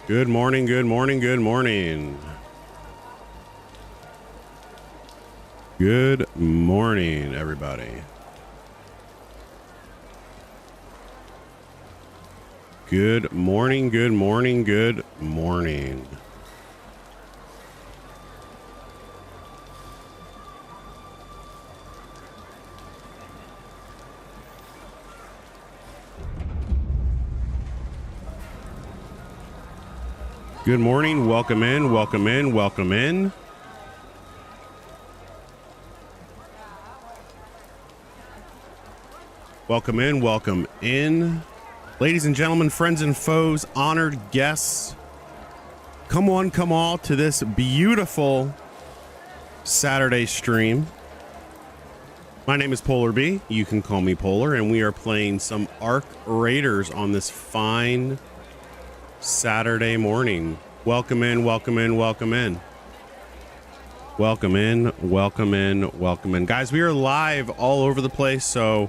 Good morning, good morning, good morning. Good morning, everybody. Good morning, good morning, good morning. Good morning, welcome in, welcome in, welcome in. Welcome in, welcome in. Ladies and gentlemen, friends and foes, honored guests, come one, come all to this beautiful Saturday stream. My name is Polar B. You can call me Polar, and we are playing some Arc Raiders on this fine Saturday morning. Welcome in, welcome in, welcome in. Welcome in, welcome in, welcome in. Guys, we are live all over the place, so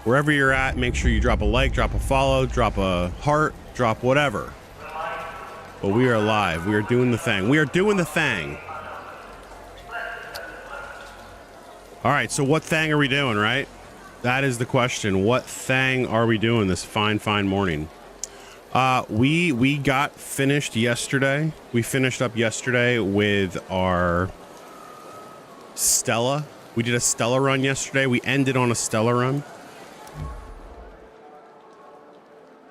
wherever you're at, make sure you drop a like, drop a follow, drop a heart, drop whatever. But we are live. We are doing the thing. We are doing the thing. All right, so what thing are we doing, right? That is the question. What thing are we doing this fine, fine morning? We got finished yesterday. We finished up yesterday with our Stella. We did a Stella run yesterday. We ended on a Stella run.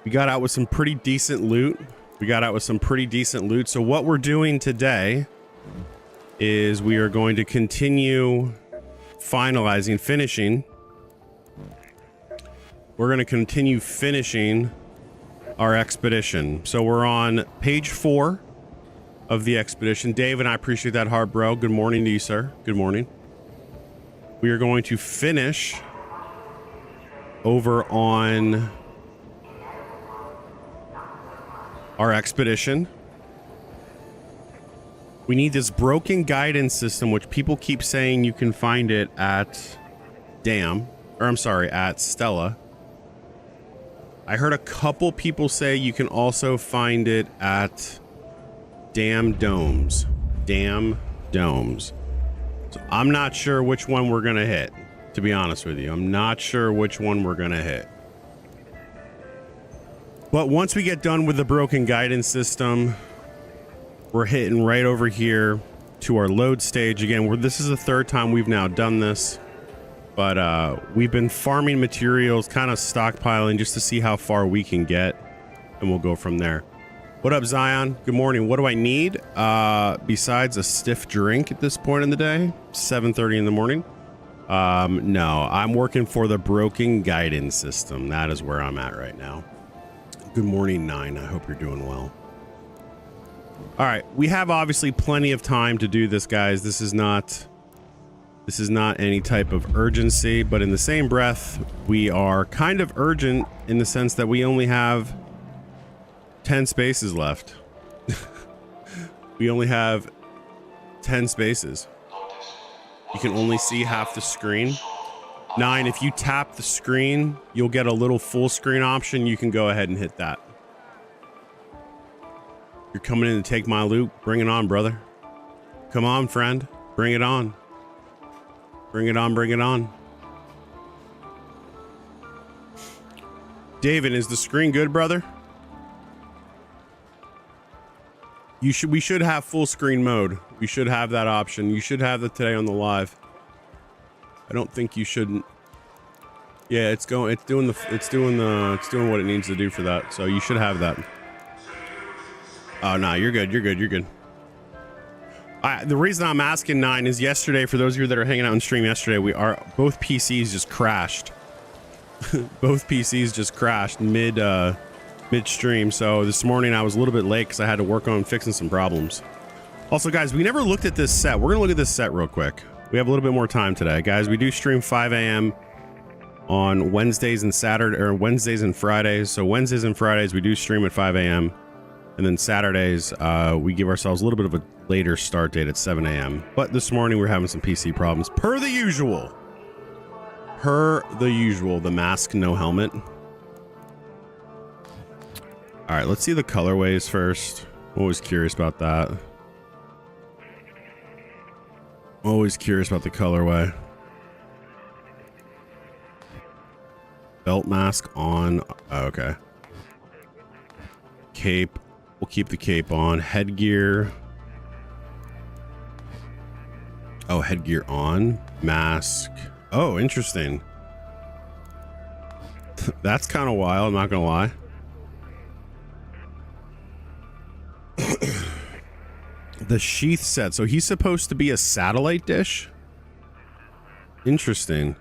We got out with some pretty decent loot. So what we're doing today is we are going to continue finishing. We're going to continue finishing our expedition. So we're on page 4 of the expedition. Dave, and I appreciate that heart, bro. Good morning to you, sir. Good morning. We are going to finish over on our expedition. We need this broken guidance system, which people keep saying you can find it at at Stella. I heard a couple people say you can also find it at Dam Domes. So I'm not sure which one we're gonna hit, to be honest with you. I'm not sure which one we're gonna hit. But once we get done with the broken guidance system, we're hitting right over here to our load stage again. This is the third time we've now done this. But we've been farming materials, kind of stockpiling just to see how far we can get, and we'll go from there. What up, Zion? Good morning. What do I need besides a stiff drink at this point in the day? 7:30 in the morning. No, I'm working for the broken guidance system. That is where I'm at right now. Good morning, 9. I hope you're doing well. All right, we have obviously plenty of time to do this, guys. This is not any type of urgency, but in the same breath, we are kind of urgent in the sense that we only have 10 spaces left. We only have 10 spaces. You can only see half the screen. 9, if you tap the screen, you'll get a little full screen option. You can go ahead and hit that. You're coming in to take my loot. Bring it on, brother. Come on, friend. Bring it on. Bring it on, bring it on. David, is the screen good, brother? We should have full screen mode. We should have that option. You should have that today on the live. I don't think you shouldn't. Yeah, it's doing what it needs to do for that. So you should have that. Oh no, you're good. The reason I'm asking 9 is yesterday, for those of you that are hanging out on stream yesterday, both PCs just crashed. Both PCs just crashed midstream. So this morning I was a little bit late because I had to work on fixing some problems. Also, guys, we never looked at this set. We're gonna look at this set real quick. We have a little bit more time today, guys. We do stream 5 a.m. on Wednesdays and Wednesdays and Fridays. So Wednesdays and Fridays we do stream at 5 a.m. and then Saturdays we give ourselves a little bit of a later start date at 7 a.m. But this morning we're having some PC problems per the usual. The mask, no helmet. All right, let's see the colorways first. Always curious about that. Always curious about the colorway. Belt mask on. Oh, okay. Cape. We'll keep the cape on. Headgear. Oh, headgear on. Mask. Oh, interesting. That's kind of wild, I'm not gonna lie. The sheath set. So he's supposed to be a satellite dish? Interesting.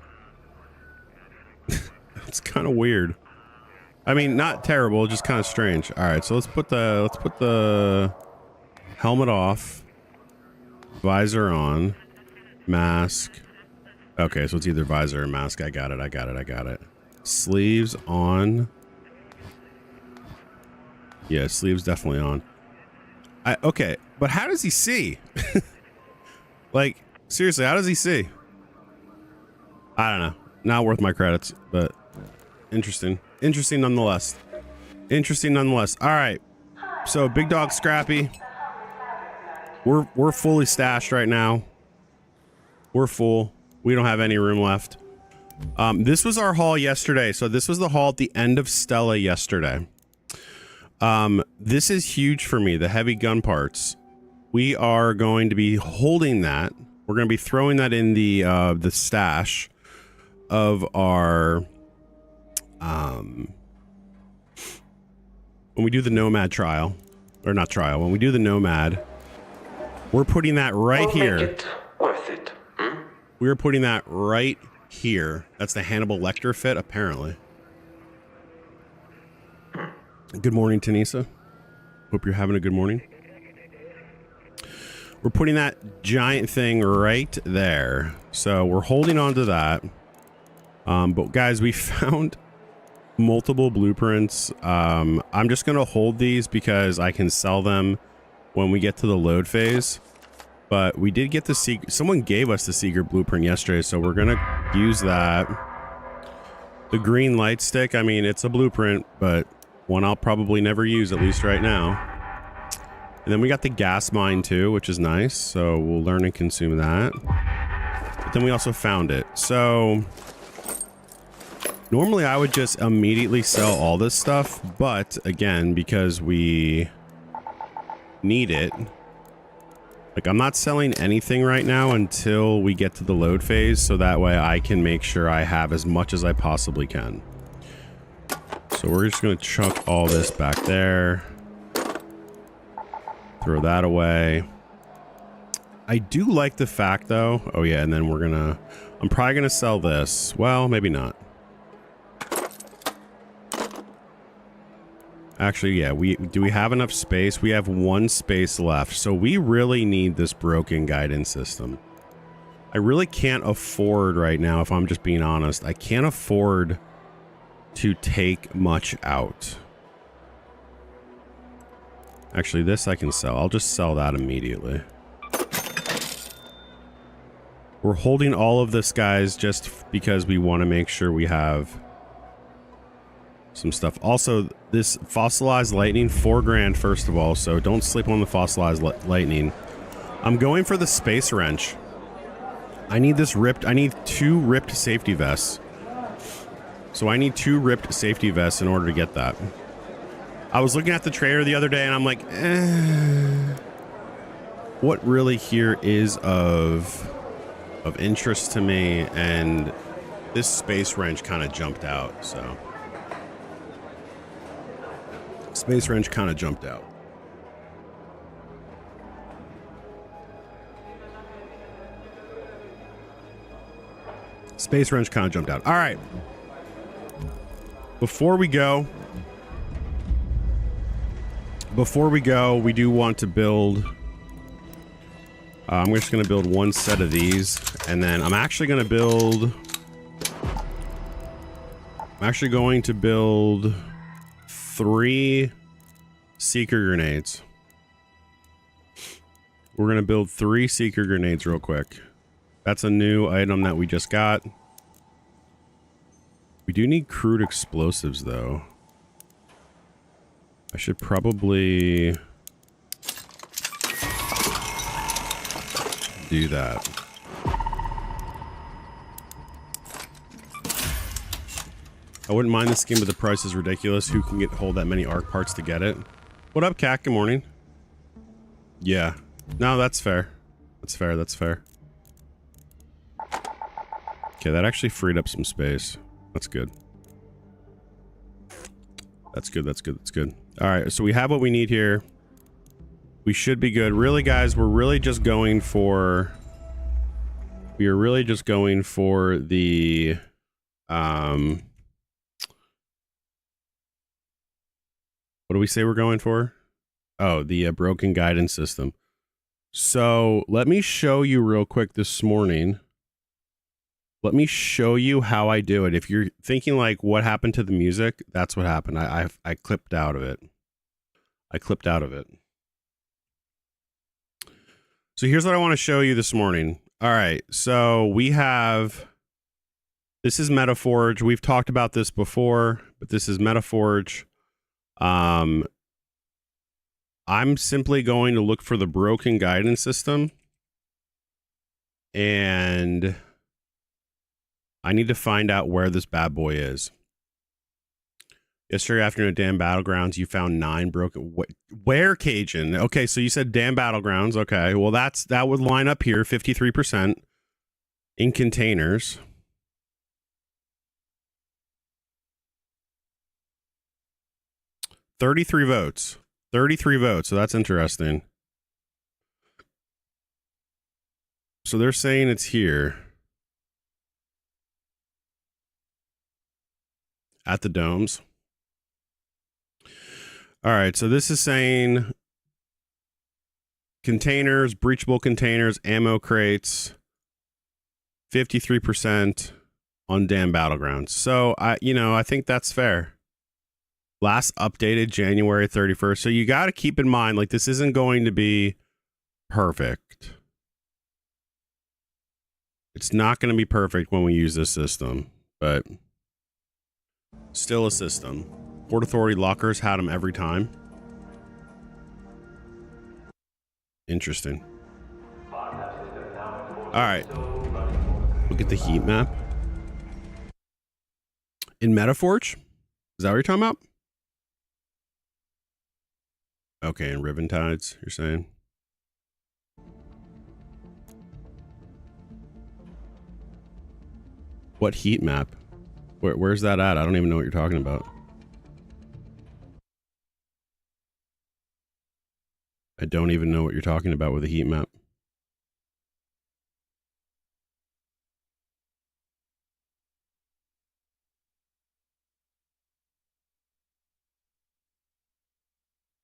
It's kind of weird. I mean, not terrible, just kind of strange. All right, so let's put the helmet off. Visor on. Mask. Okay, so it's either visor or mask. I got it. Sleeves on. Yeah, sleeves definitely on. Okay, but how does he see? Like, seriously, how does he see? I don't know. Not worth my credits, but interesting. Interesting nonetheless. Interesting nonetheless. All right. So Big Dog Scrappy. We're fully stashed right now. We're full. We don't have any room left. This was our haul yesterday. So this was the haul at the end of Stella yesterday. This is huge for me, the heavy gun parts. We are going to be holding that. We're going to be throwing that in the stash of our, when we do the Nomad trial, or not trial, when we do the Nomad, we're putting that right here. Make it worth it. We're putting that right here. That's the Hannibal Lecter fit, apparently. Good morning, Tanisa. Hope you're having a good morning. We're putting that giant thing right there. So we're holding on to that. But guys, we found multiple blueprints. I'm just going to hold these because I can sell them when we get to the load phase. But we did get the secret. Someone gave us the secret blueprint yesterday, so we're going to use that. The green light stick, I mean, it's a blueprint, but one I'll probably never use, at least right now. And then we got the gas mine too, which is nice. So we'll learn and consume that. But then we also found it. So normally I would just immediately sell all this stuff. But again, because we need it, like I'm not selling anything right now until we get to the load phase. So that way I can make sure I have as much as I possibly can. So we're just going to chuck all this back there. Throw that away. I do like the fact though. Oh yeah, and then I'm probably gonna sell this. Well, maybe not. Actually, yeah, do we have enough space? We have 1 space left. So we really need this broken guidance system. I really can't afford right now, if I'm just being honest, I can't afford to take much out. Actually, this I can sell. I'll just sell that immediately. We're holding all of this, guys, just because we want to make sure we have some stuff. Also, this fossilized lightning, 4 grand, first of all, so don't sleep on the fossilized lightning. I'm going for the space wrench. I need this ripped. I need 2 ripped safety vests. So I need 2 ripped safety vests in order to get that. I was looking at the trailer the other day and I'm like, what really here is of interest to me? And this space wrench kind of jumped out. So space wrench kind of jumped out. Space wrench kind of jumped out. All right. Before we go, we do want to build. I'm just going to build 1 set of these, and then I'm actually going to build. I'm actually going to build 3 seeker grenades. We're going to build 3 seeker grenades real quick. That's a new item that we just got. We do need crude explosives, though. I should probably do that. I wouldn't mind the scheme, but the price is ridiculous. Who can hold that many ARC parts to get it? What up, Cat? Good morning. Yeah. No, that's fair. That's fair. That's fair. Okay, that actually freed up some space. That's good. That's good. That's good. That's good. All right, so we have what we need here. We should be good. Really, guys, we're really just going for... We are really just going for the... What do we say we're going for? Oh, the broken guidance system. So let me show you real quick this morning. Let me show you how I do it. If you're thinking like what happened to the music, that's what happened. I clipped out of it. I clipped out of it. So here's what I want to show you this morning. All right. So we have, this is Metaforge. We've talked about this before, but this is Metaforge. I'm simply going to look for the broken guidance system, and I need to find out where this bad boy is. Yesterday afternoon at Dam Battlegrounds, you found 9 broken. Where, Cajun? Okay, so you said Dam Battlegrounds. Okay, well that would line up here, 53% in containers. $33 votes. 33 votes, so that's interesting. So they're saying it's here. At the domes. All right, so this is saying containers, breachable containers, ammo crates, 53% on Dam Battlegrounds. So I think that's fair. Last updated January 31st. So you got to keep in mind, like, this isn't going to be perfect. It's not going to be perfect when we use this system, but still a system. Port Authority lockers had them every time. Interesting. All right. Look at the heat map. In Metaforge? Is that what you're talking about? Okay, in Riven Tides, you're saying? What heat map? Where's that at? I don't even know what you're talking about. I don't even know what you're talking about with a heat map.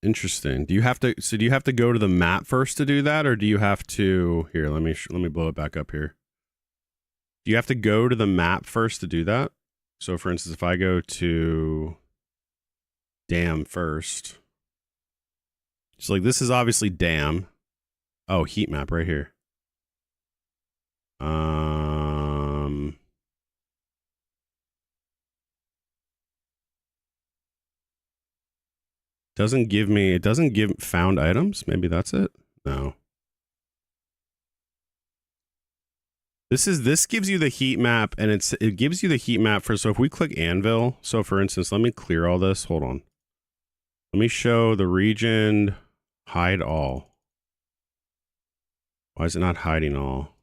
Interesting. Do you have to go to the map first to do that, or do you have to, here, let me blow it back up here. Do you have to go to the map first to do that? So for instance, if I go to Dam first, so like this is obviously Dam. Oh, heat map right here. It doesn't give found items. Maybe that's it. No. This gives you the heat map, and it gives you the heat map for, so if we click Anvil, so for instance, let me clear all this. Hold on. Let me show the region, hide all. Why is it not hiding all?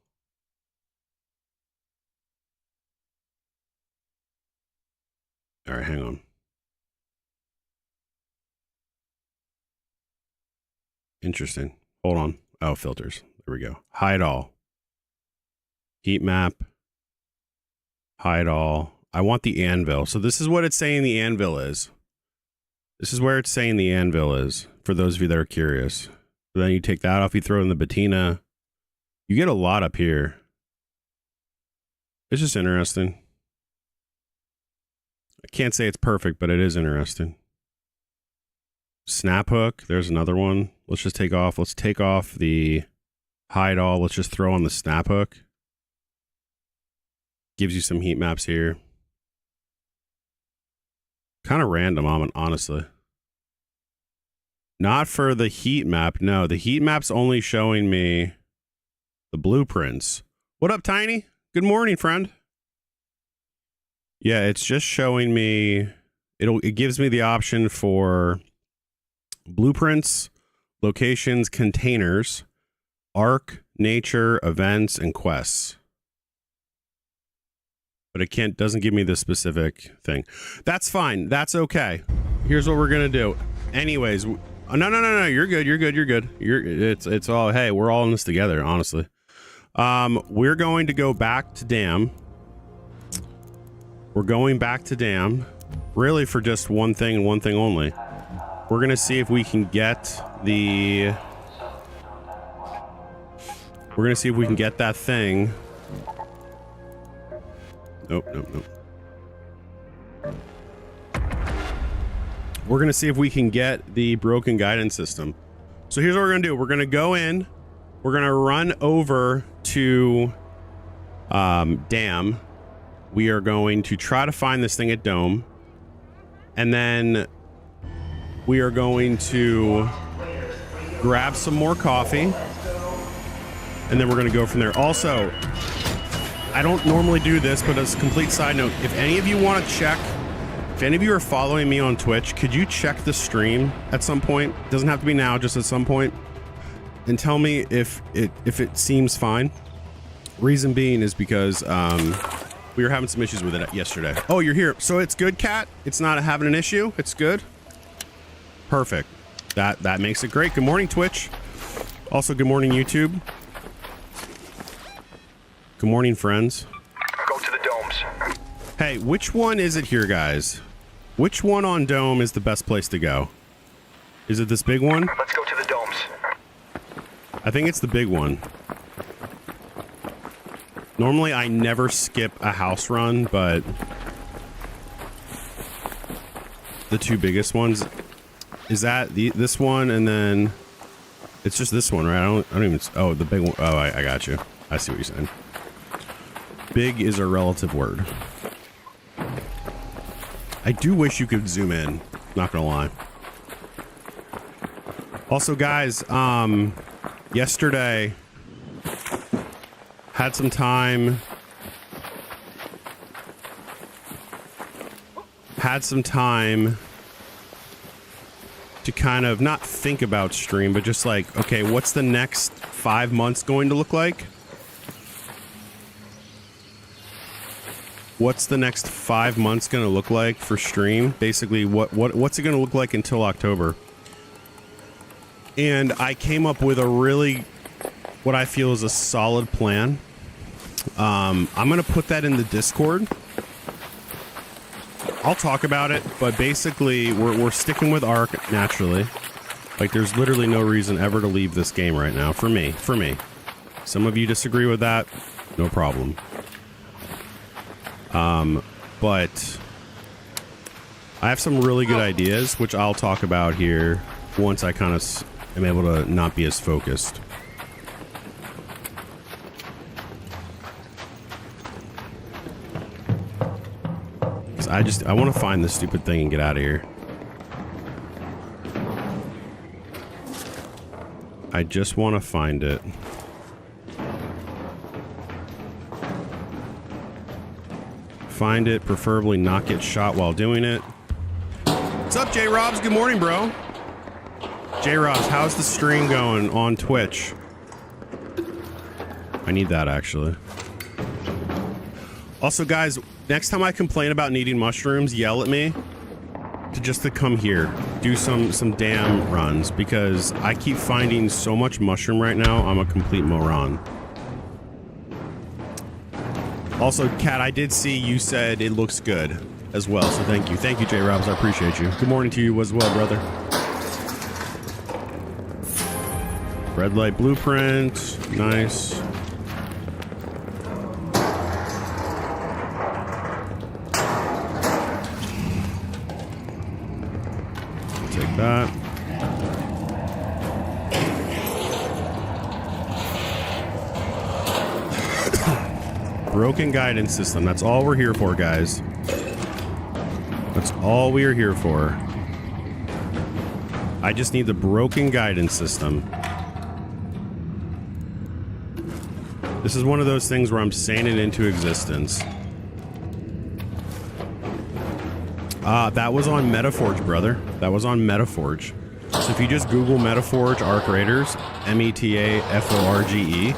All right, hang on. Interesting. Hold on. Oh, filters. There we go. Hide all. Heat map. Hide all. I want the anvil. So this is what it's saying the anvil is. This is where it's saying the anvil is, for those of you that are curious. So then you take that off, you throw in the patina. You get a lot up here. It's just interesting. I can't say it's perfect, but it is interesting. Snap hook. There's another one. Let's just take off. Let's take off the hide all. Let's just throw on the snap hook. Gives you some heat maps here. Kind of random, honestly. Not for the heat map. No, the heat map's only showing me the blueprints. What up, Tiny? Good morning, friend. Yeah, it's just showing me, it gives me the option for blueprints, locations, containers, arc, nature, events, and quests. But it doesn't give me the specific thing. That's fine. That's okay. Here's what we're gonna do. Anyways, no. You're good. It's all. Hey, we're all in this together. Honestly, we're going to go back to Dam. We're going back to Dam, really for just one thing and one thing only. We're gonna see if we can get the. We're gonna see if we can get that thing. Nope. We're going to see if we can get the broken guidance system. So here's what we're going to do. We're going to go in. We're going to run over to Dam. We are going to try to find this thing at Dome. And then we are going to grab some more coffee. And then we're going to go from there. Also, I don't normally do this, but as a complete side note, if any of you want to check, if any of you are following me on Twitch, could you check the stream at some point? It doesn't have to be now, just at some point, and tell me if it seems fine. Reason being is because we were having some issues with it yesterday. Oh, you're here. So it's good, Cat? It's not having an issue? It's good? Perfect. That makes it great. Good morning, Twitch. Also, good morning, YouTube. Good morning, friends. Go to the domes. Hey, which one is it here, guys? Which one on Dome is the best place to go? Is it this big one? Let's go to the domes. I think it's the big one. Normally, I never skip a house run, but the two biggest ones is that this one, and then it's just this one, right? I don't even. Oh, the big one. Oh, I got you. I see what you're saying. Big is a relative word. I do wish you could zoom in, not gonna lie. Also, guys, yesterday had some time to kind of not think about stream, but just like, okay, what's the next 5 months going to look like? What's the next 5 months going to look like for stream? Basically, what's it going to look like until October? And I came up with a really, what I feel is a solid plan. I'm going to put that in the Discord. I'll talk about it, but basically, we're sticking with Ark naturally. Like, there's literally no reason ever to leave this game right now. For me. Some of you disagree with that. No problem. But I have some really good ideas, which I'll talk about here once I kind of am able to not be as focused. I want to find this stupid thing and get out of here. I just want to find it. Find it, preferably not get shot while doing it. What's up, J-Robs? Good morning, bro. J-Robs, how's the stream going on Twitch? I need that, actually. Also, guys, next time I complain about needing mushrooms, yell at me to come here. Do some damn runs, because I keep finding so much mushroom right now, I'm a complete moron. Also, Kat, I did see you said it looks good as well, so thank you. Thank you, J-Robs. I appreciate you. Good morning to you as well, brother. Red light blueprint. Nice. Take that. Broken guidance system. That's all we're here for, guys. That's all we are here for. I just need the broken guidance system. This is one of those things where I'm saying it into existence. That was on Metaforge, brother. That was on Metaforge. So if you just Google Metaforge Arc Raiders, Metaforge,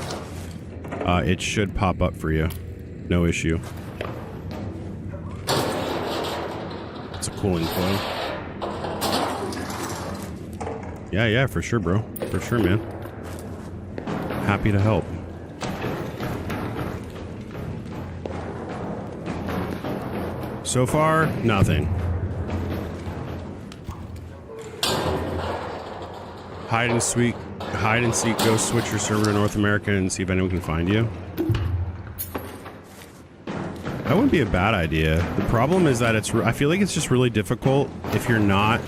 it should pop up for you. No issue. It's a cooling coil. Yeah, for sure, bro. For sure, man. Happy to help. So far, nothing. Hide and seek, go switch your server to North America and see if anyone can find you. That wouldn't be a bad idea. The problem is that I feel like it's just really difficult if you're not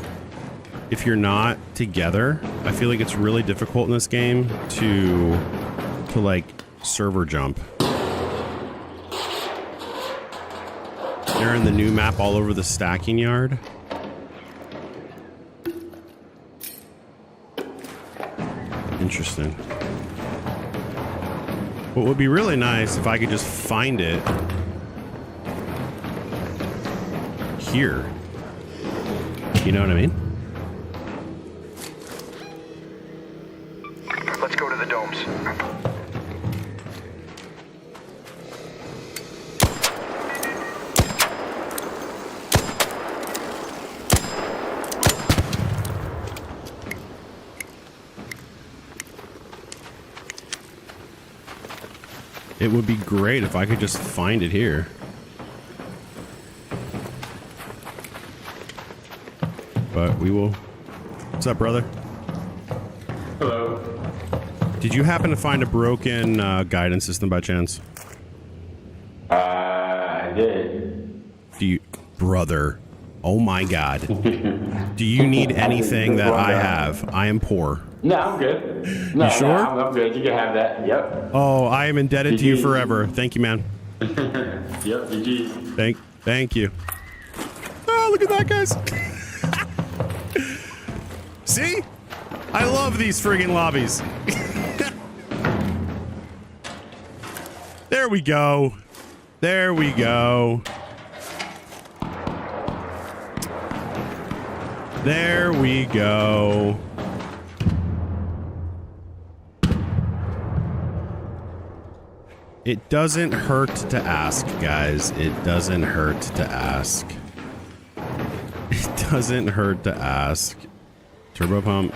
together. I feel like it's really difficult in this game to like server jump. They're in the new map all over the stacking yard. Interesting. What would be really nice if I could just find it here. You know what I mean? Let's go to the domes. It would be great if I could just find it here. But we will. What's up, brother? Hello. Did you happen to find a broken guidance system by chance? I did. Do you, brother? Oh my God. Do you need anything that I have? I am poor. No, I'm good. No, You sure? No, I'm good. You can have that. Yep. Oh, I am indebted to you GG. forever. Thank you, man. Yep. GG. Thank you. Oh, look at that, guys. See? I love these friggin' lobbies. There we go. There we go. There we go. It doesn't hurt to ask, guys. It doesn't hurt to ask. It doesn't hurt to ask. Turbo pump.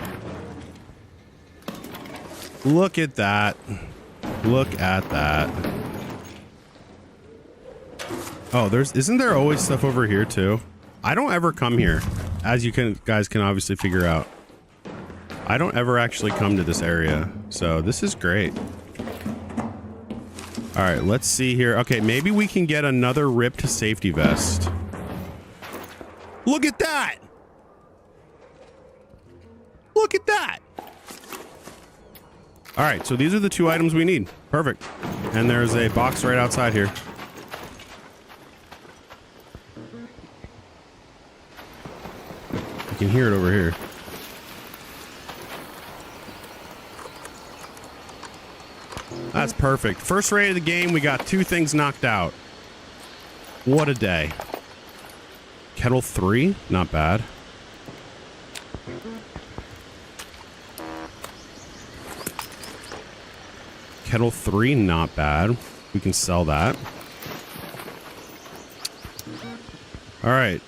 Look at that. Look at that. Oh, isn't there always stuff over here too? I don't ever come here, as you guys can obviously figure out. I don't ever actually come to this area, so this is great. All right, let's see here. Okay, maybe we can get another ripped safety vest. Look at that! Look at that! All right, so these are the two items we need. Perfect. And there's a box right outside here. You can hear it over here. That's perfect. First raid of the game, we got 2 things knocked out. What a day. Kettle 3, not bad. Kettle 3, not bad. We can sell that. All right.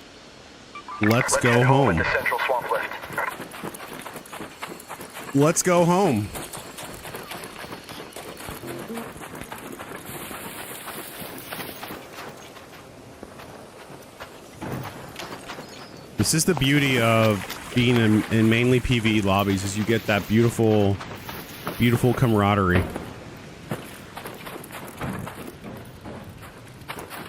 Let's go home. The central swamp lift. Let's go home. This is the beauty of being in mainly PvE lobbies, is you get that beautiful, beautiful camaraderie.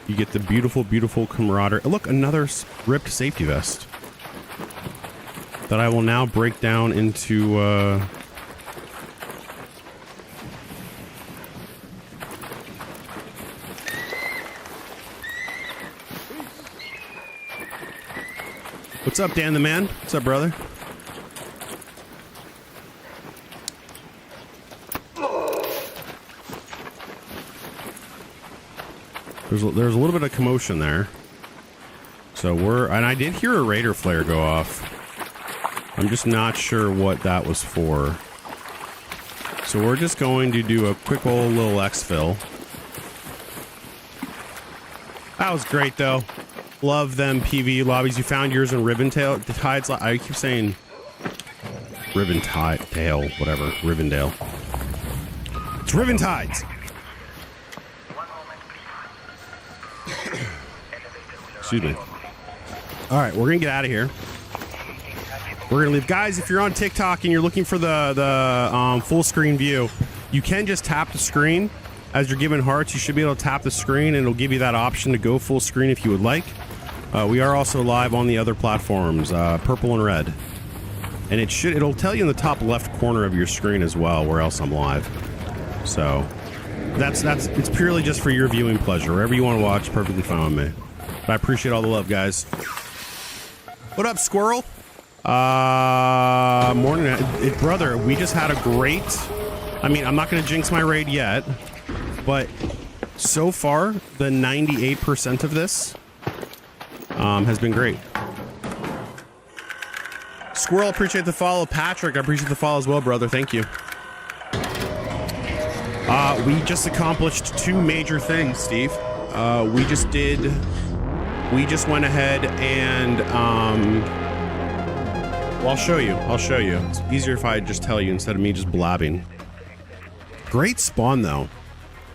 You get the beautiful, beautiful camaraderie. Look, another ripped safety vest that I will now break down into What's up, Dan the man? What's up, brother? there's a little bit of commotion there. So and I did hear a Raider flare go off. I'm just not sure what that was for. So we're just going to do a quick old little exfil. That was great though. Love them PvE lobbies. You found yours in Rivendell. The Tides. I keep saying Rivendell, whatever. Rivendell. It's Riventides. Excuse me. All right, we're gonna get out of here. We're gonna leave, guys. If you're on TikTok and you're looking for the full screen view, you can just tap the screen as you're giving hearts. You should be able to tap the screen, and it'll give you that option to go full screen if you would like. We are also live on the other platforms, purple and red, and it'll tell you in the top left corner of your screen as well where else I'm live. So it's purely just for your viewing pleasure. Wherever you want to watch, perfectly fine with me. But I appreciate all the love, guys. What up, Squirrel? Morning, brother. We just had a great. I mean, I'm not going to jinx my raid yet, but so far the 98% of this has been great. Squirrel, appreciate the follow. Patrick, I appreciate the follow as well, brother. Thank you. We just accomplished 2 major things, Steve. We just went ahead and well, I'll show you. It's easier if I just tell you instead of me just blabbing. Great spawn though.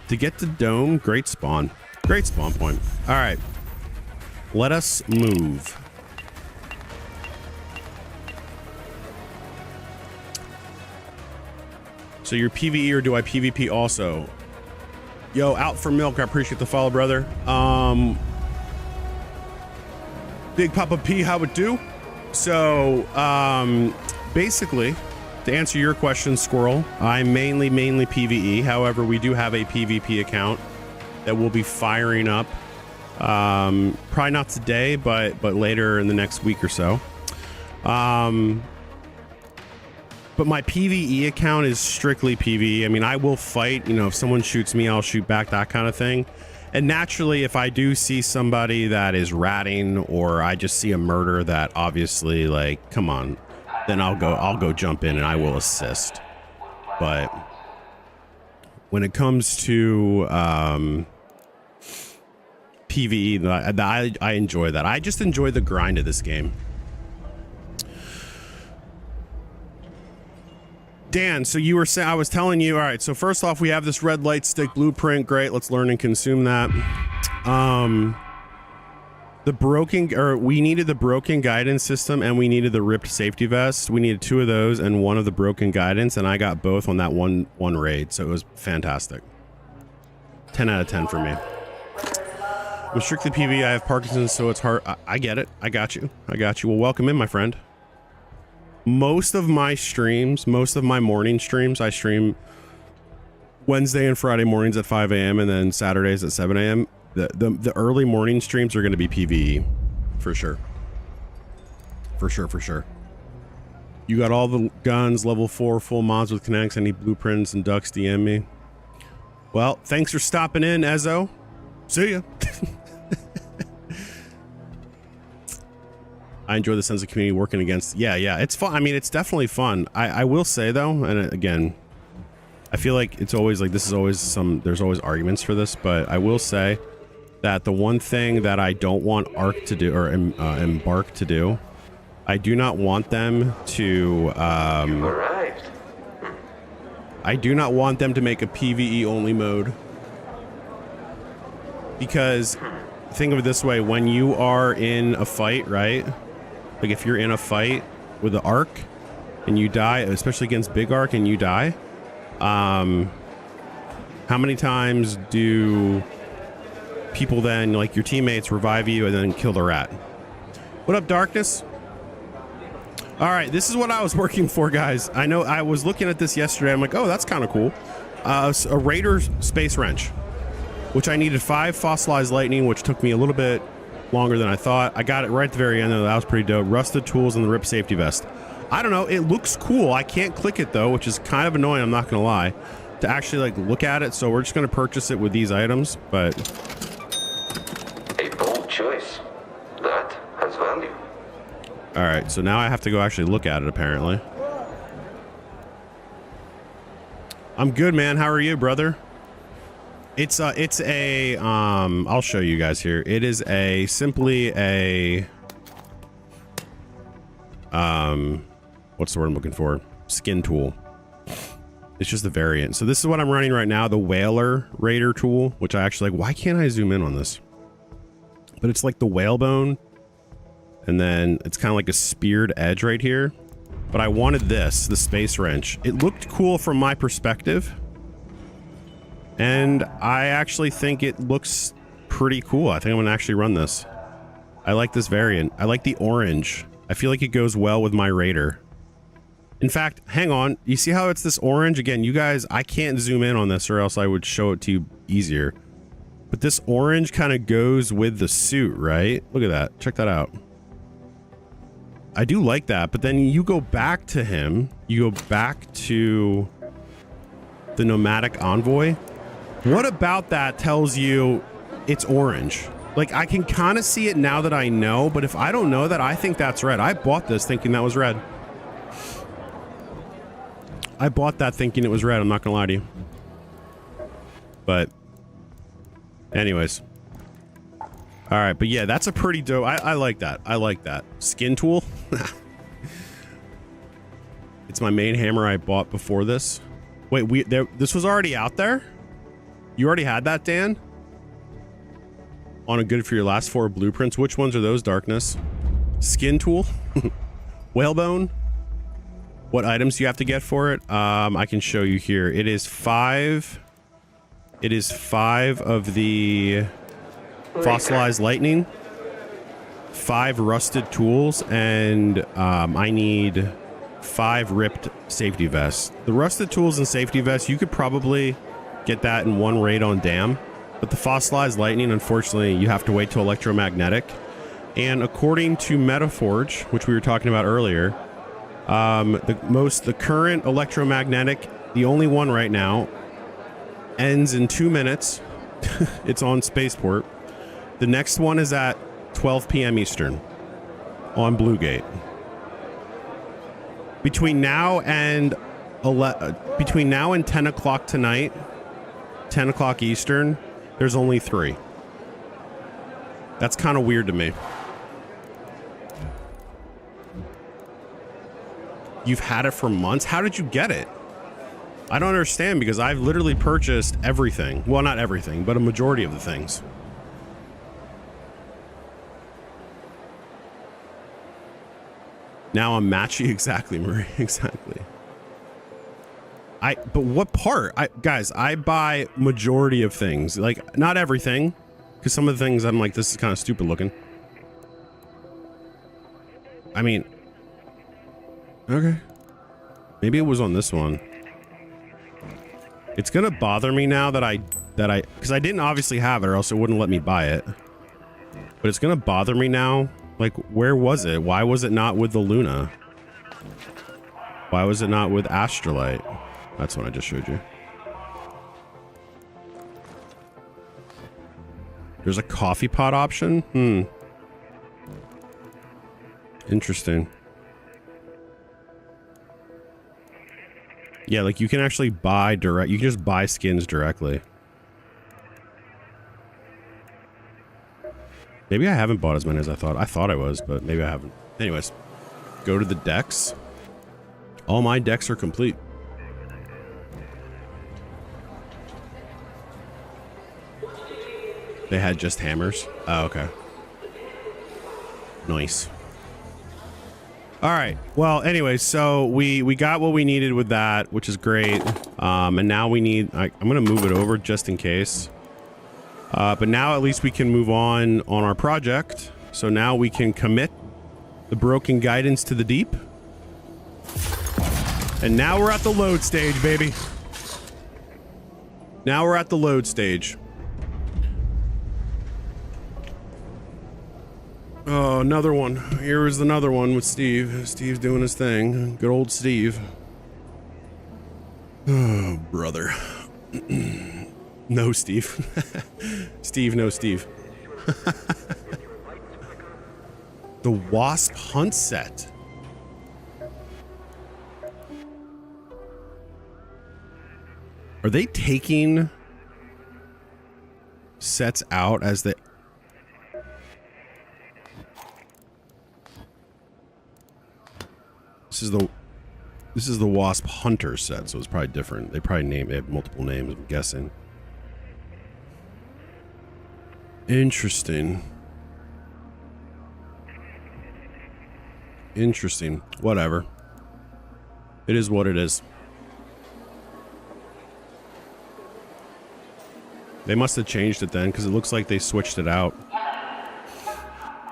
To get to Dome, great spawn. Great spawn point. All right. Let us move. So you're PvE or do I PvP also? Yo, out for milk. I appreciate the follow, brother. Big Papa P, how it do? So, basically, to answer your question, Squirrel, I'm mainly PvE. However, we do have a PvP account that will be firing up. Probably not today, but later in the next week or so. But my PvE account is strictly PvE. I mean, I will fight, you know, if someone shoots me, I'll shoot back, that kind of thing. And naturally, if I do see somebody that is ratting or I just see a murder that obviously, like, come on, then I'll go jump in and I will assist. But when it comes to PvE, I enjoy that. I just enjoy the grind of this game. Dan, so you were saying, I was telling you, all right, so first off, we have this red light stick blueprint. Great. Let's learn and consume that. We needed the broken guidance system and we needed the ripped safety vest. We needed 2 of those and 1 of the broken guidance. And I got both on that one raid. So it was fantastic. 10 out of 10 for me. With strictly PvE, I have Parkinson's, so it's hard. I get it. I got you. Well, welcome in, my friend. Most of my morning streams, I stream Wednesday and Friday mornings at 5 a.m. and then Saturdays at 7 a.m. The early morning streams are going to be PvE for sure. For sure. You got all the guns, level 4, full mods with connects. Any blueprints and ducks, DM me. Well, thanks for stopping in, Ezzo. See ya. I enjoy the sense of community working against. Yeah, it's fun. I mean, it's definitely fun. I will say though, and again, I feel like it's always like there's always arguments for this, but I will say that the one thing that I don't want Ark to do or Embark to do, I do not want them to. I do not want them to make a PvE only mode, because think of it this way: when you are in a fight, right? Like if you're in a fight with the Ark and you die, especially against Big Ark and you die, how many times do people then, like your teammates, revive you and then kill the rat? What up, Darkness? All right, this is what I was working for, guys. I know I was looking at this yesterday. I'm like, oh, that's kind of cool. A Raider Space Wrench, which I needed 5 fossilized lightning, which took me a little bit longer than I thought. I got it right at the very end, though. That was pretty dope. Rusted tools and the ripped safety vest. I don't know. It looks cool. I can't click it, though, which is kind of annoying. I'm not going to lie. To actually, like, look at it. So we're just going to purchase it with these items. But Found you. All right, so now I have to go actually look at it, apparently. I'm good, man. How are you, brother? It's a, I'll show you guys here. It is simply a, what's the word I'm looking for? Skin tool. It's just the variant. So this is what I'm running right now, the Whaler Raider tool, which I actually like. Why can't I zoom in on this? But it's like the whalebone, and then it's kind of like a speared edge right here. But I wanted this, the space wrench. It looked cool from my perspective, and I actually think it looks pretty cool. I think I'm gonna actually run this. I like this variant. I like the orange. I feel like it goes well with my Raider. In fact, hang on. You see how it's this orange? Again, you guys, I can't zoom in on this or else I would show it to you easier. But this orange kind of goes with the suit, right? Look at that. Check that out. I do like that. But then you go back to him. You go back to the Nomadic Envoy. What about that tells you it's orange? Like, I can kind of see it now that I know, but if I don't know that, I think that's red. I bought this thinking that was red. I bought that thinking it was red. I'm not gonna lie to you. But anyways. All right, but yeah, that's a pretty dope. I like that. I like that. Skin tool. It's my main hammer I bought before this. Wait, this was already out there? You already had that, Dan? On a good for your last 4 blueprints. Which ones are those, Darkness? Skin tool? Whalebone? What items do you have to get for it? I can show you here. It is 5. It is 5 of the fossilized lightning, 5 rusted tools, and I need 5 ripped safety vests. The rusted tools and safety vests, you could probably get that in 1 raid on Dam, but the fossilized lightning, unfortunately, you have to wait till electromagnetic. And according to Metaforge, which we were talking about earlier, the current electromagnetic, the only one right now, ends in 2 minutes. It's on Spaceport. The next one is at 12 p.m. Eastern on Bluegate. Between now and 10 o'clock tonight, 10 o'clock Eastern, there's only 3. That's kind of weird to me. You've had it for months? How did you get it? I don't understand, because I've literally purchased everything. Well, not everything, but a majority of the things. Now I'm matchy. Exactly, Marie. Exactly. But what part? Guys, I buy majority of things. Like, not everything, because some of the things I'm like, this is kind of stupid looking. I mean, okay. Maybe it was on this one. It's gonna bother me now because I didn't obviously have it, or else it wouldn't let me buy it. But it's gonna bother me now. Like, where was it? Why was it not with the Luna? Why was it not with Astrolite? That's what I just showed you. There's a coffee pot option? Interesting. Yeah, like you can actually buy direct. You can just buy skins directly. Maybe I haven't bought as many as I thought. I thought I was, but maybe I haven't. Anyways, go to the decks. All my decks are complete. They had just hammers. Oh, okay. Nice. All right. Well, anyway, so we got what we needed with that, which is great. And now we need, I'm going to move it over just in case. But now at least we can move on our project. So now we can commit the broken guidance to the deep. And now we're at the load stage, baby. Now we're at the load stage. Oh, another one. Here is another one with Steve. Steve's doing his thing. Good old Steve. Oh, brother. No, Steve. Steve, no, Steve. The Wasp Hunt set. Are they taking sets out as they... This is the Wasp Hunter set, so it's probably different. They have multiple names, I'm guessing. Interesting. Interesting. Whatever. It is what it is. They must have changed it then, because it looks like they switched it out.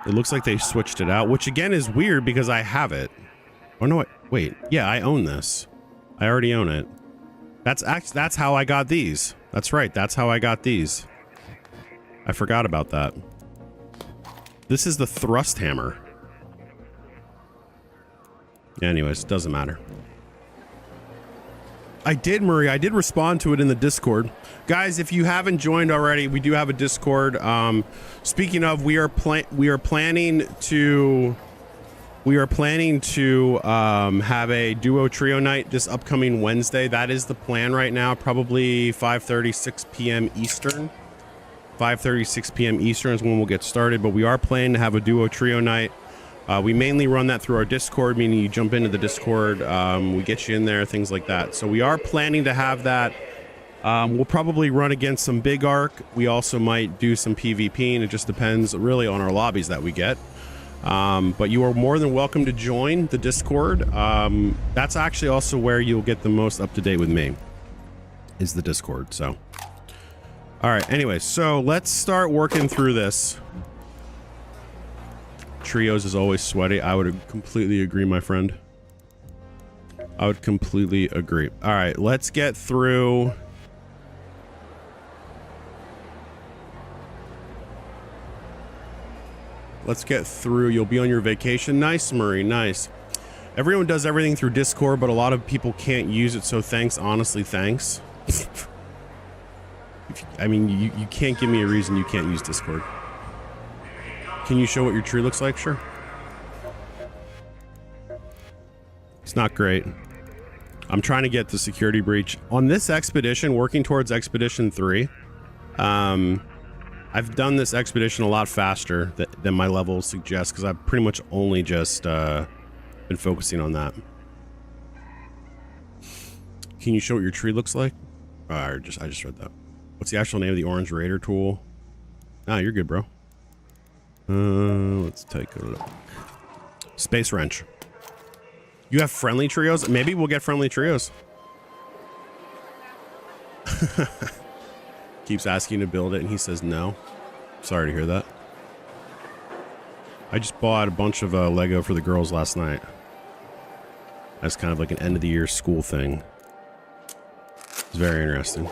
It looks like they switched it out, which again is weird because I have it. Oh no, wait. Yeah, I own this. I already own it. That's how I got these. That's right. That's how I got these. I forgot about that. This is the thrust hammer. Anyways, doesn't matter. I did, Murray. I did respond to it in the Discord. Guys, if you haven't joined already, we do have a Discord. Speaking of, we are planning to have a duo trio night this upcoming Wednesday. That is the plan right now. Probably 5:30, 6 p.m. Eastern. 5:30, 6 p.m. Eastern is when we'll get started. But we are planning to have a duo trio night. We mainly run that through our Discord, meaning you jump into the Discord, we get you in there, things like that. So we are planning to have that. We'll probably run against some big arc. We also might do some PvP, and it just depends really on our lobbies that we get. But you are more than welcome to join the Discord. That's actually also where you'll get the most up to date with me, is the Discord. So, all right. Anyway, so let's start working through this. Trios is always sweaty. I would completely agree, my friend. I would completely agree. All right, let's get through. Let's get through. You'll be on your vacation. Nice, Murray. Nice. Everyone does everything through Discord, but a lot of people can't use it. So thanks. Honestly, thanks. I mean, you can't give me a reason you can't use Discord. Can you show what your tree looks like? Sure. It's not great. I'm trying to get the security breach on this expedition, working towards Expedition 3. I've done this expedition a lot faster than my levels suggest, because I've pretty much only just been focusing on that. Can you show what your tree looks like? I just read that. What's the actual name of the Orange Raider tool? Ah, you're good, bro. Let's take a look. Space Wrench. You have friendly trios? Maybe we'll get friendly trios. Keeps asking to build it and he says no. Sorry to hear that. I just bought a bunch of Lego for the girls last night. That's kind of like an end of the year school thing. It's very interesting.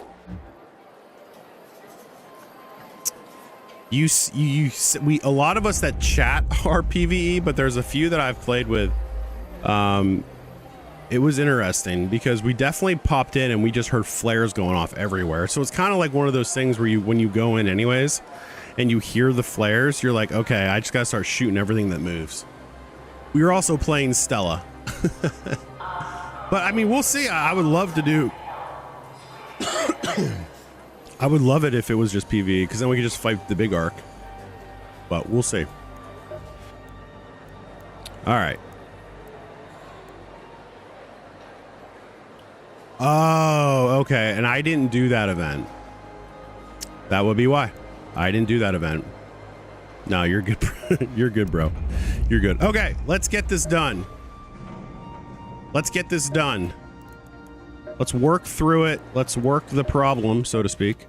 A lot of us that chat are PvE, but there's a few that I've played with. It was interesting because we definitely popped in and we just heard flares going off everywhere. So it's kind of like one of those things where when you go in anyways and you hear the flares, you're like, okay, I just gotta start shooting everything that moves. We were also playing Stella. But I mean, we'll see. I would love to do I would love it if it was just PvE, because then we could just fight the big arc. But we'll see. All right. Oh, okay. And I didn't do that event. That would be why. I didn't do that event. No, you're good. You're good, bro. You're good. Okay, let's get this done. Let's get this done. Let's work through it. Let's work the problem, so to speak.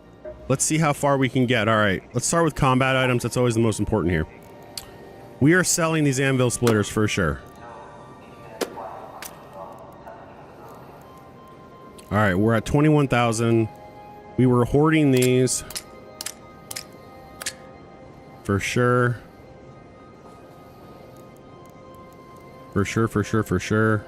Let's see how far we can get. All right, let's start with combat items. That's always the most important here. We are selling these anvil splitters for sure. All right, we're at 21,000. We were hoarding these for sure. For sure, for sure, for sure.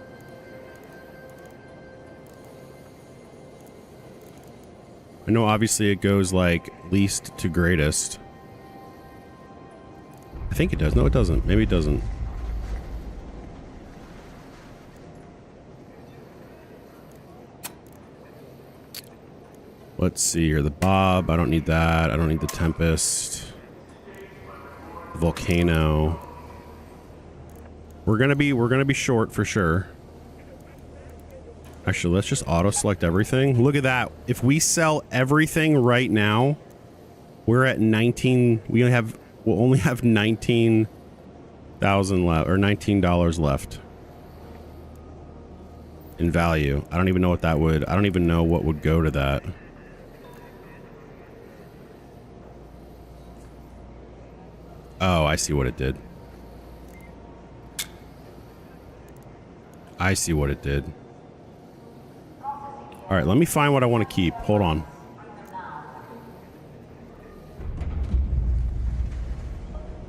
I know obviously it goes like least to greatest. I think it does. No, it doesn't. Maybe it doesn't. Let's see here. The Bob. I don't need that. I don't need the Tempest. Volcano. We're gonna be short for sure. Actually, let's just auto select everything. Look at that. If we sell everything right now, we're at 19. We'll only have 19,000 left, or $19 left in value. I don't even know what that would. I don't even know what would go to that. Oh, I see what it did. I see what it did. All right, let me find what I want to keep. Hold on.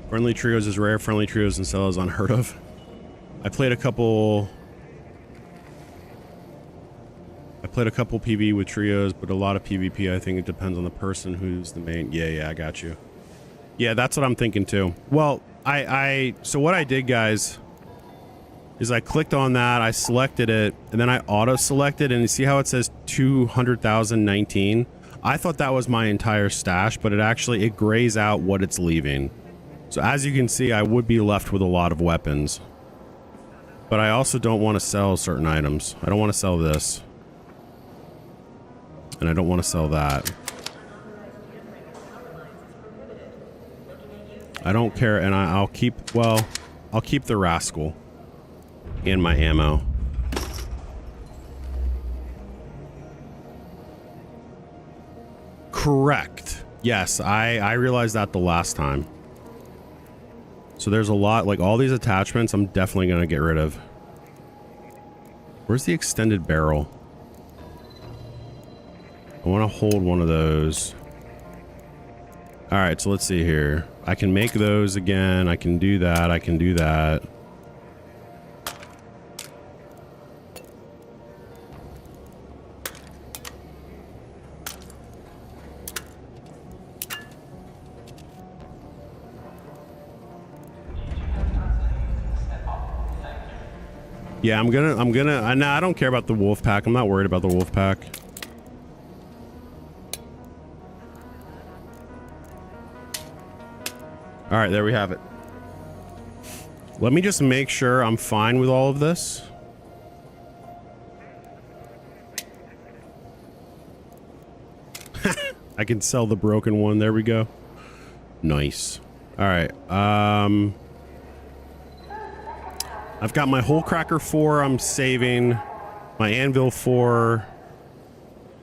Friendly trios is rare. Friendly trios and cell is unheard of. I played a couple PV with trios, but a lot of PvP. I think it depends on the person who's the main. Yeah, I got you. Yeah, that's what I'm thinking too. Well, so what I did, guys, is I clicked on that, I selected it, and then I auto-selected, and you see how it says 200,019? I thought that was my entire stash, but it grays out what it's leaving. So as you can see, I would be left with a lot of weapons. But I also don't want to sell certain items. I don't want to sell this. And I don't want to sell that. I don't care, and I'll keep the Rascal and my ammo. Correct. Yes, I realized that the last time. So there's a lot, like all these attachments I'm definitely going to get rid of. Where's the extended barrel? I want to hold one of those. All right, so let's see here. I can make those again. I can do that. I can do that. Yeah, I don't care about the wolf pack. I'm not worried about the wolf pack. All right, there we have it. Let me just make sure I'm fine with all of this. I can sell the broken one. There we go. Nice. All right. I've got my Hole Cracker 4 I'm saving. My Anvil 4.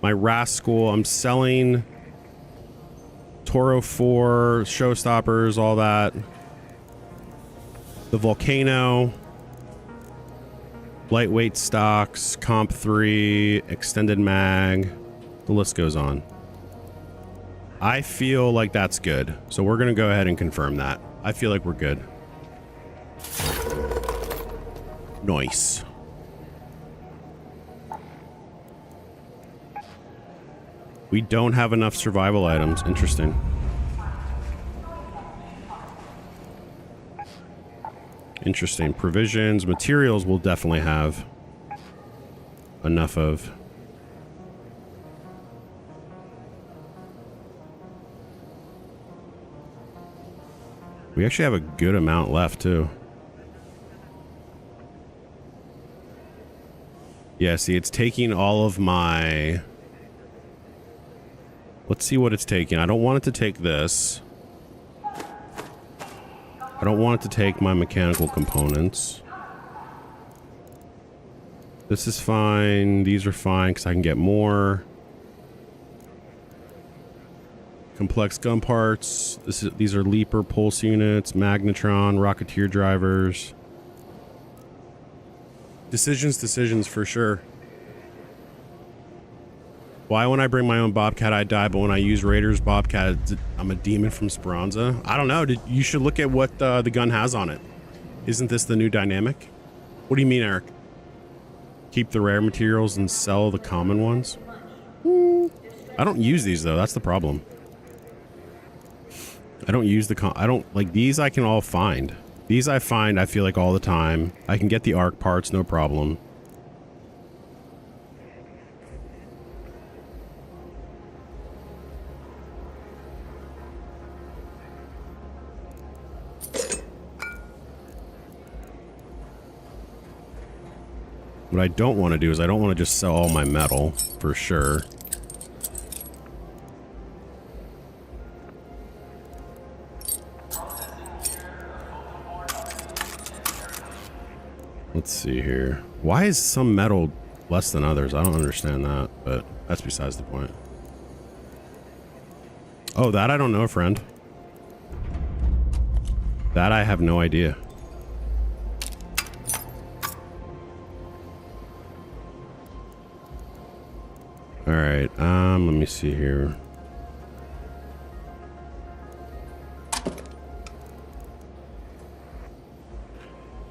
My Rascal. I'm selling. Toro 4. Showstoppers. All that. The Volcano. Lightweight stocks. Comp 3. Extended mag. The list goes on. I feel like that's good. So we're going to go ahead and confirm that. I feel like we're good. Nice. We don't have enough survival items. Interesting. Interesting. Provisions, materials we'll definitely have enough of. We actually have a good amount left too. Yeah, see, it's taking all of my... Let's see what it's taking. I don't want it to take this. I don't want it to take my mechanical components. This is fine. These are fine because I can get more. Complex gun parts. These are Leaper pulse units, Magnetron, Rocketeer drivers. Decisions for sure. Why when I bring my own Bobcat I die, but when I use Raiders Bobcat I'm a demon from Speranza? I don't know. You should look at what the gun has on it. Isn't this the new dynamic? What do you mean, Eric? Keep the rare materials and sell the common ones? I don't use these though. That's the problem. I don't use the I don't like these. I can all find these. I find, I feel like, all the time. I can get the arc parts, no problem. What I don't want to do is I don't want to just sell all my metal, for sure. Let's see here. Why is some metal less than others? I don't understand that, but that's besides the point. Oh, that I don't know, friend. That I have no idea. All right, let me see here.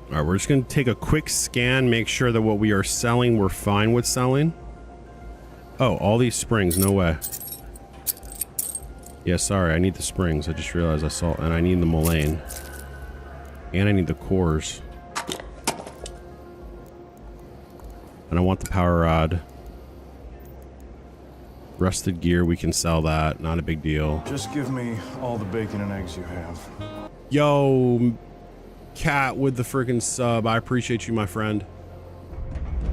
All right, we're just going to take a quick scan, make sure that what we are selling, we're fine with selling. Oh, all these springs, no way. Yeah, sorry, I need the springs. I just realized I saw, and I need the mulane. And I need the cores. And I want the power rod. Rusted gear, we can sell that. Not a big deal. Just give me all the bacon and eggs you have. Yo, Cat with the freaking sub. I appreciate you, my friend.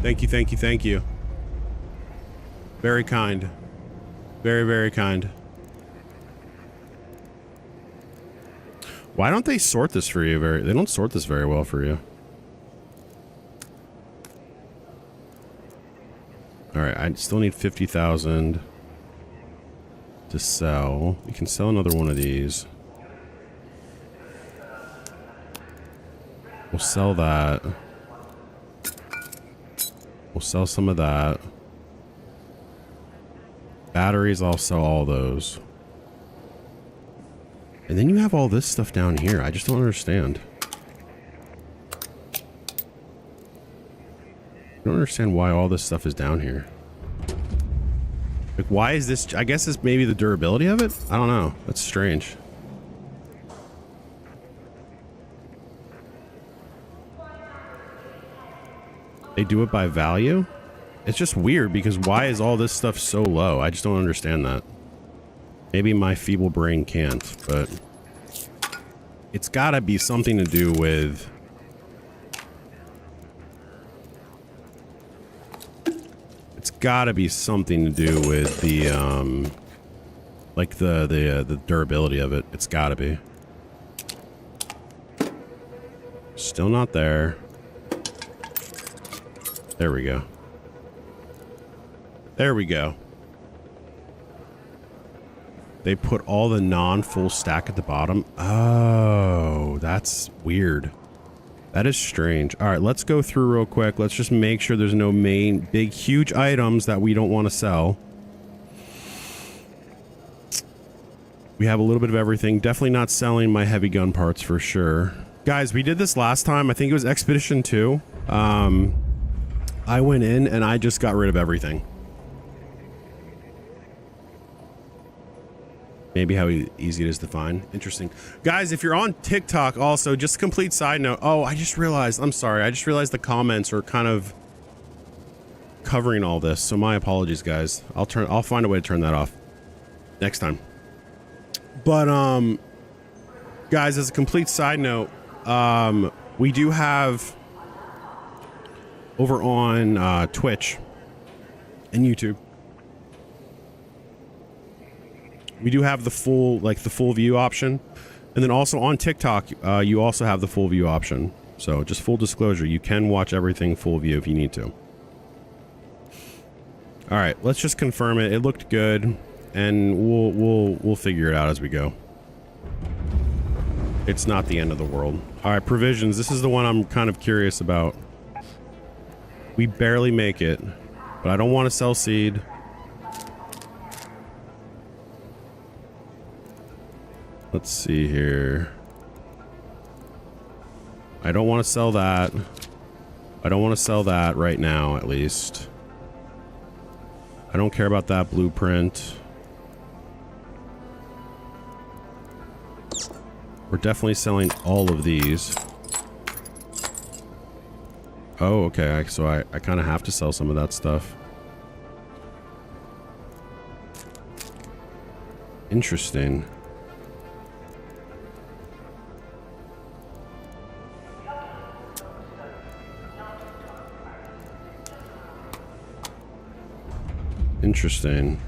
Thank you, thank you, thank you. Very kind. Very, very kind. Why don't they sort this for you? They don't sort this very well for you. All right, I still need 50,000 to sell. We can sell another one of these. We'll sell that. We'll sell some of that. Batteries, I'll sell all those. And then you have all this stuff down here. I just don't understand. I don't understand why all this stuff is down here. Like, why is this? I guess it's maybe the durability of it? I don't know. That's strange. They do it by value? It's just weird because why is all this stuff so low? I just don't understand that. Maybe my feeble brain can't, but it's gotta be something to do with... It's gotta be something to do with the, like the durability of it. It's gotta be. Still not there. There we go. There we go. They put all the non-full stack at the bottom. Oh, that's weird. That is strange. All right, let's go through real quick. Let's just make sure there's no main, big, huge items that we don't want to sell. We have a little bit of everything. Definitely not selling my heavy gun parts for sure. Guys, we did this last time. I think it was Expedition 2. I went in and I just got rid of everything. Maybe how easy it is to find. Interesting. Guys, if you're on TikTok also, just a complete side note. Oh, I just realized, I'm sorry. I just realized the comments are kind of covering all this. So my apologies, guys. I'll find a way to turn that off next time. But, guys, as a complete side note, we do have over on Twitch and YouTube, we do have the full view option, and then also on TikTok, you also have the full view option. So just full disclosure, you can watch everything full view if you need to. All right, let's just confirm it. It looked good, and we'll figure it out as we go. It's not the end of the world. All right, provisions. This is the one I'm kind of curious about. We barely make it, but I don't want to sell seed. Let's see here. I don't want to sell that. I don't want to sell that right now, at least. I don't care about that blueprint. We're definitely selling all of these. Oh, okay. So I kind of have to sell some of that stuff. Interesting. Interesting.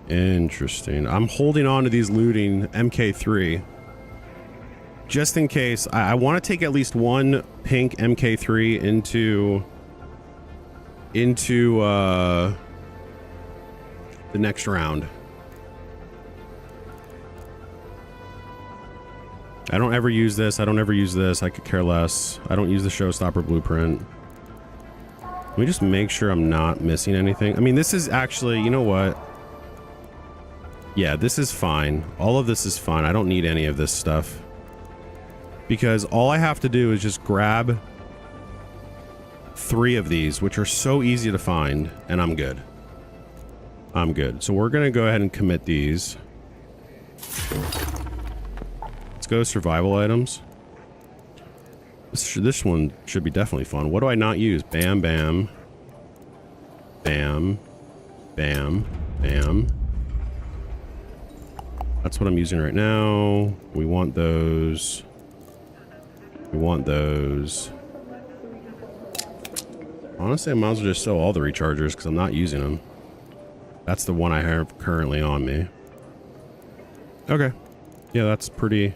Interesting. I'm holding on to these looting MK3 just in case. I want to take at least one pink MK3 into the next round. I don't ever use this. I don't ever use this. I could care less. I don't use the Showstopper blueprint. Let me just make sure I'm not missing anything. I mean, this is actually, you know what? Yeah, this is fine. All of this is fine. I don't need any of this stuff. Because all I have to do is just grab 3 of these, which are so easy to find, and I'm good. I'm good. So we're going to go ahead and commit these. Let's go survival items. This one should be definitely fun. What do I not use? Bam, bam. Bam. Bam. Bam. That's what I'm using right now. We want those. We want those. Honestly, I might as well just sell all the rechargers because I'm not using them. That's the one I have currently on me. Okay. Yeah, that's pretty...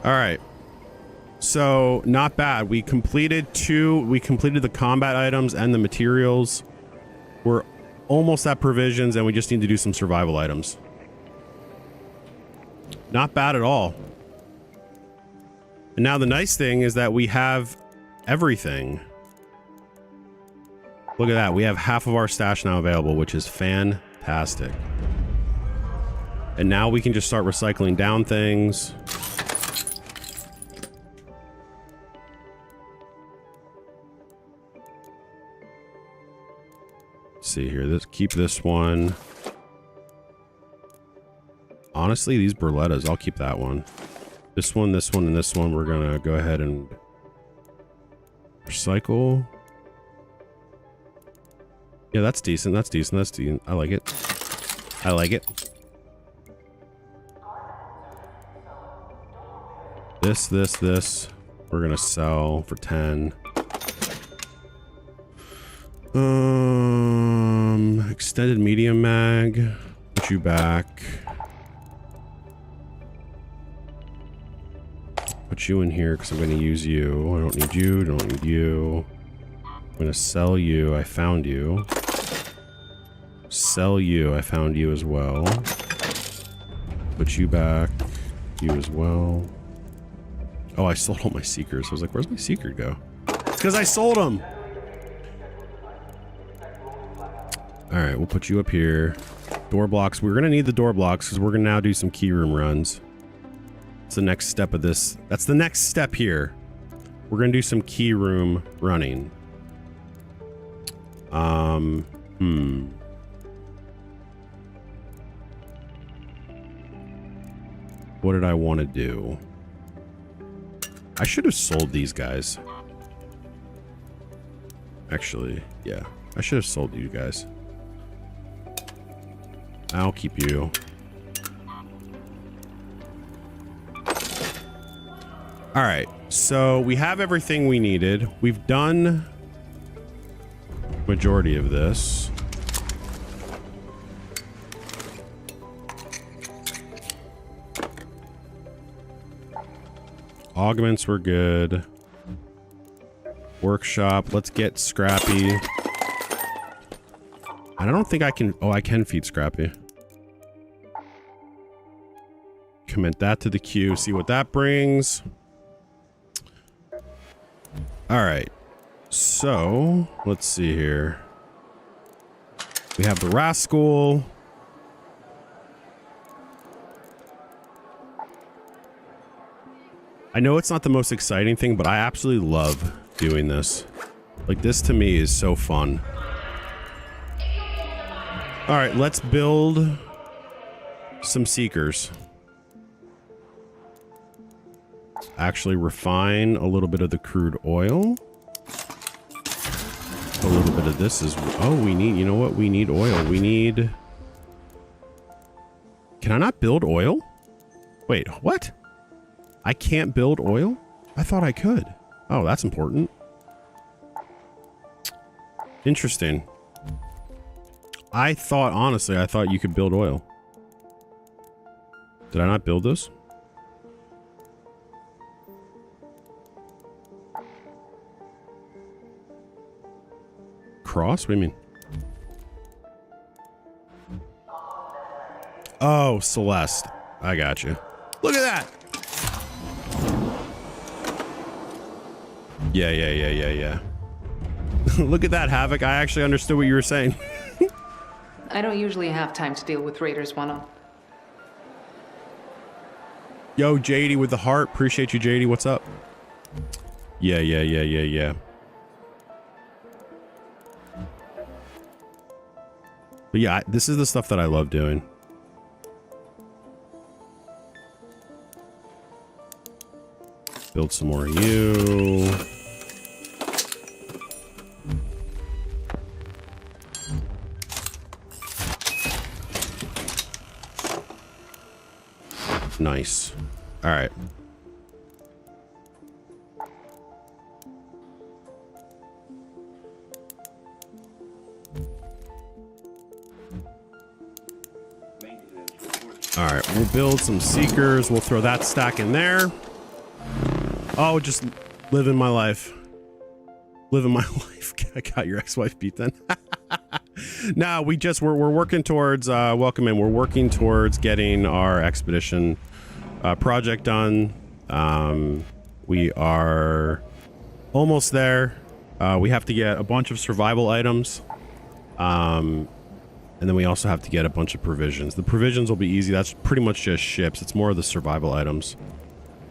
Alright. So, not bad. We completed the combat items and the materials. We're almost at provisions and we just need to do some survival items. Not bad at all. And now the nice thing is that we have everything. Look at that. We have half of our stash now available, which is fantastic. And now we can just start recycling down things. Let's see here. Keep this one. Honestly, these Berlettas, I'll keep that one. This one, and this one, we're gonna go ahead and recycle. Yeah, that's decent. That's decent. That's decent. I like it. I like it. This. We're gonna sell for 10. Extended medium mag. Put you back. Put you in here because I'm going to use you. I don't need you. Don't need you. I'm going to sell you. I found you. Sell you. I found you as well. Put you back. You as well. Oh, I sold all my seekers. I was like, where's my seeker go? It's because I sold them. All right, we'll put you up here. Door blocks. We're going to need the door blocks because we're going to now do some key room runs. That's the next step of this. That's the next step here. We're going to do some key room running. What did I want to do? I should have sold these guys. Actually, yeah. I should have sold you guys. I'll keep you. All right, so we have everything we needed. We've done majority of this. Augments were good. Workshop, let's get Scrappy. I don't think I can... Oh, I can feed Scrappy. Commit that to the queue, see what that brings. All right, so let's see here. We have the Rascal. I know it's not the most exciting thing, but I absolutely love doing this. Like, this to me is so fun. All right, let's build some seekers. Actually refine a little bit of the crude oil. A little bit of this is... Oh, we need... You know what? We need oil. We need... Can I not build oil? Wait, what? I can't build oil? I thought I could. Oh, that's important. Interesting. Honestly, I thought you could build oil. Did I not build this? Cross? What do you mean? Oh, Celeste. I got you. Look at that. Yeah. Look at that, Havoc. I actually understood what you were saying. I don't usually have time to deal with Raiders one-on. Yo, JD with the heart. Appreciate you, JD. What's up? Yeah. But yeah, this is the stuff that I love doing. Build some more of you. Nice. All right. All right, we'll build some seekers. We'll throw that stack in there. Oh, just living my life. Living my life. I got your ex-wife beat then. No, we're working towards welcome in. We're working towards getting our expedition project done. We are almost there. We have to get a bunch of survival items. And then we also have to get a bunch of provisions. The provisions will be easy. That's pretty much just ships. It's more of the survival items.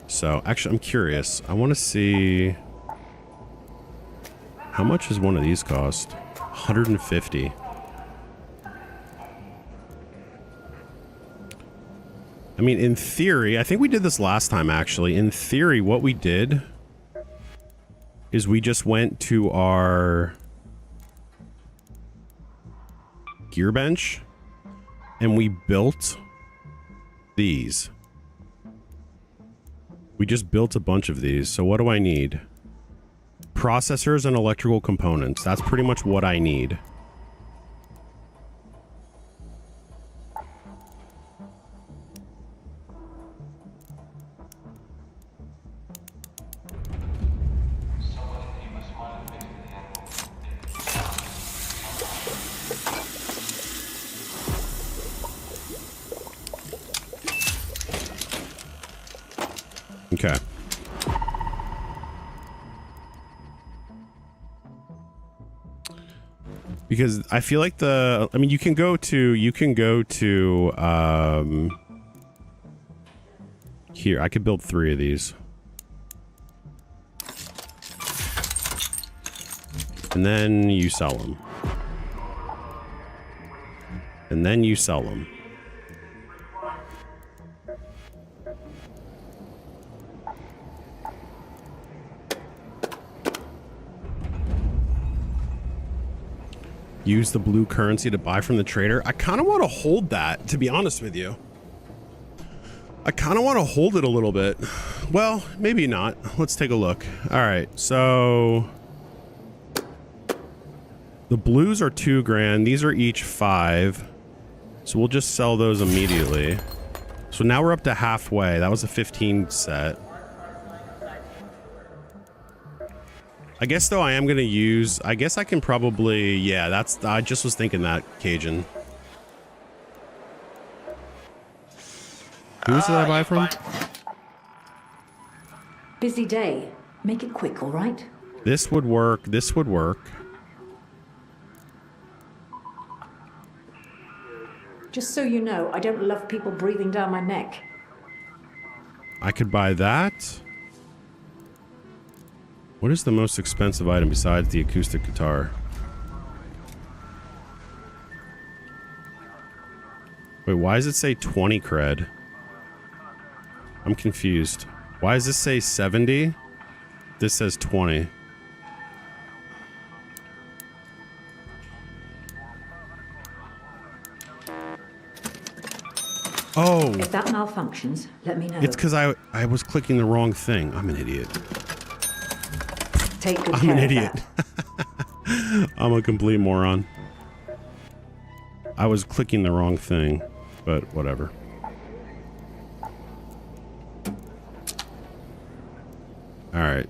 So actually, I'm curious. I want to see how much does one of these cost? 150. I mean, in theory, I think we did this last time, actually. In theory, what we did is we just went to our gear bench and we built these. We just built a bunch of these. So what do I need? Processors and electrical components. That's pretty much what I need. Okay. Because I feel like I mean, you can go to, here, I could build 3 of these. And then you sell them. And then you sell them. Use the blue currency to buy from the trader. I kind of want to hold that, to be honest with you. I kind of want to hold it a little bit. Well, maybe not. Let's take a look. All right, so the blues are 2 grand. These are each 5. So we'll just sell those immediately. So now we're up to halfway. That was a 15 set. I guess though I am gonna use, I guess I can probably, yeah, that's, I just was thinking that, Cajun. Who's did I buy from? Busy day. Make it quick, all right? This would work, this would work. Just so you know, I don't love people breathing down my neck. I could buy that. What is the most expensive item besides the acoustic guitar? Wait, why does it say 20 cred? I'm confused. Why does this say 70? This says 20. Oh. If that malfunctions, let me know. It's because I was clicking the wrong thing. I'm an idiot. Take good I'm care an of idiot. that. I'm a complete moron. I was clicking the wrong thing, but whatever. All right.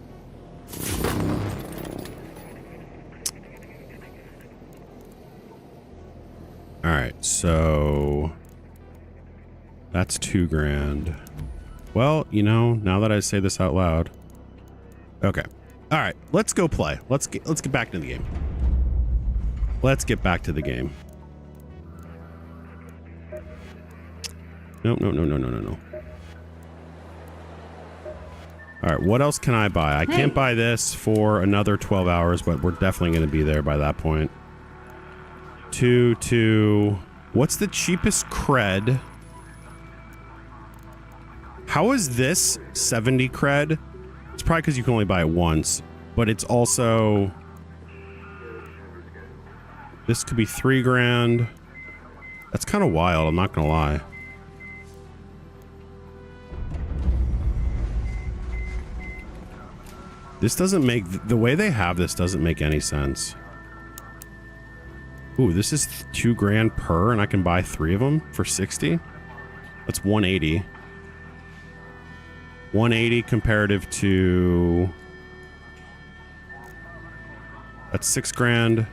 All right, so that's $2,000. Well, you know, now that I say this out loud. Okay. All right, let's go play. Let's get back to the game. Let's get back to the game. No. All right, what else can I buy? I can't buy this for another 12 hours, but we're definitely going to be there by that point. 2. What's the cheapest cred? How is this 70 cred? It's probably because you can only buy it once, but it's also... This could be $3,000. That's kind of wild, I'm not going to lie. This doesn't make... The way they have this doesn't make any sense. Ooh, this is $2,000 per, and I can buy 3 of them for 60. That's 180. 180 comparative to... That's $6,000.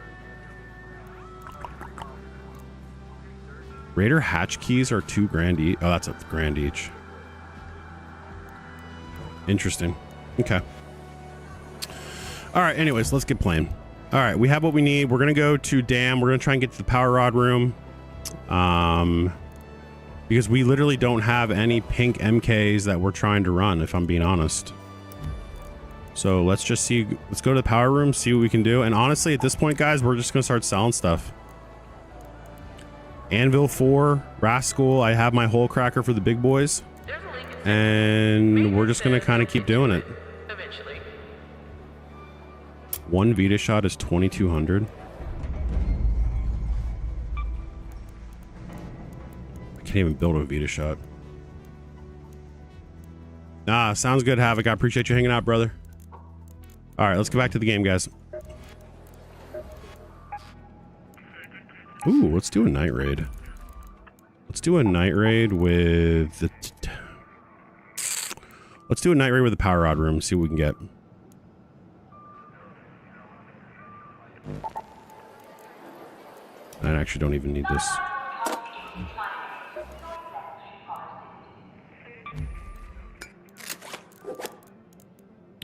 Raider hatch keys are $2,000 each. Oh, that's $1,000 each. Interesting. Okay. All right, anyways, let's get playing. All right, we have what we need. We're going to go to Dam. We're going to try and get to the power rod room. Because we literally don't have any pink MKs that we're trying to run, if I'm being honest. So let's just see. Let's go to the power room, see what we can do. And honestly, at this point, guys, we're just going to start selling stuff. Anvil 4, Rascal. I have my hole cracker for the big boys. And we're just going to kind of keep doing it. One Vita shot is 2,200. I can't even build a Vita shot. Ah, sounds good, Havoc. I appreciate you hanging out, brother. All right, let's get back to the game, guys. Ooh, let's do a night raid. Let's do a night raid with the... Let's do a night raid with the power rod room, see what we can get. I actually don't even need this.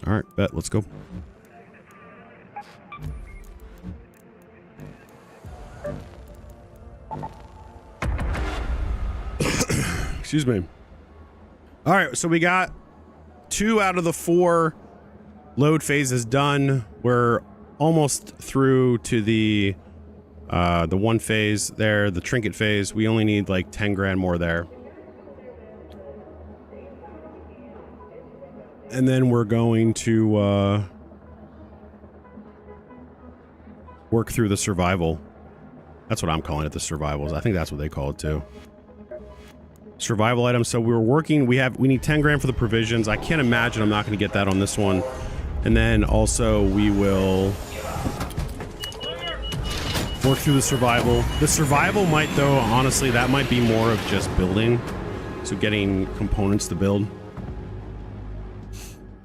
All right, bet. Let's go. Excuse me. All right, so we got 2 out of the 4 load phases done. We're almost through to the one phase there, the trinket phase. We only need like 10 grand more there. And then we're going to work through the survival. That's what I'm calling it, the survivals. I think that's what they call it too. Survival items. So we're working, we need 10 grand for the provisions. I can't imagine I'm not going to get that on this one. And then also we will work through the survival. The survival might, though, honestly, that might be more of just building. So getting components to build.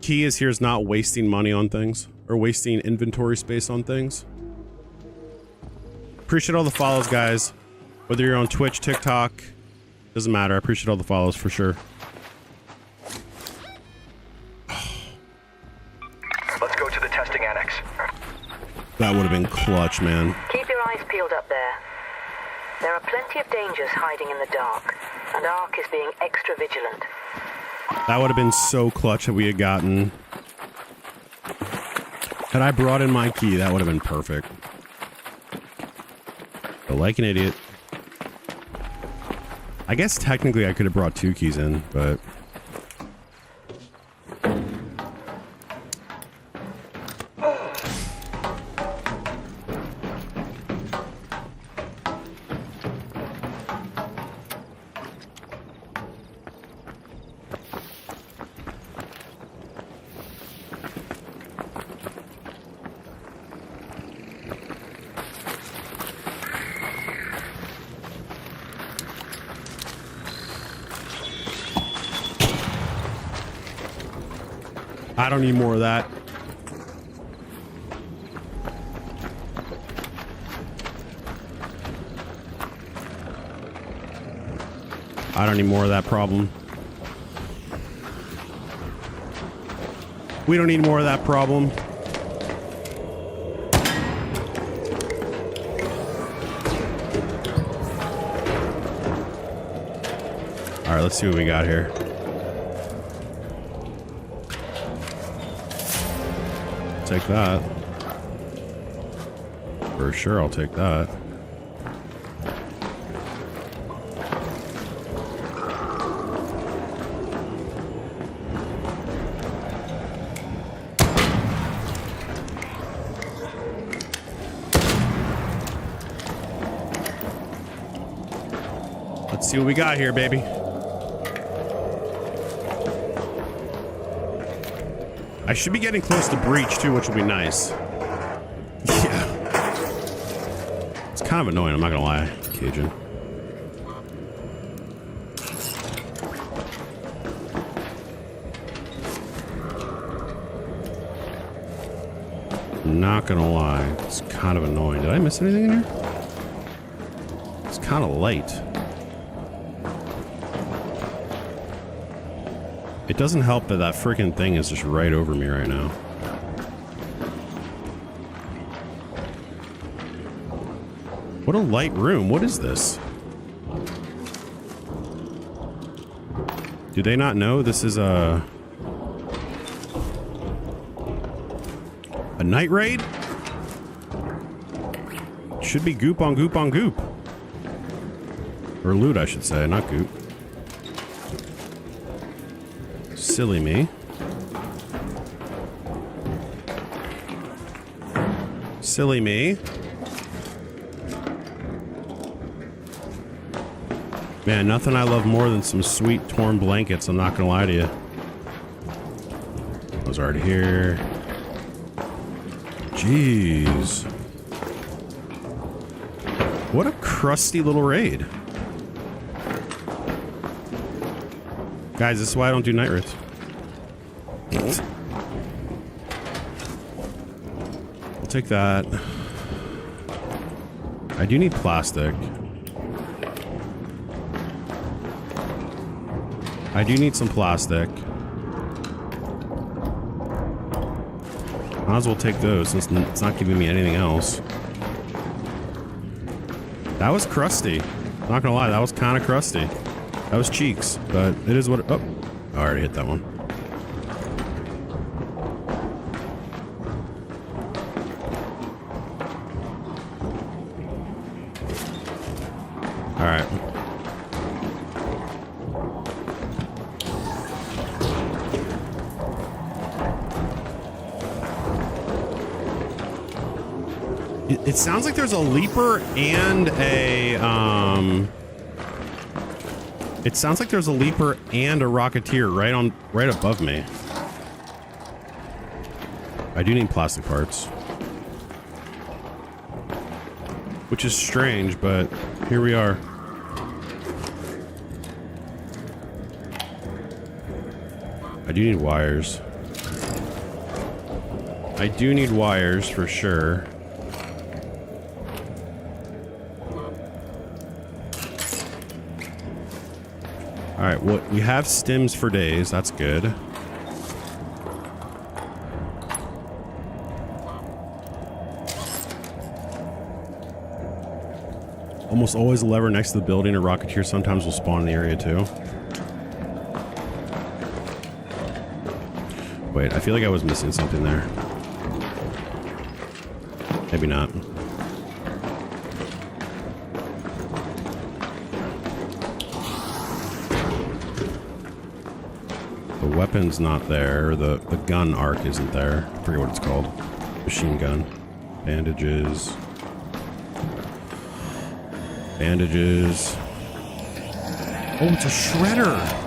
Key is here is not wasting money on things or wasting inventory space on things. Appreciate all the follows, guys. Whether you're on Twitch, TikTok, doesn't matter. I appreciate all the follows for sure. Let's go to the testing annex. That would have been clutch, man. Keep your eyes peeled up there. There are plenty of dangers hiding in the dark, and ARC is being extra vigilant. That would have been so clutch that we had gotten. Had I brought in my key, that would have been perfect. But like an idiot. I guess technically I could have brought 2 keys in, but... I don't need more of that. I don't need more of that problem. We don't need more of that problem. All right, let's see what we got here. Take that. For sure, I'll take that. Let's see what we got here, baby. I should be getting close to breach too, which will be nice. Yeah. It's kind of annoying, I'm not gonna lie, Cajun. Not gonna lie, it's kind of annoying. Did I miss anything in here? It's kind of light. It doesn't help that that freaking thing is just right over me right now. What a light room. What is this? Do they not know this is a night raid? Should be goop on goop on goop. Or loot, I should say, not goop. Silly me. Silly me. Man, nothing I love more than some sweet torn blankets, I'm not gonna lie to you. I was already here. Jeez. What a crusty little raid. Guys, this is why I don't do night raids. I'll take that. I do need plastic. I do need some plastic. Might as well take those since it's not giving me anything else. That was crusty. Not gonna lie, that was kind of crusty. That was cheeks, but it is what... Oh, I already hit that one. All right. It sounds like there's a leaper and a, It sounds like there's a leaper and a rocketeer right above me. I do need plastic parts. Which is strange, but here we are. I do need wires. I do need wires for sure. Alright, well, we have stims for days. That's good. Almost always a lever next to the building. A rocketeer sometimes will spawn in the area too. Wait, I feel like I was missing something there. Maybe not. The weapon's not there. The gun arc isn't there. I forget what it's called. Machine gun. Bandages. Bandages. Oh, it's a shredder.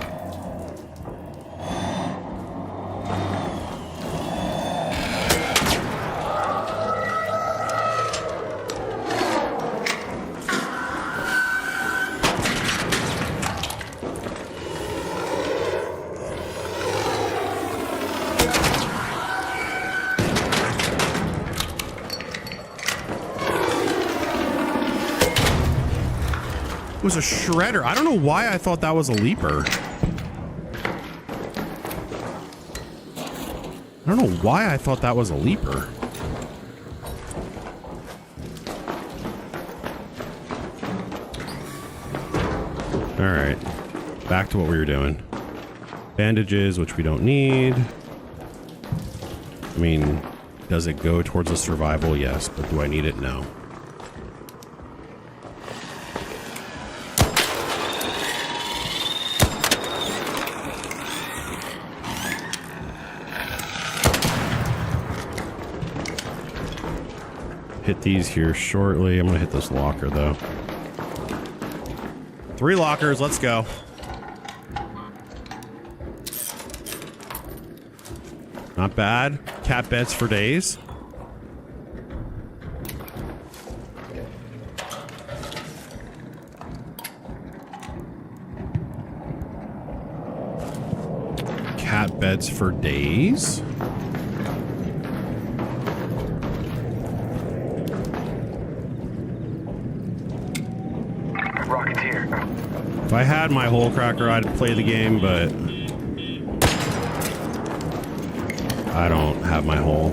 It was a shredder. I don't know why I thought that was a leaper. I don't know why I thought that was a leaper. All right, back to what we were doing. Bandages, which we don't need. I mean, does it go towards a survival? Yes, but do I need it? No. Hit these here shortly. I'm gonna hit this locker though. 3 lockers, let's go. Not bad. Cat beds for days. Cat beds for days. If I had my hole cracker, I'd play the game, but I don't have my hole.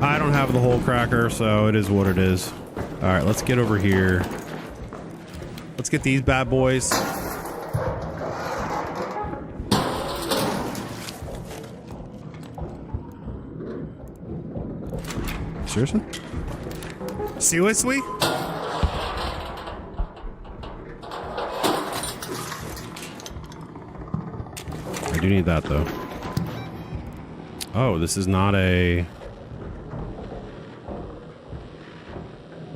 I don't have the hole cracker, so it is what it is. All right, let's get over here. Let's get these bad boys. Seriously? Seriously? I do need that though. Oh, this is not a...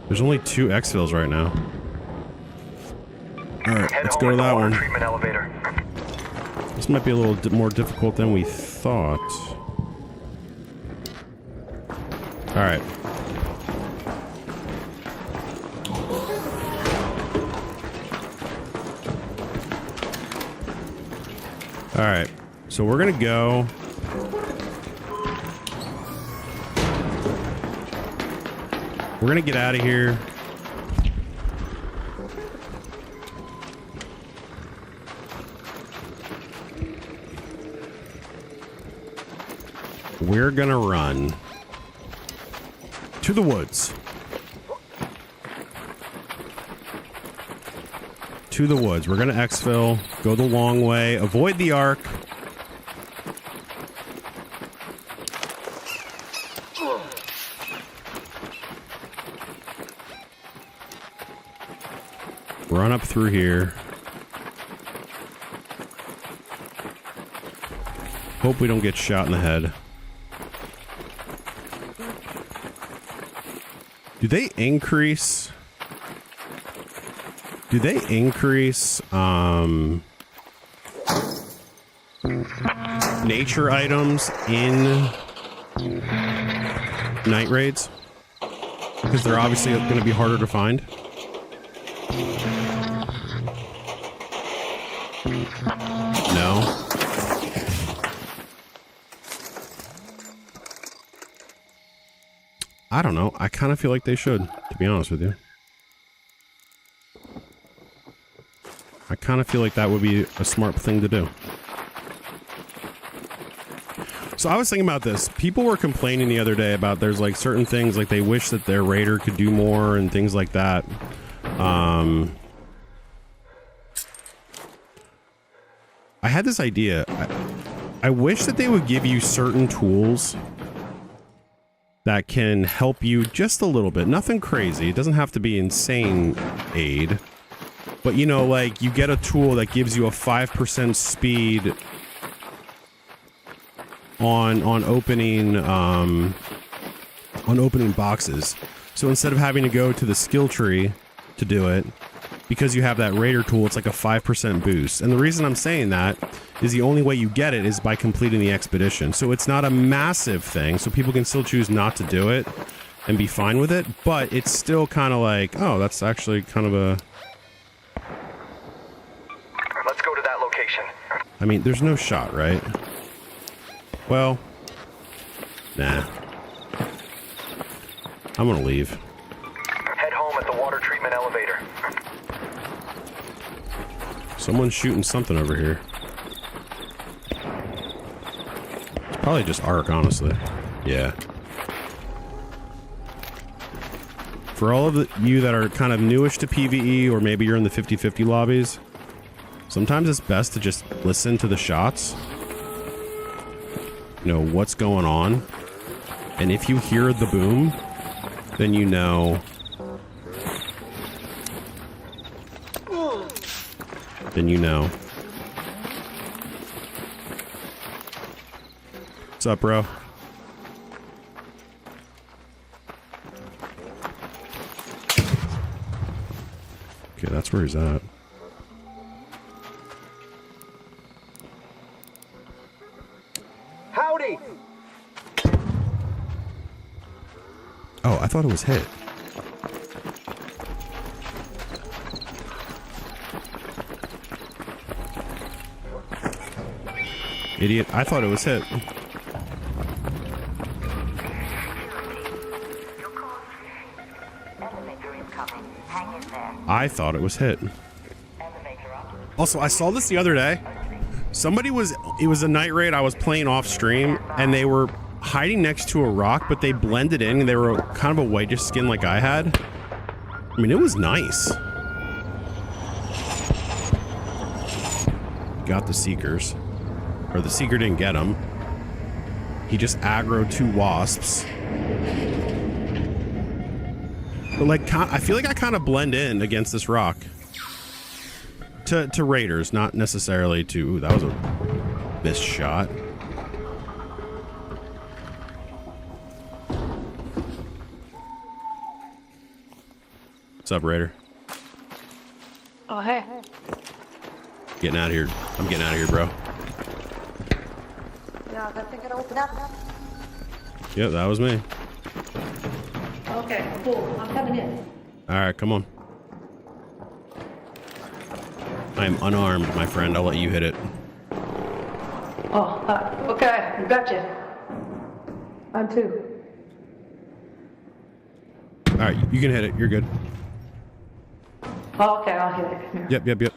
There's only 2 exfils right now. Alright, let's go to that one. Treatment elevator. This might be a little more difficult than we thought. Alright. Alright, so we're gonna go. We're gonna get out of here. We're gonna run to the woods. To the woods. We're gonna exfil, go the long way, avoid the arc. Run up through here. Hope we don't get shot in the head. Do they increase? Do they increase nature items in night raids? Because they're obviously going to be harder to find. No. I don't know. I kind of feel like they should, to be honest with you. I kind of feel like that would be a smart thing to do. So I was thinking about this. People were complaining the other day about there's like certain things like they wish that their raider could do more and things like that. I had this idea. I wish that they would give you certain tools that can help you just a little bit. Nothing crazy. It doesn't have to be insane aid. But, you know, like, you get a tool that gives you a 5% speed on opening boxes. So instead of having to go to the skill tree to do it, because you have that Raider tool, it's like a 5% boost. And the reason I'm saying that is the only way you get it is by completing the expedition. So it's not a massive thing, so people can still choose not to do it and be fine with it, but it's still kind of like, oh, that's actually kind of a... Let's go to that location. I mean, there's no shot, right? Well, nah. I'm gonna leave. Head home at the water treatment elevator. Someone's shooting something over here. It's probably just Ark, honestly. Yeah. For all of you that are kind of newish to PvE, or maybe you're in the 50-50 lobbies, sometimes it's best to just listen to the shots. You know, what's going on. And if you hear the boom, then you know. Then you know. What's up, bro? Okay, that's where he's at. Howdy! Oh, I thought it was hit. Idiot. I thought it was hit. I thought it was hit. Also, I saw this the other day. Somebody was, it was a night raid I was playing off stream, and they were hiding next to a rock, but they blended in, and they were kind of a whitish skin like I had. I mean, it was nice. Got the Seekers. Or the Seeker didn't get him. He just aggroed 2 wasps. But like, I feel like I kind of blend in against this rock. To raiders, not necessarily to... Ooh, that was a missed shot. What's up, Raider? Oh, hey. Getting out of here. I'm getting out of here, bro. Yeah, that thing gonna open up. Yep, that was me. Okay, cool. I'm coming in. Alright, come on. I am unarmed, my friend. I'll let you hit it. Oh, okay. Gotcha. I'm too. Alright, you can hit it. You're good. Oh, okay, I'll hit it. Here. Yep.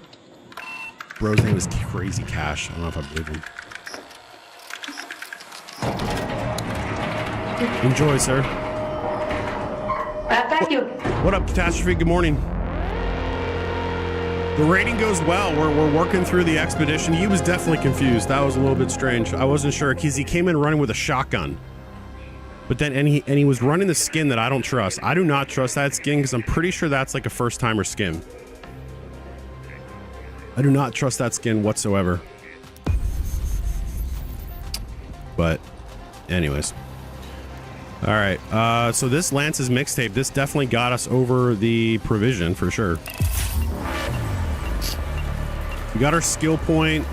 Bro's name is Crazy Cash. I don't know if I believe him. Enjoy, sir. Thank you. What up, Catastrophe? Good morning. The raiding goes well. We're working through the expedition. He was definitely confused. That was a little bit strange. I wasn't sure because he came in running with a shotgun. But then, and he was running the skin that I don't trust. I do not trust that skin because I'm pretty sure that's like a first-timer skin. I do not trust that skin whatsoever. But, anyways. All right. So this Lance's mixtape, this definitely got us over the provision for sure. We got our skill point.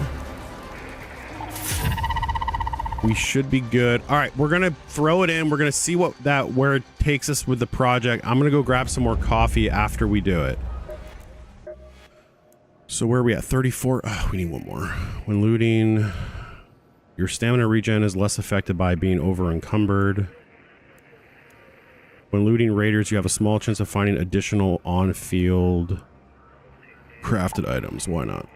We should be good. All right, we're gonna throw it in. We're gonna see where it takes us with the project. I'm gonna go grab some more coffee after we do it. So where are we at? 34. Oh, we need one more. When looting, your stamina regen is less affected by being over encumbered. When looting raiders, you have a small chance of finding additional on-field crafted items. Why not?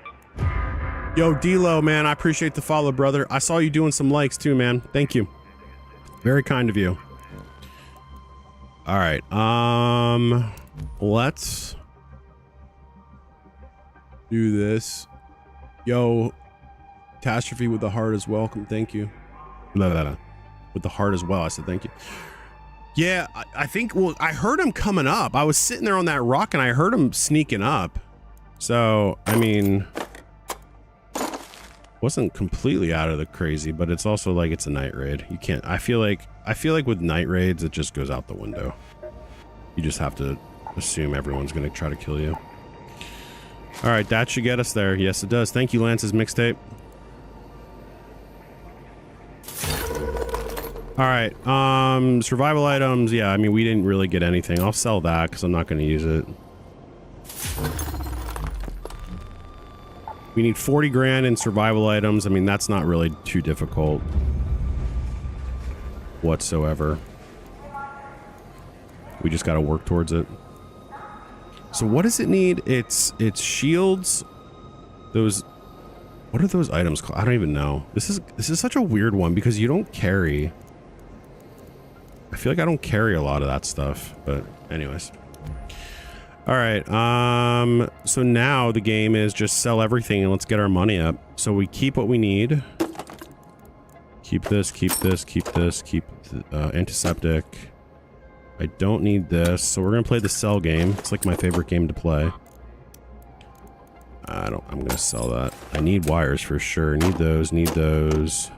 Yo, D-Lo, man, I appreciate the follow, brother. I saw you doing some likes too, man. Thank you. Very kind of you. All right. Let's do this. Yo, Catastrophe with the heart as well. Thank you. With the heart as well. I said thank you. Yeah, I think, well, I heard him coming up. I was sitting there on that rock and I heard him sneaking up. So, I mean, Wasn't completely out of the crazy, but it's also like it's a night raid. You can't. I feel like with night raids, it just goes out the window. You just have to assume everyone's gonna try to kill you. All right, that should get us there. Yes, it does. Thank you, Lance's mixtape. All right, survival items. Yeah, I mean, we didn't really get anything. I'll sell that because I'm not going to use it. We need 40 grand in survival items. I mean, that's not really too difficult whatsoever. We just got to work towards it. So what does it need? It's shields. Those, what are those items called? I don't even know. This is such a weird one because you don't carry. I feel like I don't carry a lot of that stuff, but anyways. All right, so now the game is just sell everything and let's get our money up. So we keep what we need. Keep this, keep this, keep this, keep antiseptic. I don't need this, so we're gonna play the sell game. It's like my favorite game to play. I'm gonna sell that. I need wires for sure. Need those, need those.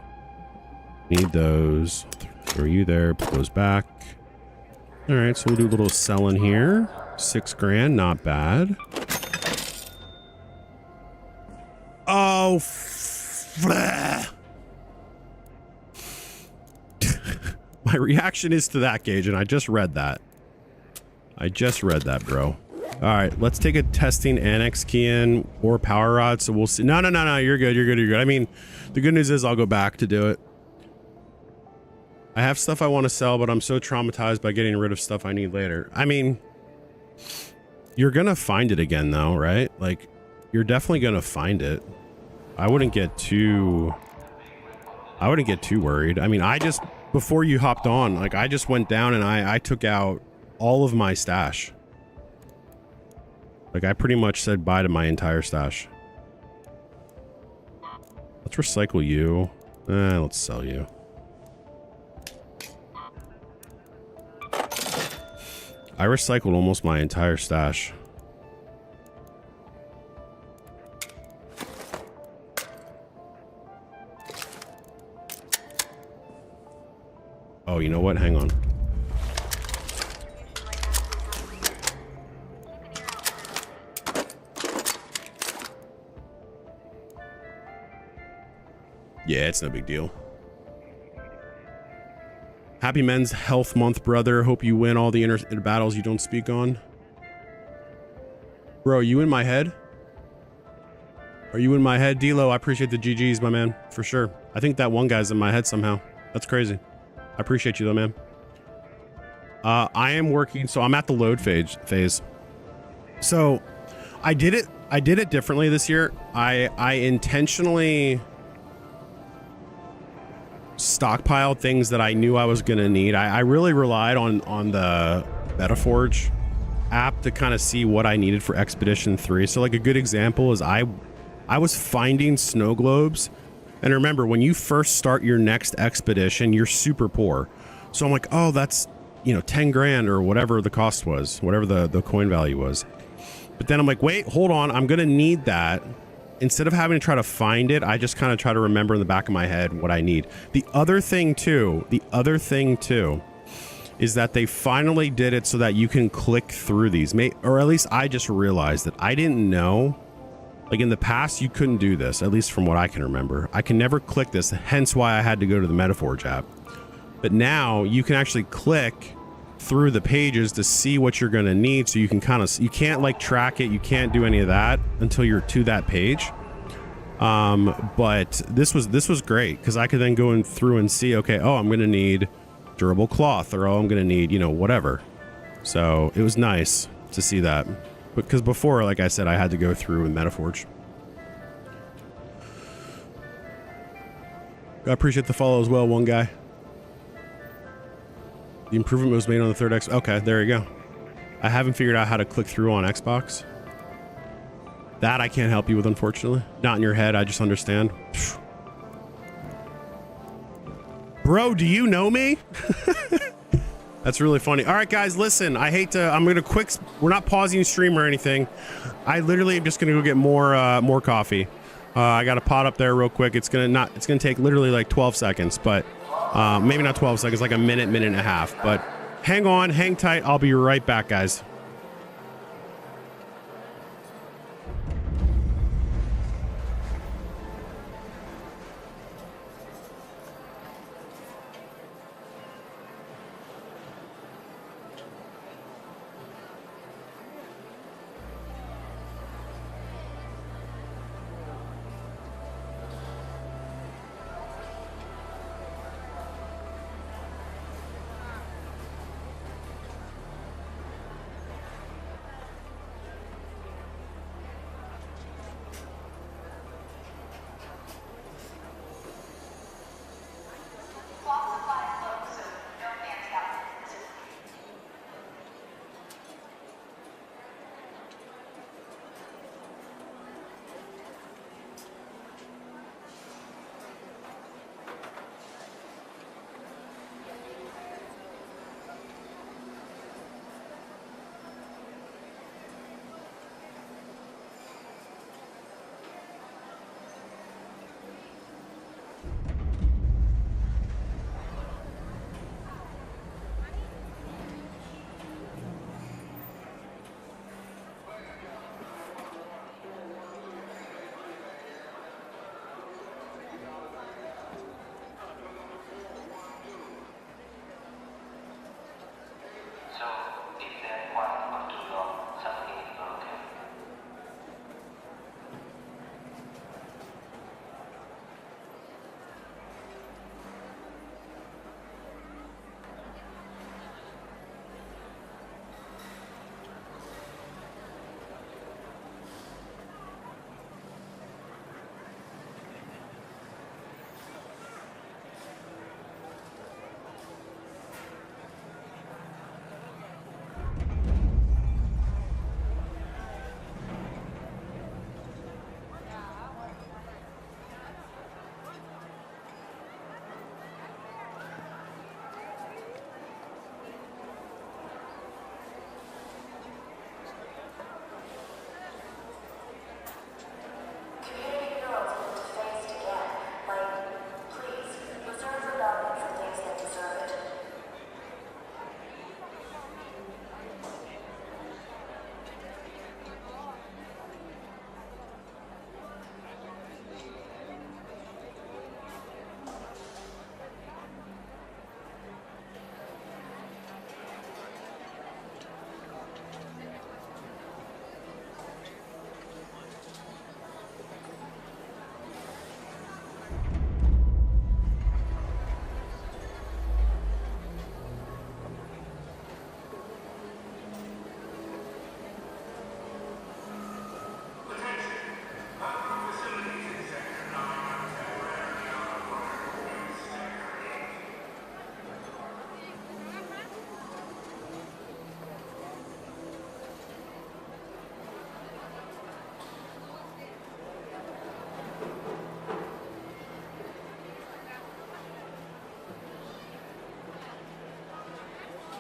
Need those. Throw you there, put those back. All right, so we'll do a little selling here. 6 grand, not bad. Oh, my reaction is to that, Gage, and I just read that. I just read that, bro. All right, let's take a testing annex key in or power rod, so we'll see. No, you're good, you're good, you're good. I mean, the good news is I'll go back to do it. I have stuff I want to sell, but I'm so traumatized by getting rid of stuff I need later. I mean, you're gonna find it again though, right? Like, you're definitely gonna find it. I wouldn't get too worried. I mean, before you hopped on, like, I just went down and I took out all of my stash. Like, I pretty much said bye to my entire stash. Let's recycle you. Let's sell you. I recycled almost my entire stash. Oh, you know what? Hang on. Yeah, it's no big deal. Happy Men's Health Month, brother. Hope you win all the inner battles you don't speak on. Bro, are you in my head? Are you in my head? D-Lo, I appreciate the GGs, my man. For sure. I think that one guy's in my head somehow. That's crazy. I appreciate you though, man. I am working, so I'm at the load phase. So I did it differently this year. I intentionally stockpiled things that I knew I was gonna need. I really relied on the Metaforge app to kind of see what I needed for Expedition 3. So like a good example is I was finding snow globes, and remember, when you first start your next expedition, you're super poor. So I'm like, oh, that's, you know, 10 grand or whatever the cost was, whatever the coin value was. But then I'm like, wait, hold on, I'm gonna need that. Instead of having to try to find it, I just kind of try to remember in the back of my head what I need. The other thing too is that they finally did it so that you can click through these. Or at least I just realized that I didn't know. Like in the past, you couldn't do this, at least from what I can remember. I can never click this, hence why I had to go to the Metaforge app. But now you can actually click through the pages to see what you're going to need, so you can kind of, you can't like track it, you can't do any of that until you're to that page. But this was great because I could then go in through and see, okay, oh, I'm going to need durable cloth, or oh, I'm going to need, you know, whatever. So it was nice to see that, because before, like I said, I had to go through with Metaforge. I appreciate the follow as well, one guy. The improvement was made on the third X. Okay, there you go. I haven't figured out how to click through on Xbox. That I can't help you with, unfortunately. Not in your head, I just understand. Bro, do you know me? That's really funny. All right, guys, listen, I'm going to we're not pausing stream or anything. I literally am just going to go get more coffee. I got a pot up there real quick. It's gonna take literally like 12 seconds, but maybe not 12 seconds, like a minute and a half. But hang on, hang tight. I'll be right back, guys.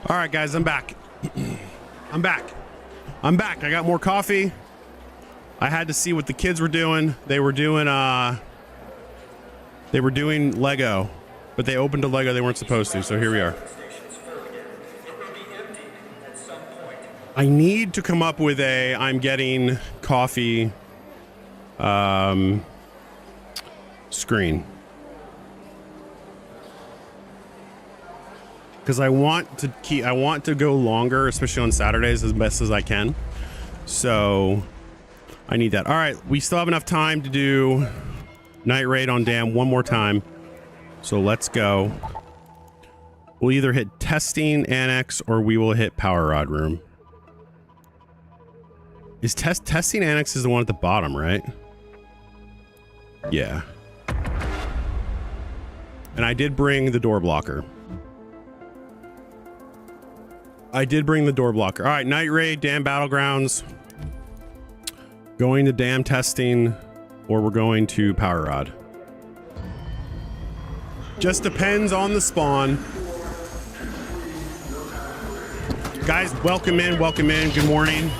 All right, guys, I'm back. I'm back. I got more coffee. I had to see what the kids were doing. They were doing Lego, but they opened a Lego they weren't supposed to. So here we are. I need to come up with I'm getting coffee screen. Because I want to go longer, especially on Saturdays, as best as I can. So I need that. All right, we still have enough time to do night raid on Dam one more time. So let's go. We'll either hit testing annex or we will hit power rod room. Is testing annex is the one at the bottom, right? Yeah. And I did bring the door blocker. All right, night raid, Dam battlegrounds. Going to Dam testing, or we're going to power rod. Just depends on the spawn. Guys, welcome in. Good morning.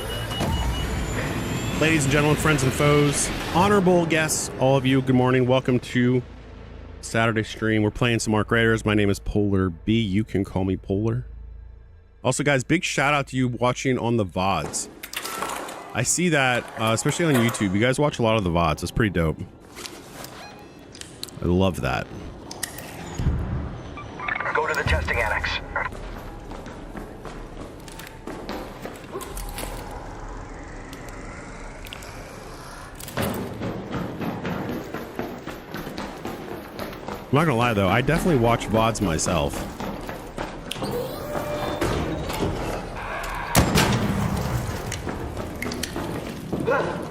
Ladies and gentlemen, friends and foes, honorable guests, all of you, good morning. Welcome to Saturday stream. We're playing some Arc Raiders. My name is Polar B. You can call me Polar. Also, guys, big shout out to you watching on the VODs. I see that, especially on YouTube. You guys watch a lot of the VODs. It's pretty dope. I love that. Go to the testing annex. I'm not gonna lie though, I definitely watch VODs myself.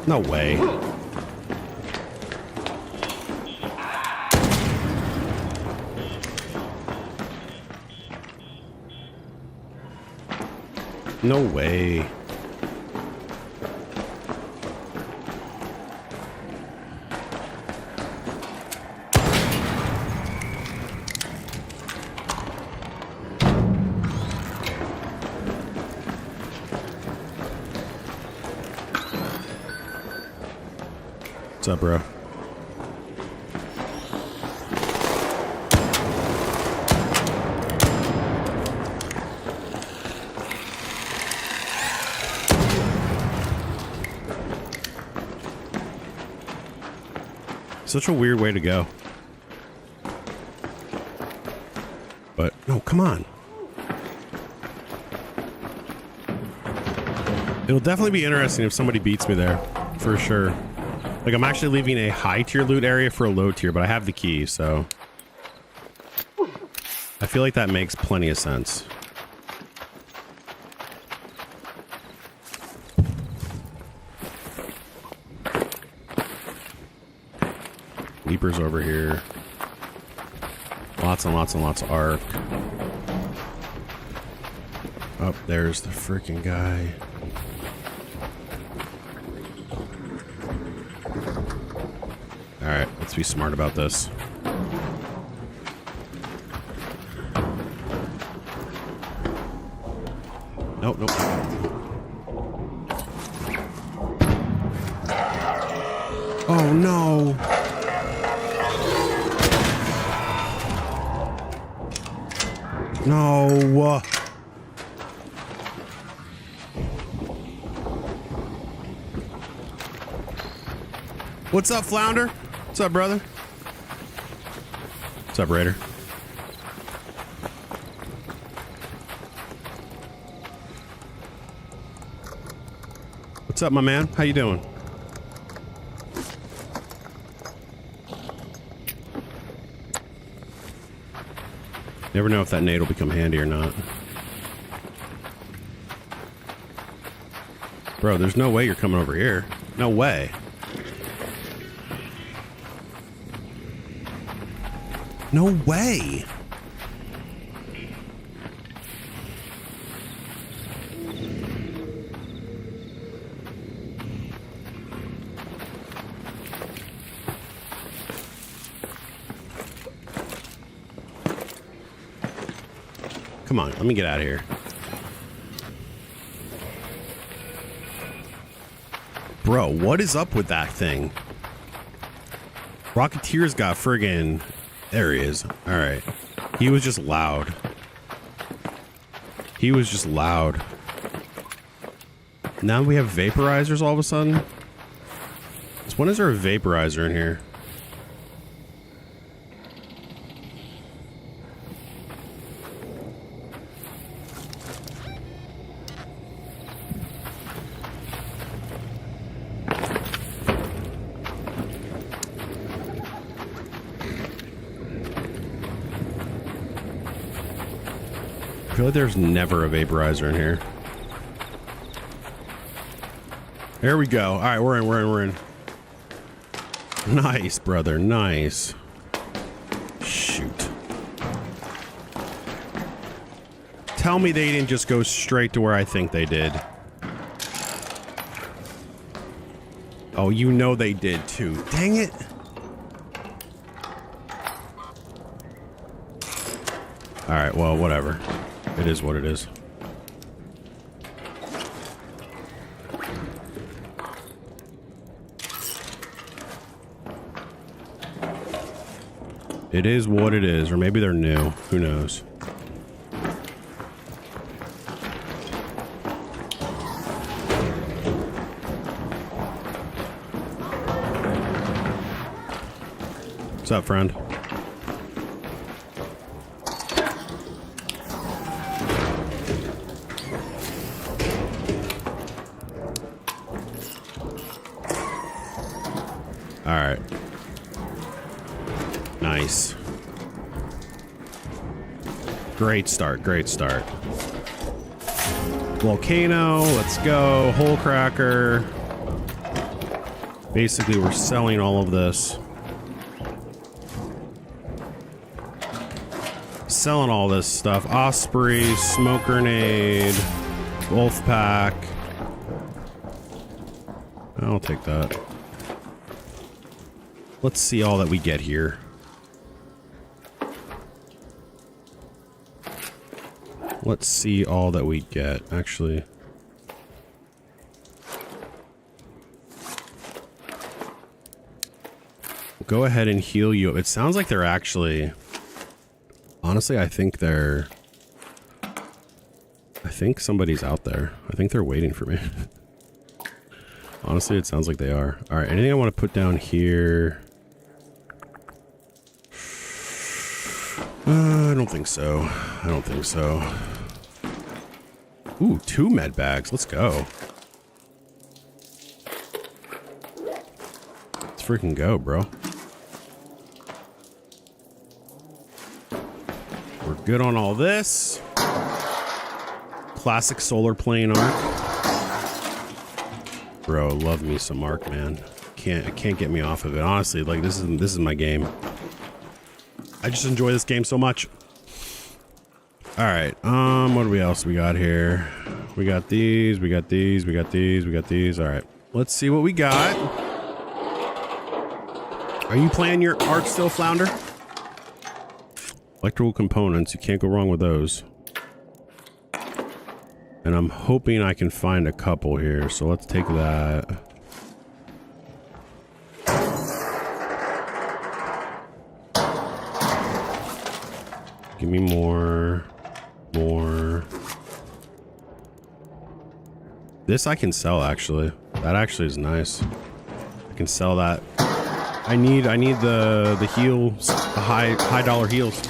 No way. No way. What's up, bro? Such a weird way to go. But, no, come on. It'll definitely be interesting if somebody beats me there, for sure. Like, I'm actually leaving a high tier loot area for a low tier, but I have the key, so I feel like that makes plenty of sense. Leapers over here. Lots and lots and lots of arc. Oh, there's the freaking guy. Alright, let's be smart about this. Nope, nope. Oh no! No! What's up, Flounder? What's up, brother? What's up, Raider? What's up, my man? How you doing? Never know if that nade will become handy or not. Bro, there's no way you're coming over here. No way. No way. Come on, let me get out of here. Bro, what is up with that thing? Rocketeer's got friggin'... There he is. Alright. He was just loud. He was just loud. Now we have vaporizers all of a sudden? So when is there a vaporizer in here? I feel like there's never a vaporizer in here. There we go. All right, we're in. Nice, brother. Nice. Shoot. Tell me they didn't just go straight to where I think they did. Oh, you know they did too. Dang it. All right, well, whatever. It is what it is. It is what it is, or maybe they're new. Who knows? What's up, friend? All right. Nice. Great start, great start. Volcano, let's go. Hole cracker. Basically, we're selling all of this. Selling all this stuff. Osprey, smoke grenade, wolf pack. I'll take that. Let's see all that we get here. Let's see all that we get, actually. Go ahead and heal you. It sounds like they're actually... Honestly, I think they're... I think somebody's out there. I think they're waiting for me. Honestly, it sounds like they are. Alright, anything I want to put down here? I don't think so. I don't think so. Ooh, 2 med bags. Let's go. Let's freaking go, bro. We're good on all this. Classic solar plane arc. Bro, love me some arc, man. Can't get me off of it. Honestly, like this is my game. I just enjoy this game so much. All right, what else we got here? We got these, we got these, we got these, we got these. All right, let's see what we got. Are you playing your arc still, Flounder? Electrical components, you can't go wrong with those. And I'm hoping I can find a couple here, so let's take that. Give me more. This I can sell, actually. That actually is nice. I can sell that. I need the heals, the high dollar heals.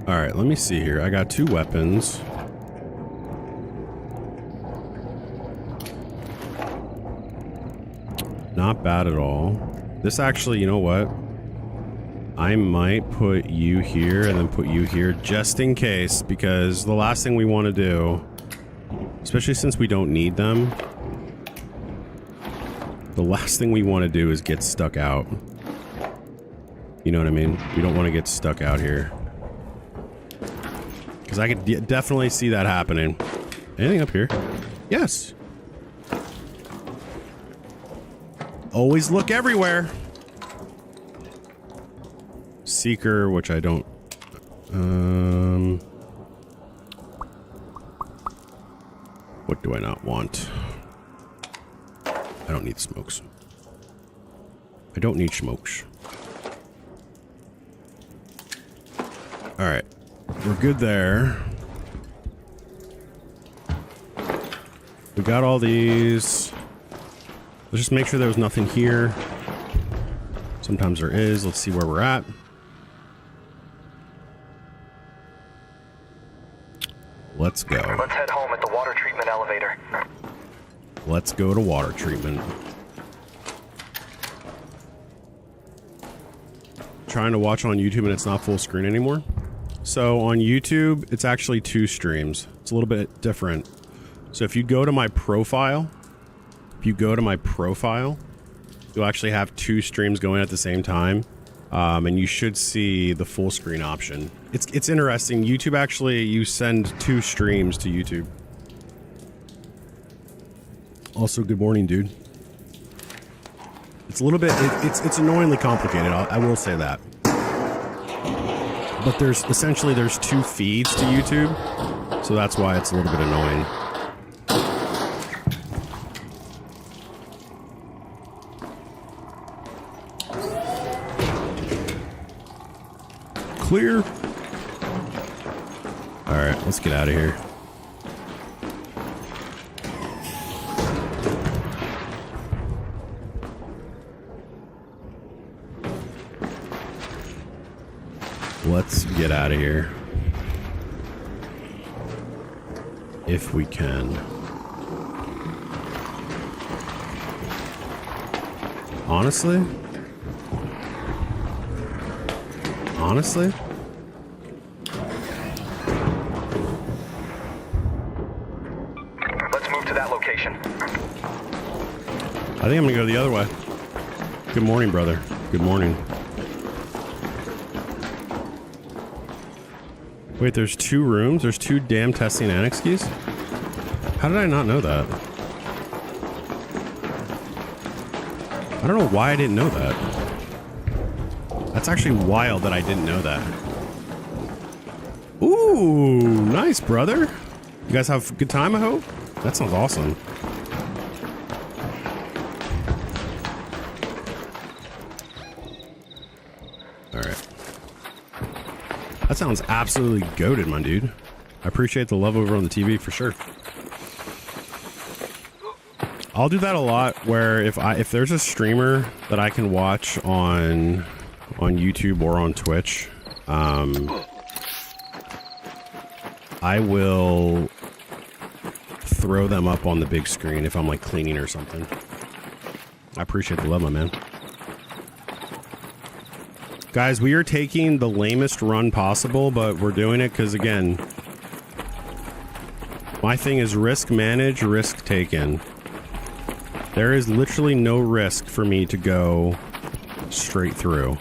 All right, let me see here. I got 2 weapons. Not bad at all. This actually, you know what? I might put you here and then put you here just in case, because the last thing we want to do, especially since we don't need them, the last thing we want to do is get stuck out. You know what I mean? We don't want to get stuck out here. Because I could definitely see that happening. Anything up here? Yes. Always look everywhere. Seeker, which I don't... What do I not want? I don't need smokes. I don't need smokes. Alright. We're good there. We got all these. Let's just make sure there's nothing here. Sometimes there is. Let's see where we're at. Let's go. Let's head home at the water treatment elevator. Let's go to water treatment. Trying to watch on YouTube and it's not full screen anymore. So on YouTube, it's actually 2 streams. It's a little bit different. So if you go to my profile, you'll actually have 2 streams going at the same time. And you should see the full screen option. It's interesting. YouTube actually, you send 2 streams to YouTube. Also, good morning, dude. It's a little bit, it's annoyingly complicated. I will say that. But there's 2 feeds to YouTube. So that's why it's a little bit annoying. clear. All right, let's get out of here. Let's get out of here. If we can. Honestly? Let's move to that location. I think I'm gonna go the other way. Good morning, brother. Good morning. Wait, there's 2 rooms? There's 2 damn testing annex keys? How did I not know that? I don't know why I didn't know that. That's actually wild that I didn't know that. Ooh, nice, brother. You guys have a good time, I hope? That sounds awesome. All right. That sounds absolutely goated, my dude. I appreciate the love over on the TV for sure. I'll do that a lot where if there's a streamer that I can watch on YouTube or on Twitch, I will throw them up on the big screen if I'm like cleaning or something. I appreciate the love, my man. Guys, we are taking the lamest run possible, but we're doing it because, again, my thing is risk manage, risk taken. There is literally no risk for me to go straight through.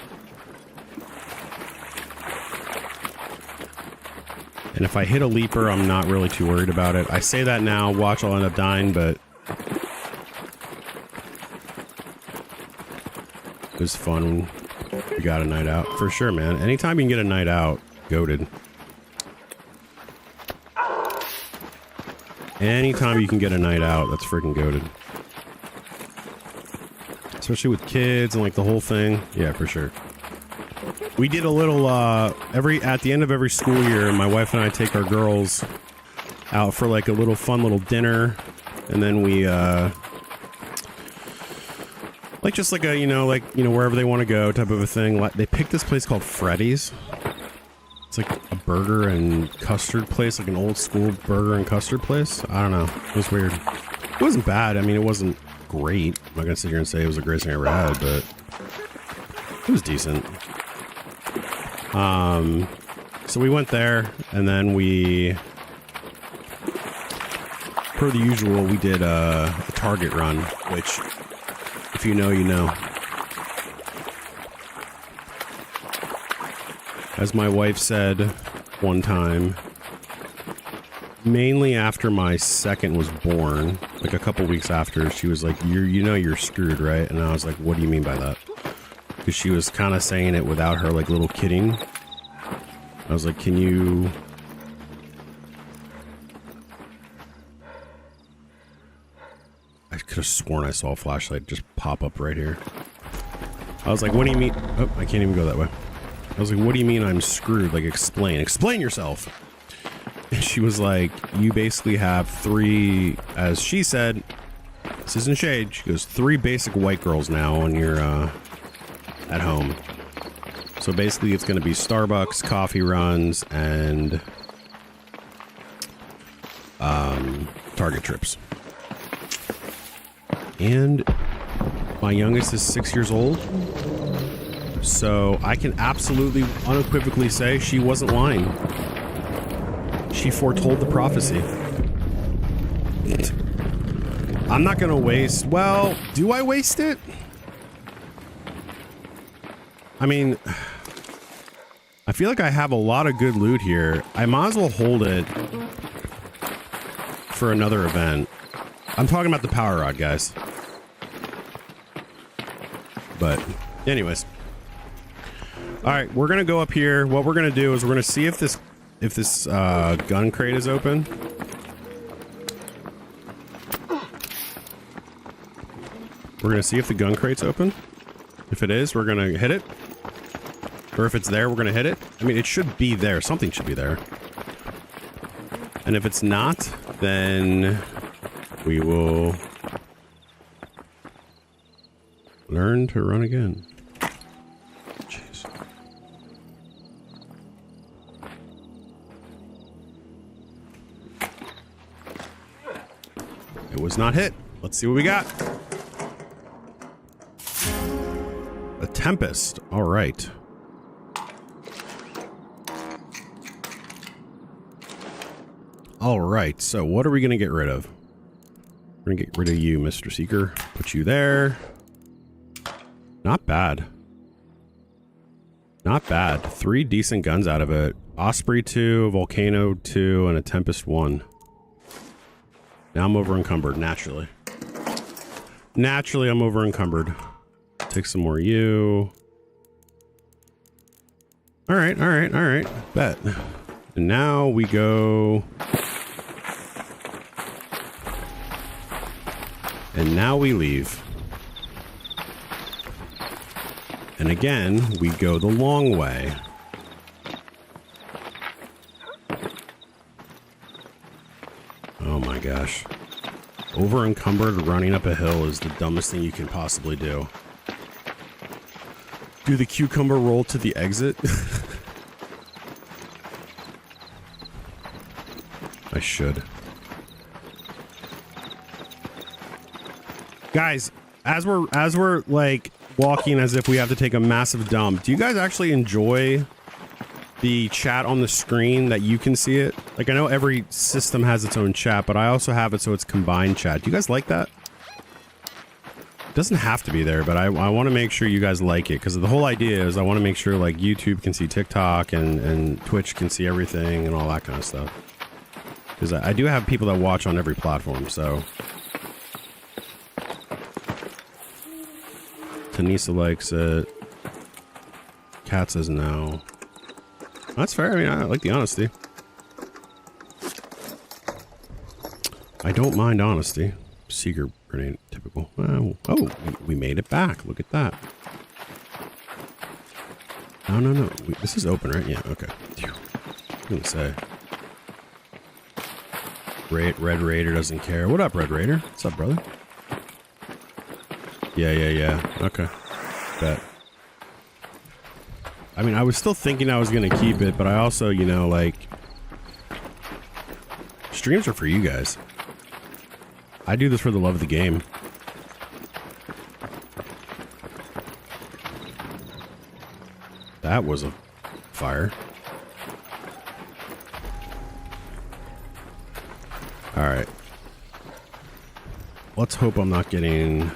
And if I hit a leaper, I'm not really too worried about it. I say that now, watch, I'll end up dying, but it was fun. We got a night out. For sure, man. Anytime you can get a night out, goated. Anytime you can get a night out, that's freaking goated. Especially with kids and like the whole thing. Yeah, for sure. We did a little, at the end of every school year, my wife and I take our girls out for like a little fun little dinner. And then we, like just like a, wherever they want to go type of a thing. They picked this place called Freddy's. It's like a burger and custard place, like an old school burger and custard place. I don't know. It was weird. It wasn't bad. I mean, it wasn't great. I'm not gonna sit here and say it was the greatest thing I ever had, but it was decent. So we went there, and then we, per the usual, we did a Target run, which, if you know, you know. As my wife said one time, mainly after my second was born, like a couple weeks after, she was like, you're screwed, right? And I was like, what do you mean by that? Because she was kind of saying it without her like little kidding. I was like, can you... I could have sworn I saw a flashlight just pop up right here. I was like, what do you mean? Oh, I can't even go that way. I was like, what do you mean I'm screwed? Like, explain yourself. And she was like, you basically have 3, as she said, this isn't shade, she goes, 3 basic white girls now on your, at home. So basically it's going to be Starbucks, coffee runs, and, Target trips. And my youngest is 6 years old. So I can absolutely unequivocally say she wasn't lying. She foretold the prophecy. I'm not gonna waste... Well, do I waste it? I mean... I feel like I have a lot of good loot here. I might as well hold it for another event. I'm talking about the power rod, guys. But, anyways. Alright, we're gonna go up here. What we're gonna do is we're gonna see if this gun crate is open. We're gonna see if the gun crate's open. If it is, we're gonna hit it. Or if it's there, we're going to hit it. I mean, it should be there. Something should be there. And if it's not, then we will learn to run again. Jeez. It was not hit. Let's see what we got. A Tempest. All right. All right. So what are we going to get rid of? We're going to get rid of you, Mr. Seeker. Put you there. Not bad. Not bad. 3 decent guns out of it. Osprey 2, Volcano 2, and a Tempest 1. Now I'm over encumbered, naturally. Naturally, I'm over encumbered. Take some more you. All right, all right, all right. Bet. And now we go. And now we leave. And again, we go the long way. Oh my gosh. Over encumbered running up a hill is the dumbest thing you can possibly do. Do the cucumber roll to the exit? I should. Guys, as we're like walking as if we have to take a massive dump, do you guys actually enjoy the chat on the screen that you can see it? Like, I know every system has its own chat, but I also have it so it's combined chat. Do you guys like that? It doesn't have to be there, but I want to make sure you guys like it, because the whole idea is I want to make sure like YouTube can see TikTok and Twitch can see everything and all that kind of stuff. Because I do have people that watch on every platform, so. Tanisa likes it. Kat says no. That's fair. I mean, I like the honesty. I don't mind honesty. Seeker grenade, typical. Oh, we made it back. Look at that. No. This is open, right? Yeah, okay. Phew. I was gonna say. Red Raider doesn't care. What up, Red Raider? What's up, brother? Yeah. Okay. Bet. I mean, I was still thinking I was going to keep it, but I also, you know, like, streams are for you guys. I do this for the love of the game. That was a fire. All right. Let's hope I'm not getting...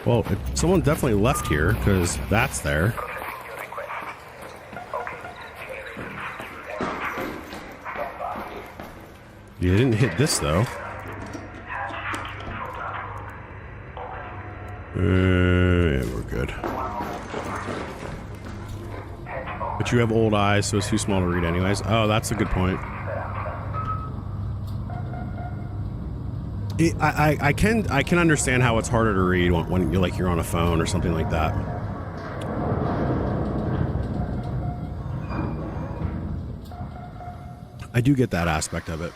Well, someone definitely left here, because that's there. You didn't hit this, though. Yeah, we're good. But you have old eyes, so it's too small to read anyways. Oh, that's a good point. I can understand how it's harder to read when you're on a phone or something like that. I do get that aspect of it.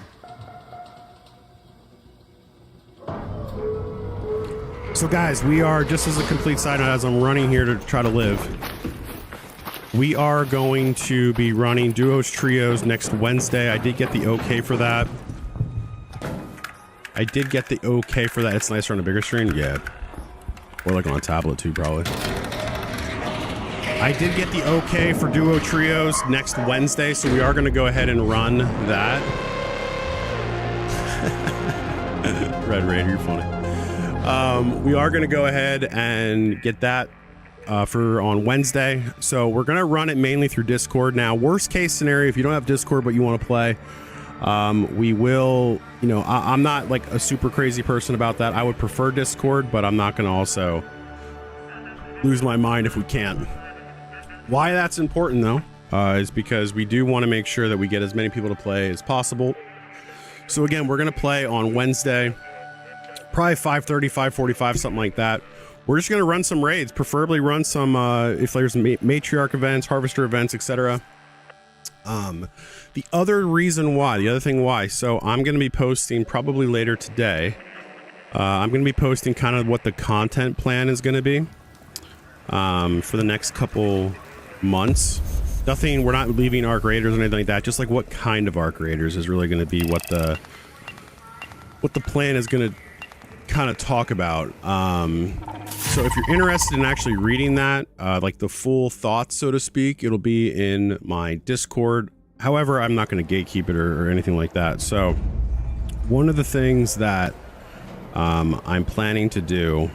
So guys, we are, just as a complete side note, as I'm running here to try to live, we are going to be running duos, trios next Wednesday. I did get the okay for that. It's nicer on a bigger screen. Yeah. Or like on a tablet too, probably. I did get the okay for duo trios next Wednesday, so we are going to go ahead and run that. Red Raider, you're funny. We are going to go ahead and get that for on Wednesday. So we're going to run it mainly through Discord. Now, worst case scenario, if you don't have Discord but you want to play, we will, you know, I'm not like a super crazy person about that. I would prefer Discord, but I'm not going to also lose my mind if we can't. Why that's important though, is because we do want to make sure that we get as many people to play as possible. So again, we're going to play on Wednesday, probably 5:30, 5:45, something like that. we're just going to run some raids, preferably run some, if there's matriarch events, harvester events, etc. The other thing why, so I'm going to be posting probably later today. I'm going to be posting kind of what the content plan is going to be for the next couple months. Nothing, we're not leaving Arc Raiders or anything like that. Just like what kind of Arc Raiders is really going to be what the plan is going to kind of talk about. So if you're interested in actually reading that, like the full thoughts, so to speak, it'll be in my Discord. However, I'm not going to gatekeep it or anything like that. So one of the things that I'm planning to do,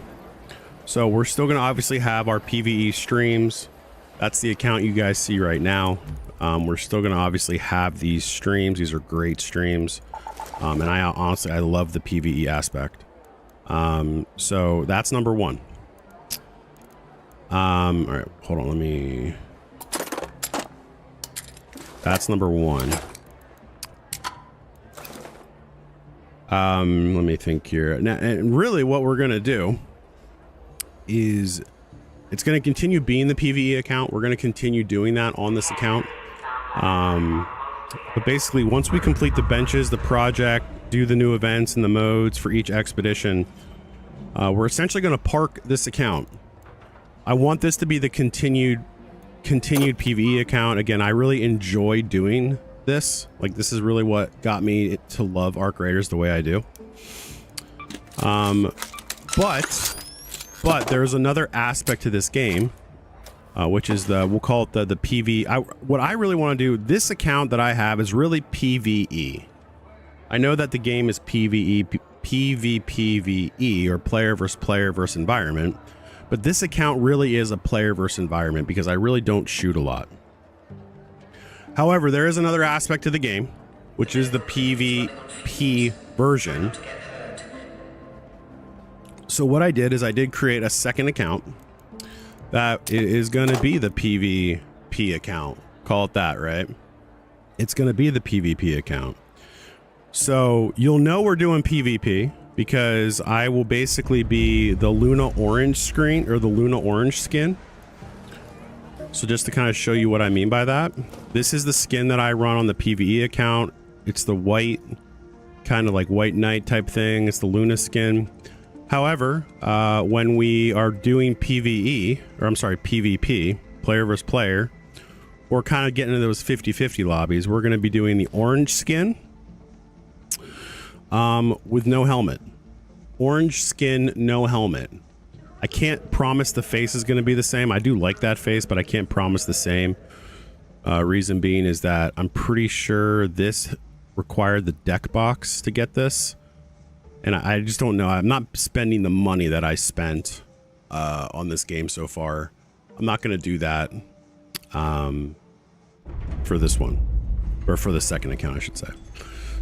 so we're still going to obviously have our PvE streams. That's the account you guys see right now. We're still going to obviously have these streams. These are great streams. And I honestly love the PvE aspect. So that's number one. All right, hold on. That's number one. Let me think here. Now, and really what we're going to do is it's going to continue being the PvE account. We're going to continue doing that on this account. But basically, once we complete the benches, the project, do the new events and the modes for each expedition, we're essentially going to park this account. I want this to be the continued PvE account. Again, I really enjoy doing this. Like, this is really what got me to love Arc Raiders the way I do. But there's another aspect to this game, which is we'll call it the PvE. What I really want to do, this account that I have is really PvE. I know that the game is PvE, PvPvE, or player versus environment, but this account really is a player versus environment because I really don't shoot a lot. However, there is another aspect to the game, which is the PvP version. So what I did is I did create a second account that is going to be the PvP account. Call it that, right? It's going to be the PvP account. So you'll know we're doing PvP because I will basically be the Luna Orange screen, or the Luna Orange skin. So just to kind of show you what I mean by that, this is the skin that I run on the PvE account. It's the white, kind of like White Knight type thing. It's the Luna skin. However, when we are doing PvP, player versus player, or kind of getting into those 50-50 lobbies, we're going to be doing the orange skin with no helmet. Orange skin, no helmet. I can't promise the face is going to be the same. I do like that face, but I can't promise the same. Reason being is that I'm pretty sure this required the deck box to get this. And I just don't know. I'm not spending the money that I spent on this game so far. I'm not going to do that for this one. Or for the second account, I should say.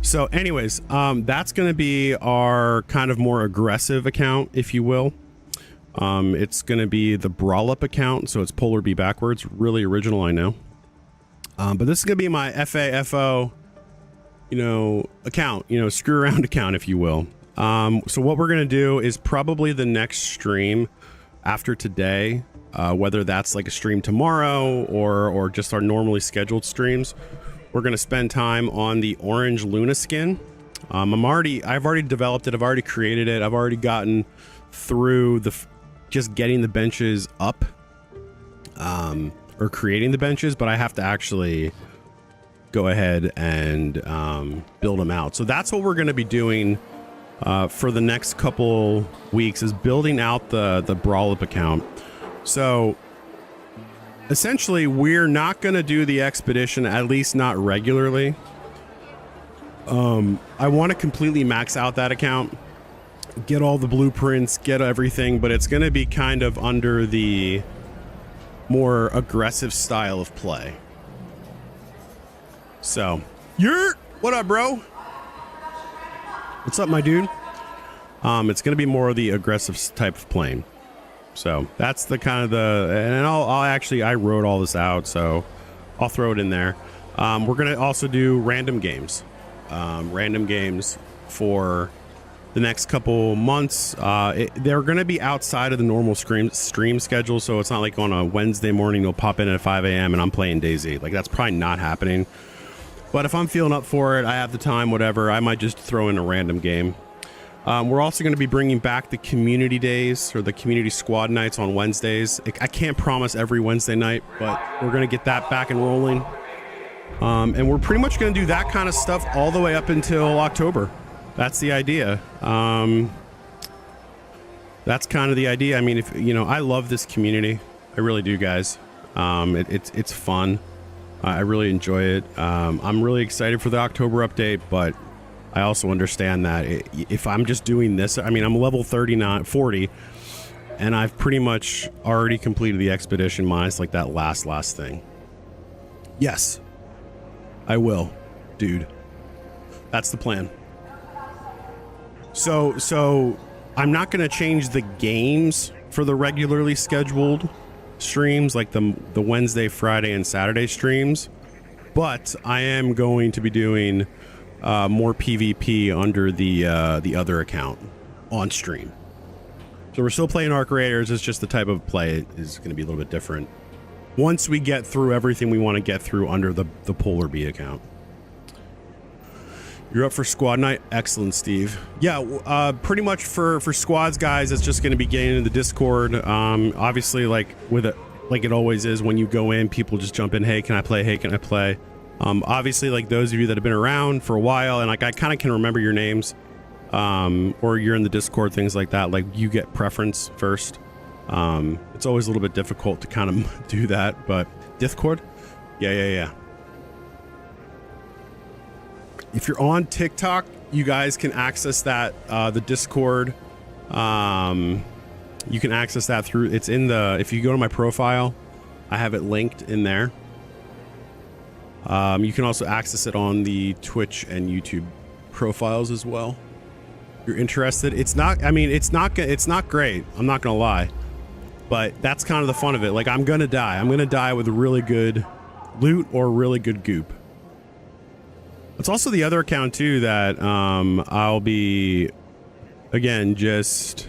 So anyways, that's going to be our kind of more aggressive account, if you will. It's going to be the Brawl Up account. So it's Polar B backwards. Really original, I know. But this is going to be my FAFO, account. Screw around account, if you will. So what we're going to do is probably the next stream after today, whether that's like a stream tomorrow or just our normally scheduled streams, we're going to spend time on the orange Luna skin. I've already developed it. I've already created it. I've already gotten through just getting the benches up, or creating the benches, but I have to actually go ahead and build them out. So that's what we're going to be doing for the next couple weeks, is building out the Brawl Up account. So essentially, we're not going to do the expedition, at least not regularly. I want to completely max out that account, get all the blueprints, get everything, but it's going to be kind of under the more aggressive style of play. So, what up, bro? What's up, my dude? It's going to be more of the aggressive type of playing. So that's the kind of and I wrote all this out, so I'll throw it in there. We're going to also do random games for the next couple months. They're going to be outside of the normal stream schedule, so it's not like on a Wednesday morning you'll pop in at 5 a.m. and I'm playing DayZ. Like, that's probably not happening. But if I'm feeling up for it, I have the time, whatever, I might just throw in a random game. We're also going to be bringing back the community days, or the community squad nights on Wednesdays. I can't promise every Wednesday night, but we're going to get that back and rolling. And we're pretty much going to do that kind of stuff all the way up until October. That's the idea. That's kind of the idea. I mean, if you know, I love this community. I really do, guys. It's fun. I really enjoy it. I'm really excited for the October update, but I also understand that if I'm just doing this, I mean, I'm level 40, and I've pretty much already completed the expedition minus like that last thing. Yes, I will, dude. That's the plan. So I'm not going to change the games for the regularly scheduled streams, like the Wednesday, Friday, and Saturday streams, but I am going to be doing more PvP under the other account on stream. So we're still playing Arc Raiders. It's just the type of play is going to be a little bit different once we get through everything we want to get through under the Polar Bee account. You're up for squad night? Excellent, Steve. Yeah, pretty much for squads, guys, it's just going to be getting into the Discord. Obviously, like it always is, when you go in, people just jump in. Hey, can I play? Hey, can I play? Obviously, like those of you that have been around for a while, and like I kind of can remember your names, or you're in the Discord, things like that. Like, you get preference first. It's always a little bit difficult to kind of do that, but Discord, yeah. If you're on TikTok, you guys can access that, the Discord. You can access that through, it's in the, if you go to my profile, I have it linked in there. You can also access it on the Twitch and YouTube profiles as well. If you're interested. It's not, I mean, it's not great. I'm not going to lie, but that's kind of the fun of it. Like, I'm going to die. I'm going to die with really good loot or really good goop. It's also the other account too that I'll be, again, just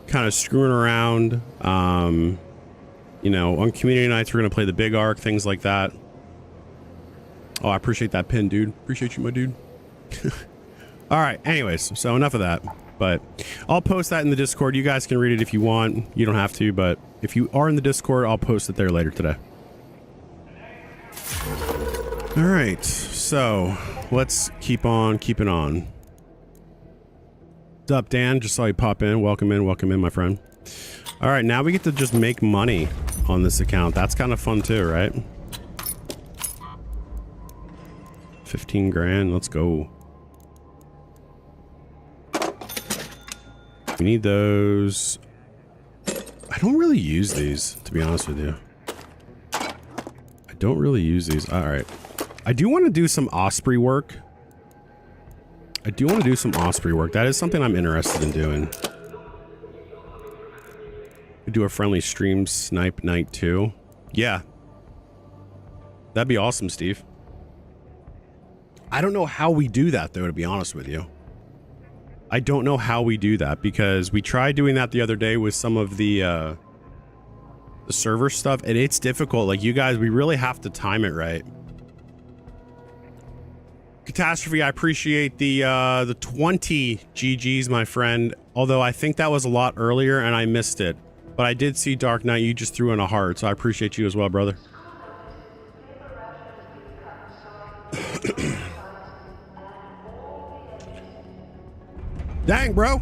kind of screwing around. You know, on community nights we're gonna play the big arc, things like that. Oh, I appreciate that pin, dude. Appreciate you, my dude. All right, anyways, so enough of that, but I'll post that in the Discord. You guys can read it if you want. You don't have to, but if you are in the Discord, I'll post it there later today. All right, so let's keep on keeping on. What's up, Dan? Just saw you pop in. Welcome in, my friend. All right, now we get to just make money on this account. That's kind of fun too, right? 15 grand. Let's go. We need those. I don't really use these, to be honest with you. I don't really use these. All right. I do want to do some Osprey work. That is something I'm interested in doing. We do a friendly stream snipe night too. Yeah. That'd be awesome, Steve. I don't know how we do that though, to be honest with you. I don't know how we do that, because we tried doing that the other day with some of the server stuff, and it's difficult. Like, you guys, we really have to time it right. Catastrophe, I appreciate the 20 GGs, my friend. Although I think that was a lot earlier and I missed it. But I did see Dark Knight. You just threw in a heart, so I appreciate you as well, brother. Dang, bro.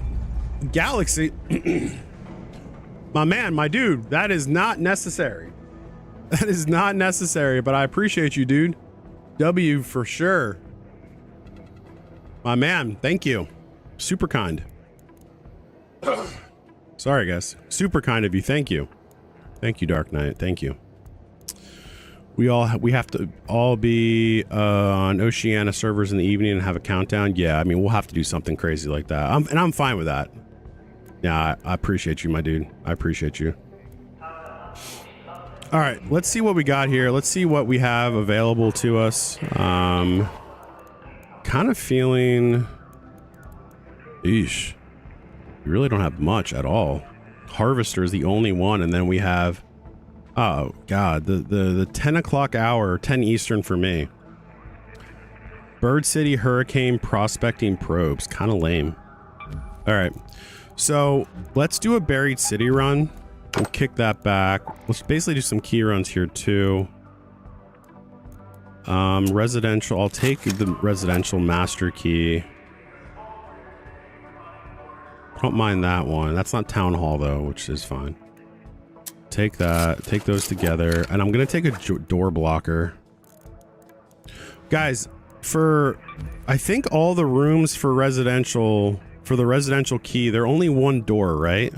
Galaxy. My man, my dude, that is not necessary. That is not necessary, but I appreciate you, dude. W for sure. My man, thank you. Super kind. Sorry, guys. Super kind of you. Thank you. Thank you, Dark Knight. Thank you. We have to all be on Oceania servers in the evening and have a countdown. Yeah, I mean, we'll have to do something crazy like that. I'm fine with that. Yeah, I appreciate you, my dude. I appreciate you. All right, let's see what we got here. Let's see what we have available to us. Kind of feeling Eesh. We really don't have much at all. Harvester is the only one, and then we have, oh god, the 10 o'clock hour, 10 Eastern for me. Bird City Hurricane Prospecting Probes, kind of lame. All right, so let's do a Buried City run. We'll kick that back. Let's basically do some key runs here too. Residential, I'll take the residential master key. Don't mind that one. That's not town hall though, which is fine. Take that, take those together, and I'm gonna take a door blocker. Guys, for I think all the rooms for residential, for the residential key, they're only one door, right?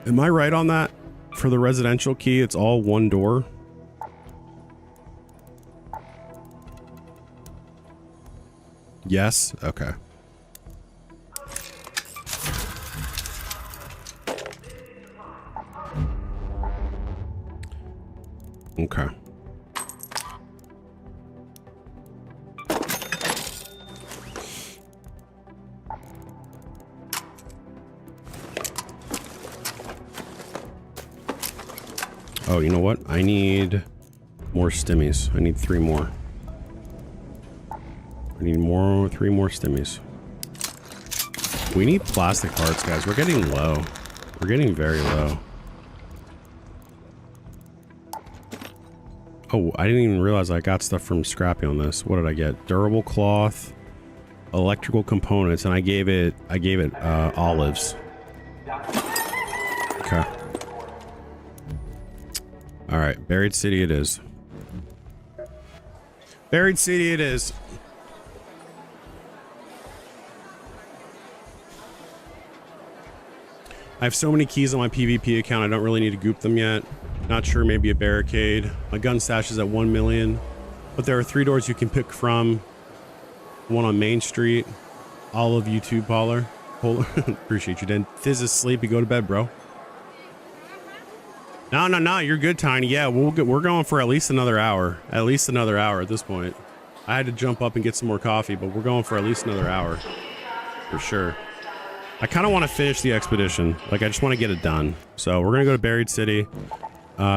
Am I right on that? For the residential key, it's all one door. Yes? Okay. Okay. Oh, you know what? I need more stimmies. I need 3 more. I need more, 3 more stimmies. We need plastic hearts, guys. We're getting low. We're getting very low. Oh, I didn't even realize I got stuff from Scrappy on this. What did I get? Durable cloth, electrical components, and I gave it olives. Okay. All right, Buried City it is. Buried City it is. I have so many keys on my PvP account, I don't really need to goop them yet. Not sure, maybe a barricade. My gun stash is at 1 million. But there are 3 doors you can pick from. One on Main Street. All of YouTube, Polar. Appreciate you, Dan. Fizz is sleepy, go to bed, bro. No, you're good, Tiny. Yeah, we're going for at least another hour. At least another hour at this point. I had to jump up and get some more coffee, but we're going for at least another hour. For sure. I kind of want to finish the expedition. Like, I just want to get it done. So we're going to go to Buried City.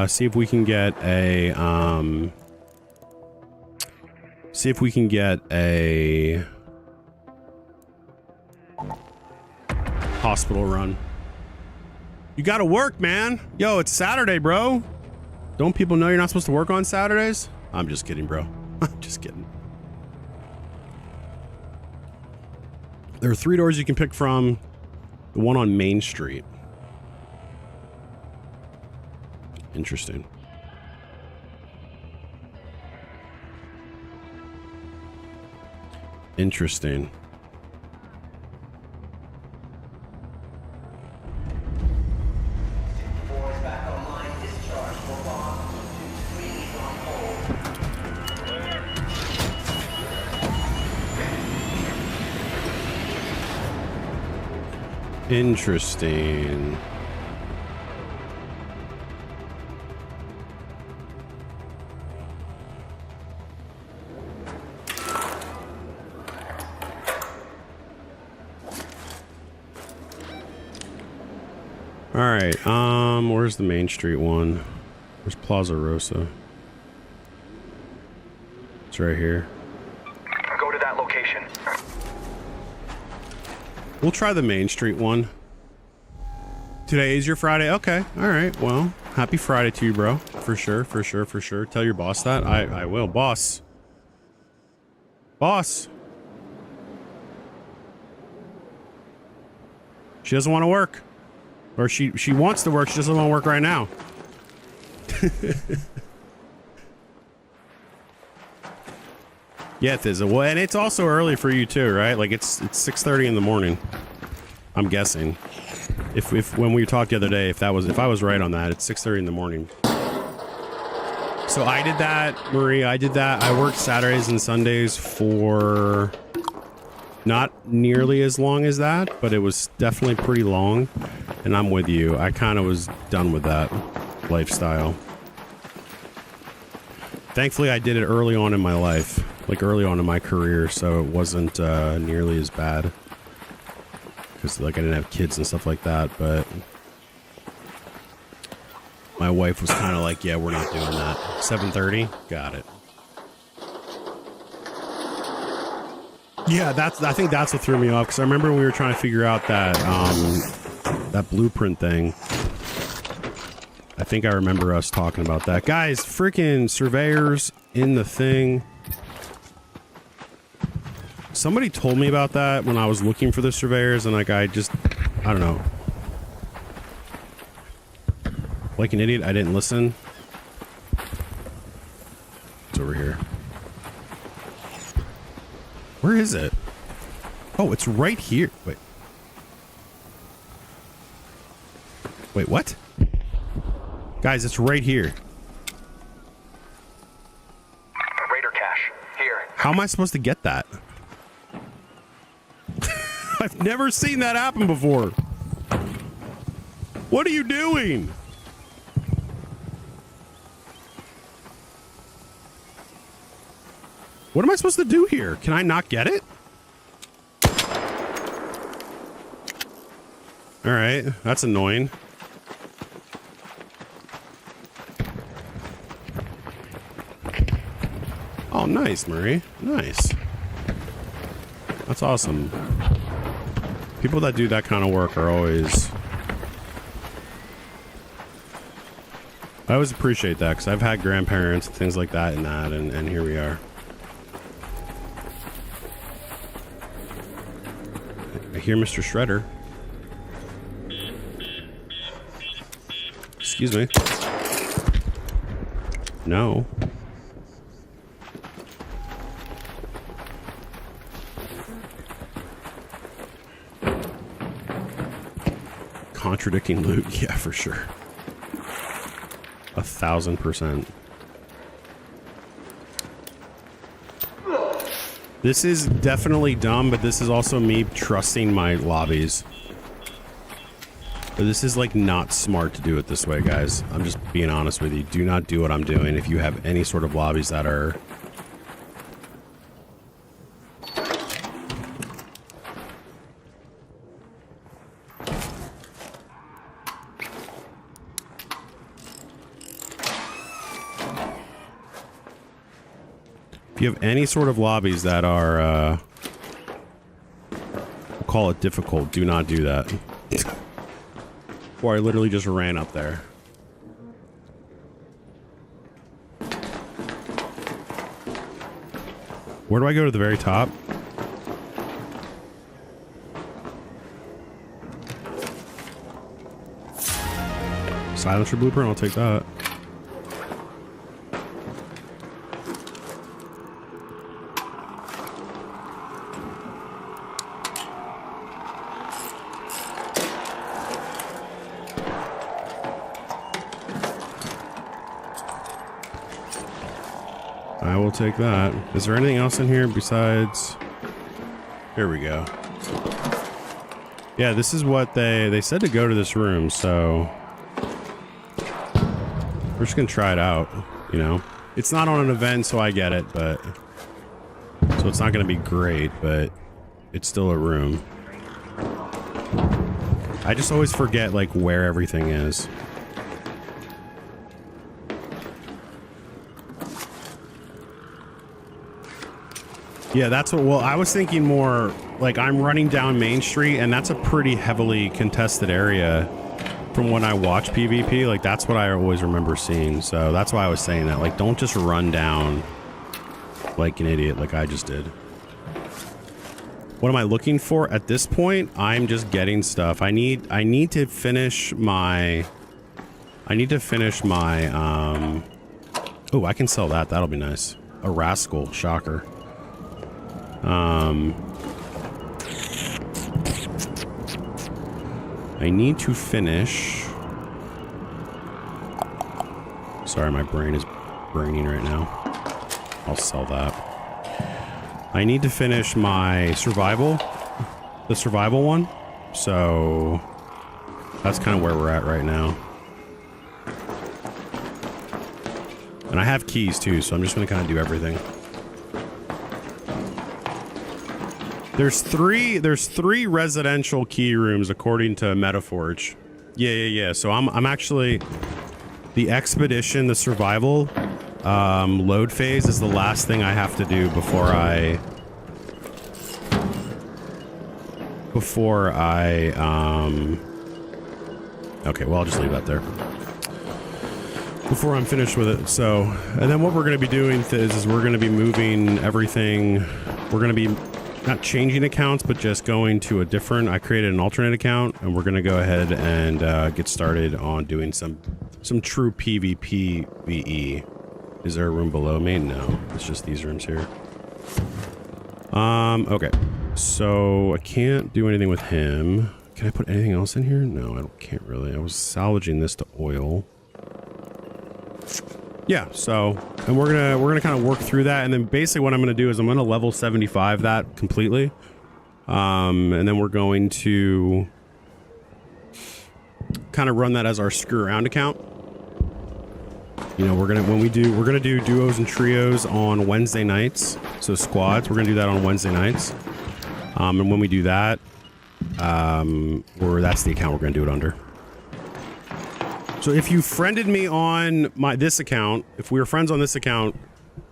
See if we can get a, hospital run. You gotta work, man. Yo, it's Saturday, bro. Don't people know you're not supposed to work on Saturdays? I'm just kidding, bro. I'm just kidding. There are 3 doors you can pick from. The one on Main Street. Interesting. Interesting. Interesting. All right, where's the Main Street one? Where's Plaza Rosa? It's right here. Go to that location. We'll try the Main Street one. Today is your Friday? Okay, all right, well, happy Friday to you, bro. For sure, for sure, for sure. Tell your boss that. I will. Boss. Boss. She doesn't want to work. Or she wants to work, she doesn't want to work right now. Yeah, Thizza. Well, and it's also early for you too, right? Like it's 6:30 in the morning. I'm guessing. If when we talked the other day, if I was right on that, it's 6:30 in the morning. So I did that, Marie. I did that. I worked Saturdays and Sundays for not nearly as long as that, but it was definitely pretty long. And I'm with you. I kind of was done with that lifestyle. Thankfully, I did it early on in my life, like early on in my career, so it wasn't nearly as bad. because like I didn't have kids and stuff like that, but my wife was kind of like, yeah, we're not doing that. 7:30, got it. Yeah, I think that's what threw me off, because I remember when we were trying to figure out that that blueprint thing. I think I remember us talking about that. Guys, freaking surveyors in the thing. Somebody told me about that when I was looking for the surveyors, and like I don't know. Like an idiot, I didn't listen. It's over here. Where is it? Oh, it's right here. Wait. Wait, what? Guys, it's right here. Raider cache. Here. How am I supposed to get that? I've never seen that happen before. What are you doing? What am I supposed to do here? Can I not get it? All right, that's annoying. Oh, nice, Murray. Nice. That's awesome. People that do that kind of work are always... I always appreciate that, because I've had grandparents and things like that and here we are. I hear Mr. Shredder. Excuse me. No. Contradicting Luke, yeah, for sure. 1,000%. This is definitely dumb, but this is also me trusting my lobbies. But this is like not smart to do it this way, guys. I'm just being honest with you. Do not do what I'm doing if you have any sort of lobbies that are... If you have any sort of lobbies that are, we'll call it difficult, do not do that. Or I literally just ran up there. Where do I go to the very top? Silencer blueprint, I'll take that. I will take that. Is there anything else in here besides... Here we go. Yeah, this is what they said to go to this room, so... We're just gonna try it out, you know? It's not on an event, so I get it, but... So it's not gonna be great, but... It's still a room. I just always forget, like, where everything is. Yeah, that's what, well, I was thinking more, like, I'm running down Main Street, and that's a pretty heavily contested area from when I watch PvP. Like, that's what I always remember seeing, so that's why I was saying that. Like, don't just run down like an idiot like I just did. What am I looking for at this point? I'm just getting stuff. I need to finish my... Oh, I can sell that. That'll be nice. A rascal. Shocker. I need to finish... Sorry, my brain is braining right now. I'll sell that. I need to finish my survival. The survival one. So... That's kind of where we're at right now. And I have keys too, so I'm just going to kind of do everything. There's three residential key rooms according to Metaforge. Yeah. So I'm actually the expedition, the survival load phase is the last thing I have to do before I okay, well, I'll just leave that there before I'm finished with it. So, and then what we're going to be doing is we're going to be moving everything. We're going to be not changing accounts, but just going to a different, I created an alternate account, and we're going to go ahead and get started on doing some true PvP VE. Is there a room below me? No, it's just these rooms here. Okay. So I can't do anything with him. Can I put anything else in here? No, I can't really. I was salvaging this to oil. Yeah, so, and we're gonna kind of work through that, and then basically what I'm gonna do is I'm gonna level 75 that completely, and then we're going to kind of run that as our screw around account. You know, we're gonna do duos and trios on Wednesday nights, so squads. We're gonna do that on Wednesday nights, and when we do that, that's the account we're gonna do it under. So if you friended me on this account, if we were friends on this account,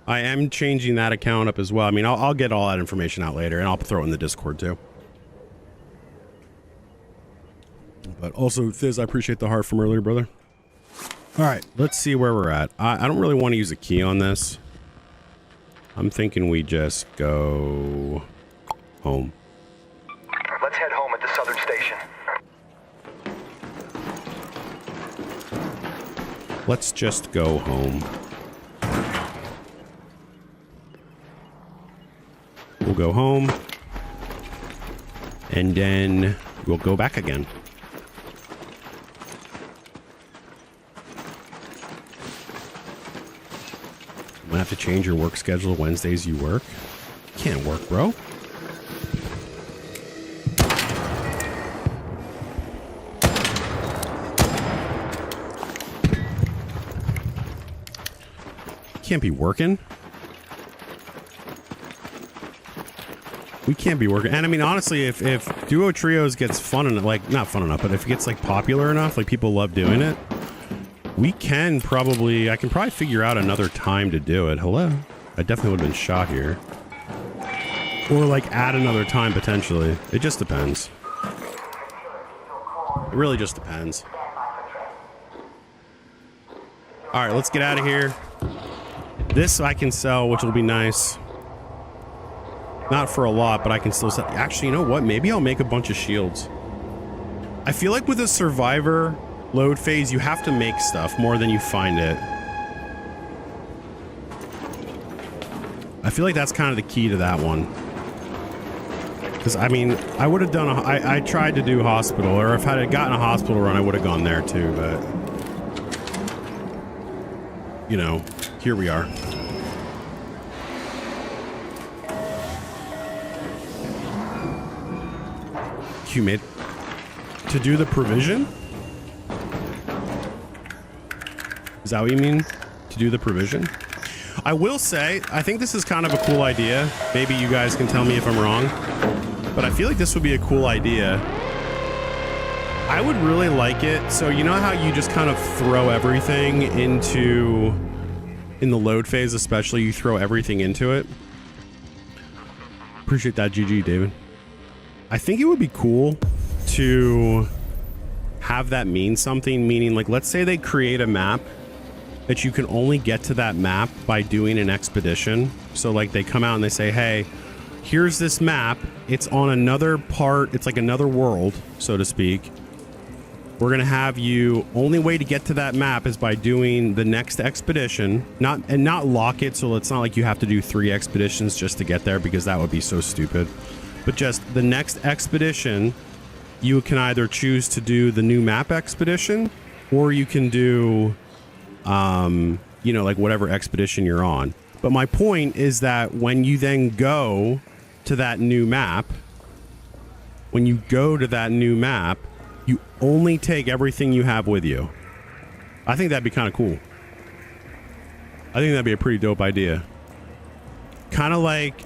I am changing that account up as well. I mean, I'll get all that information out later, and I'll throw it in the Discord too. But also, Thiz, I appreciate the heart from earlier, brother. All right, let's see where we're at. I don't really want to use a key on this. I'm thinking we just go home. Let's head home at the southern station. Let's just go home. We'll go home. And then we'll go back again. I'm gonna have to change your work schedule. Wednesdays you work. Can't work, bro. Can't be working. We can't be working. And I mean, honestly, if duo trios gets fun enough, like not fun enough, but if it gets like popular enough, like people love doing it, I can probably figure out another time to do it. Hello? I definitely would have been shot here. Or like add another time potentially. It just depends. It really just depends. All right, let's get out of here. This I can sell, which will be nice. Not for a lot, but I can still sell. Actually, you know what? Maybe I'll make a bunch of shields. I feel like with a survivor load phase, you have to make stuff more than you find it. I feel like that's kind of the key to that one. Because, I mean, I would have done I tried to do hospital, or if I had gotten a hospital run, I would have gone there too, but... You know, here we are. Humid. To do the provision? Is that what you mean? To do the provision? I will say, I think this is kind of a cool idea. Maybe you guys can tell me if I'm wrong. But I feel like this would be a cool idea. I would really like it. So you know how you just kind of throw everything into... In the load phase especially, you throw everything into it. Appreciate that, GG, David. I think it would be cool to have that mean something, meaning like, let's say they create a map that you can only get to that map by doing an expedition. So like they come out and they say, hey, here's this map. It's on another part. It's like another world, so to speak. We're going to have you, only way to get to that map is by doing the next expedition, not lock it. So it's not like you have to do 3 expeditions just to get there, because that would be so stupid. But just the next expedition, you can either choose to do the new map expedition, or you can do, you know, like whatever expedition you're on. But my point is that when you then go to that new map, you only take everything you have with you. I think that'd be kind of cool. I think that'd be a pretty dope idea. Kind of like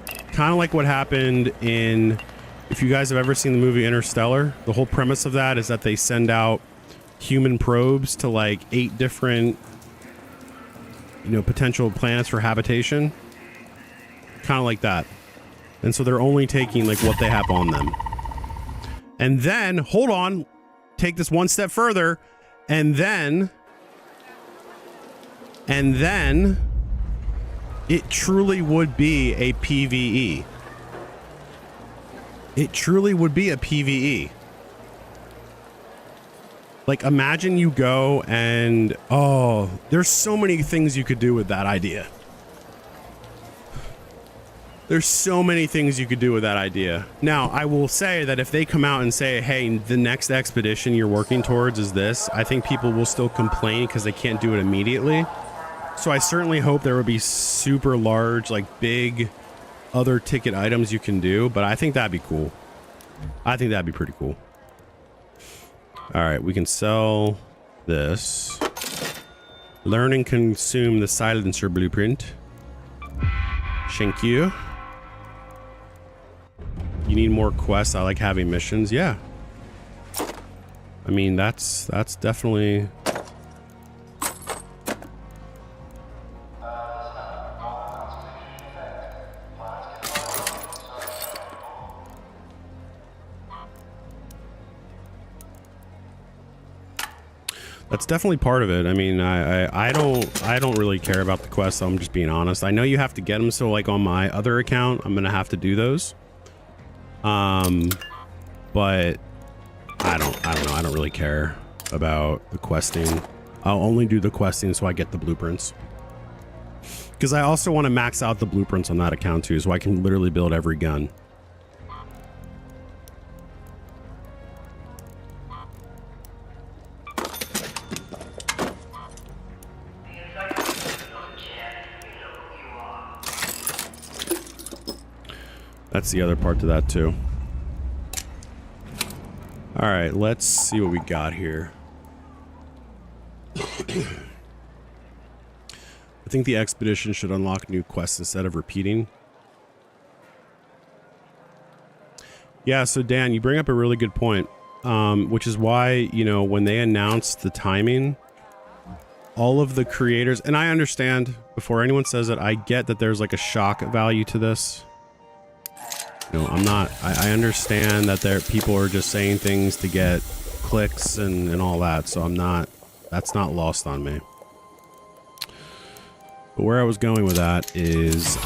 what happened in If you guys have ever seen the movie Interstellar, the whole premise of that is that they send out human probes to like 8 different, potential planets for habitation. Kind of like that. And so they're only taking like what they have on them. And then, hold on, take this one step further. And then it truly would be a PvE. It truly would be a PvE. Like, imagine you go and, oh, there's so many things you could do with that idea. There's so many things you could do with that idea. Now, I will say that if they come out and say, hey, the next expedition you're working towards is this, I think people will still complain because they can't do it immediately. So I certainly hope there would be super large, like big other ticket items you can do, but I think that'd be cool. I think that'd be pretty cool. All right, we can sell this. Learn and consume the silencer blueprint. Thank you. You need more quests. I like having missions. Yeah. I mean, that's definitely... That's definitely part of it. I mean, I don't really care about the quests. I'm just being honest. I know you have to get them, so like on my other account, I'm gonna have to do those. But I don't know. I don't really care about the questing. I'll only do the questing so I get the blueprints. Because I also want to max out the blueprints on that account too, so I can literally build every gun. That's the other part to that too. All right, let's see what we got here. I think the expedition should unlock new quests instead of repeating. Yeah, so Dan, you bring up a really good point, which is why, when they announced the timing, all of the creators, and I understand, before anyone says it, I get that there's like a shock value to this. I understand that people are just saying things to get clicks and all that, so that's not lost on me. But where I was going with that is,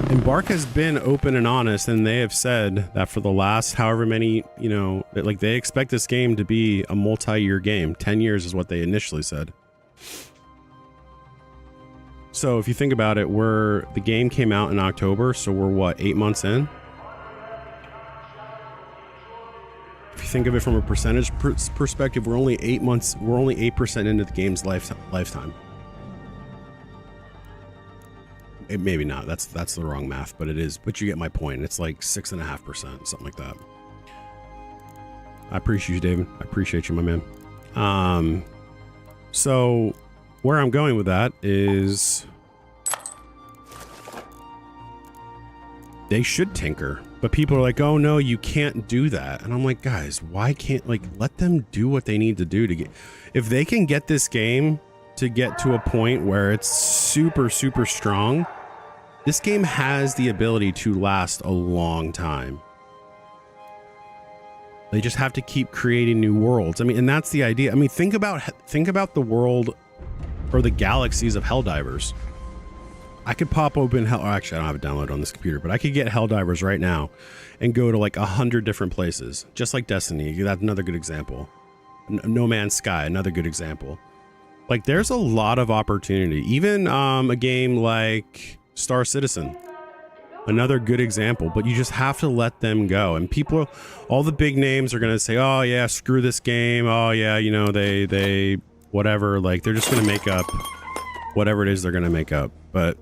Embark has been open and honest, and they have said that for the last however many, like they expect this game to be a multi-year game. 10 years is what they initially said. So if you think about it, the game came out in October, so we're what, 8 months in? If you think of it from a percentage perspective, we're only 8% into the game's lifetime. Maybe not. That's the wrong math, but it is. But you get my point. It's like 6.5%, something like that. I appreciate you, David. I appreciate you, my man. So where I'm going with that is they should tinker, but people are like, oh no, you can't do that. And I'm like, guys, why can't, let them do what they need to do to get, if they can get this game to get to a point where it's super, super strong, this game has the ability to last a long time. They just have to keep creating new worlds. I mean, and that's the idea. I mean, think about the world or the galaxies of Helldivers. I could pop open actually, I don't have it downloaded on this computer, but I could get Helldivers right now and go to like 100 different places, just like Destiny. That's another good example. No Man's Sky, another good example. Like, there's a lot of opportunity. Even a game like Star Citizen, another good example, but you just have to let them go. And people, all the big names are going to say, oh yeah, screw this game. Oh yeah, they whatever, like they're just going to make up whatever it is they're going to make up. But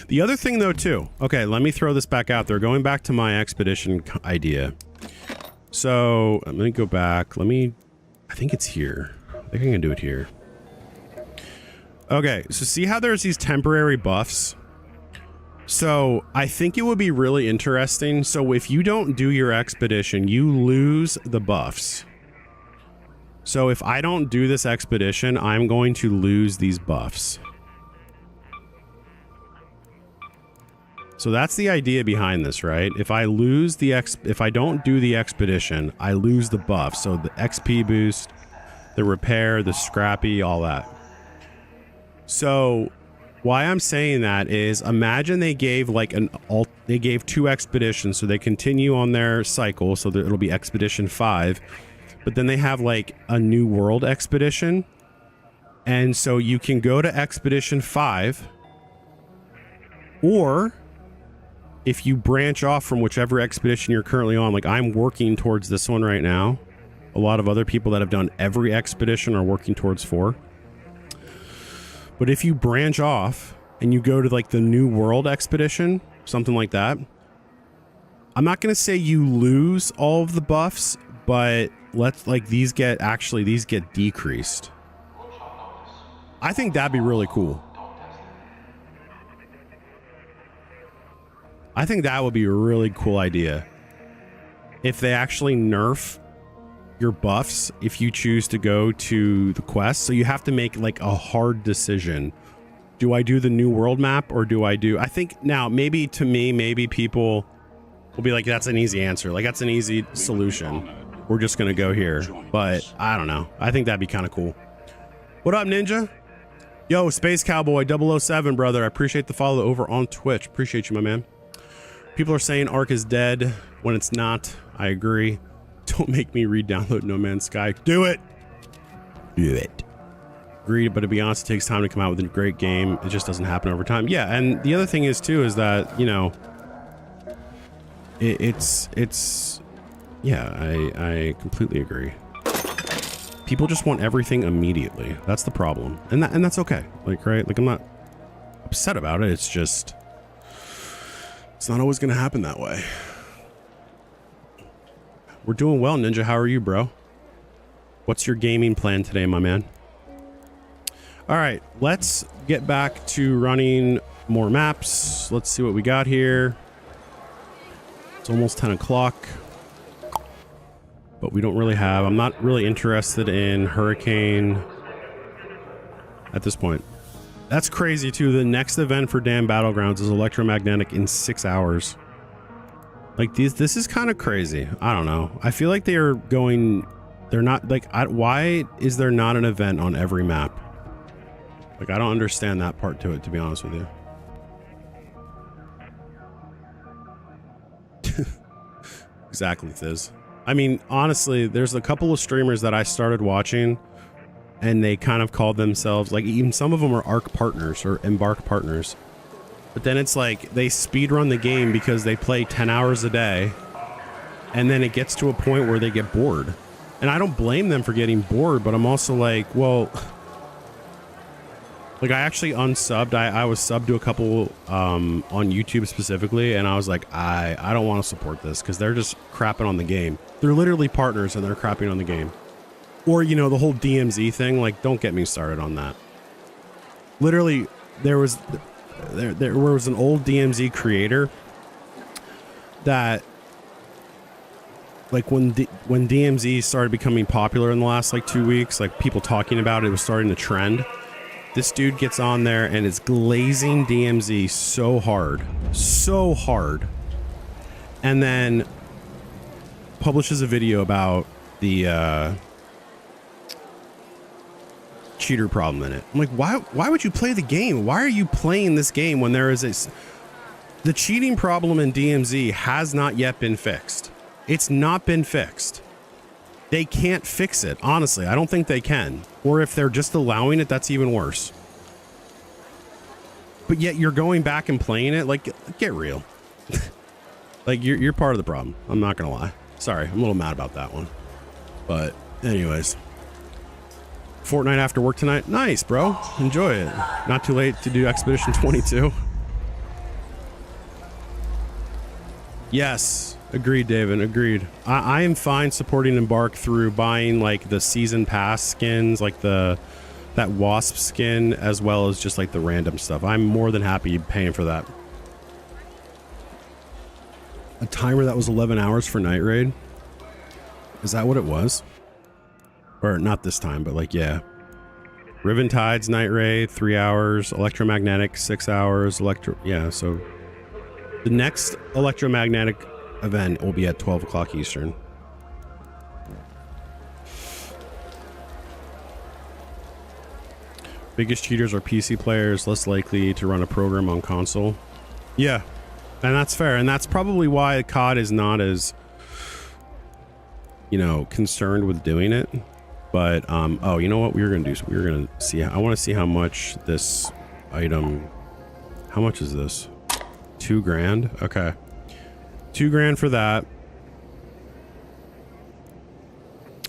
the other thing though too, okay, let me throw this back out there, going back to my expedition idea. So let me go back. I think it's here. I think I can do it here. Okay, so see how there's these temporary buffs? So I think it would be really interesting. So if you don't do your expedition, you lose the buffs. So if I don't do this expedition, I'm going to lose these buffs. So that's the idea behind this, right? If I lose the if I don't do the expedition, I lose the buffs. So the XP boost, the repair, the scrappy, all that. So why I'm saying that is, imagine they gave like they gave 2 expeditions, so they continue on their cycle, so that it'll be expedition 5, but then they have like a new world expedition, and so you can go to expedition 5, or if you branch off from whichever expedition you're currently on, like I'm working towards this one right now. A lot of other people that have done every expedition are working towards 4. But if you branch off and you go to like the New World expedition, something like that, I'm not going to say you lose all of the buffs, but let's like these get decreased. I think that'd be really cool. I think that would be a really cool idea. If they actually nerf your buffs if you choose to go to the quest. So you have to make like a hard decision. Do I do the New World map or do I think now maybe to me, maybe people will be like, that's an easy answer. Like that's an easy solution. We're just going to go here. But I don't know. I think that'd be kind of cool. What up, Ninja? Yo, Space Cowboy 007, brother. I appreciate the follow over on Twitch. Appreciate you, my man. People are saying Ark is dead when it's not. I agree. Don't make me re-download No Man's Sky. Do it. Do it. Agreed, but to be honest, it takes time to come out with a great game. It just doesn't happen over time. Yeah, and the other thing is too is that, you know, it's yeah, I completely agree. People just want everything immediately. That's the problem, and that's okay. Like, right? Like, I'm not upset about it. It's just it's not always going to happen that way. We're doing well, Ninja. How are you, bro? What's your gaming plan today, my man? All right, let's get back to running more maps. Let's see what we got here. It's almost 10 o'clock, but we don't really have... I'm not really interested in Hurricane at this point. That's crazy, too. The next event for Damn Battlegrounds is Electromagnetic in 6 hours. Like, this is kind of crazy. I don't know. I feel like they are going... They're not... Like, why is there not an event on every map? Like, I don't understand that part to it, to be honest with you. Exactly, Thiz. I mean, honestly, there's a couple of streamers that I started watching, and they kind of called themselves, like, even some of them are ARK partners or Embark partners. But then it's like, they speedrun the game because they play 10 hours a day, and then it gets to a point where they get bored. And I don't blame them for getting bored, but I'm also like, well... Like, I actually unsubbed. I was subbed to a couple on YouTube specifically, and I was like, I don't want to support this because they're just crapping on the game. They're literally partners, and they're crapping on the game. Or, you know, the whole DMZ thing. Like, don't get me started on that. Literally, there was an old DMZ creator that, like, when DMZ started becoming popular in the last, like, 2 weeks, like, people talking about it was starting to trend. This dude gets on there and is glazing DMZ so hard, and then publishes a video about the cheater problem in it. I'm like, why would you play the game? Why are you playing this game when there is the cheating problem in DMZ has not yet been fixed. It's not been fixed. They can't fix it. Honestly, I don't think they can. Or if they're just allowing it, that's even worse. But yet you're going back and playing it. Like, get real. Like, you're part of the problem. I'm not gonna lie. Sorry, I'm a little mad about that one. But anyways, Fortnite after work tonight. Nice, bro. Enjoy it. Not too late to do Expedition 22. Yes. Agreed, David. Agreed. I am fine supporting Embark through buying like the season pass skins, like that Wasp skin, as well as just like the random stuff. I'm more than happy paying for that. A timer that was 11 hours for night raid? Is that what it was? Or not this time, but like, yeah. Riven Tides night raid, 3 hours. Electromagnetic, 6 hours. Yeah, so the next electromagnetic event will be at 12 o'clock Eastern. Biggest cheaters are PC players, less likely to run a program on console. Yeah, and that's fair. And that's probably why COD is not as, you know, concerned with doing it. But, oh, you know what we were going to do? So we were going to see, I want to see how much this item, how much is this? 2 grand? Okay. 2 grand for that.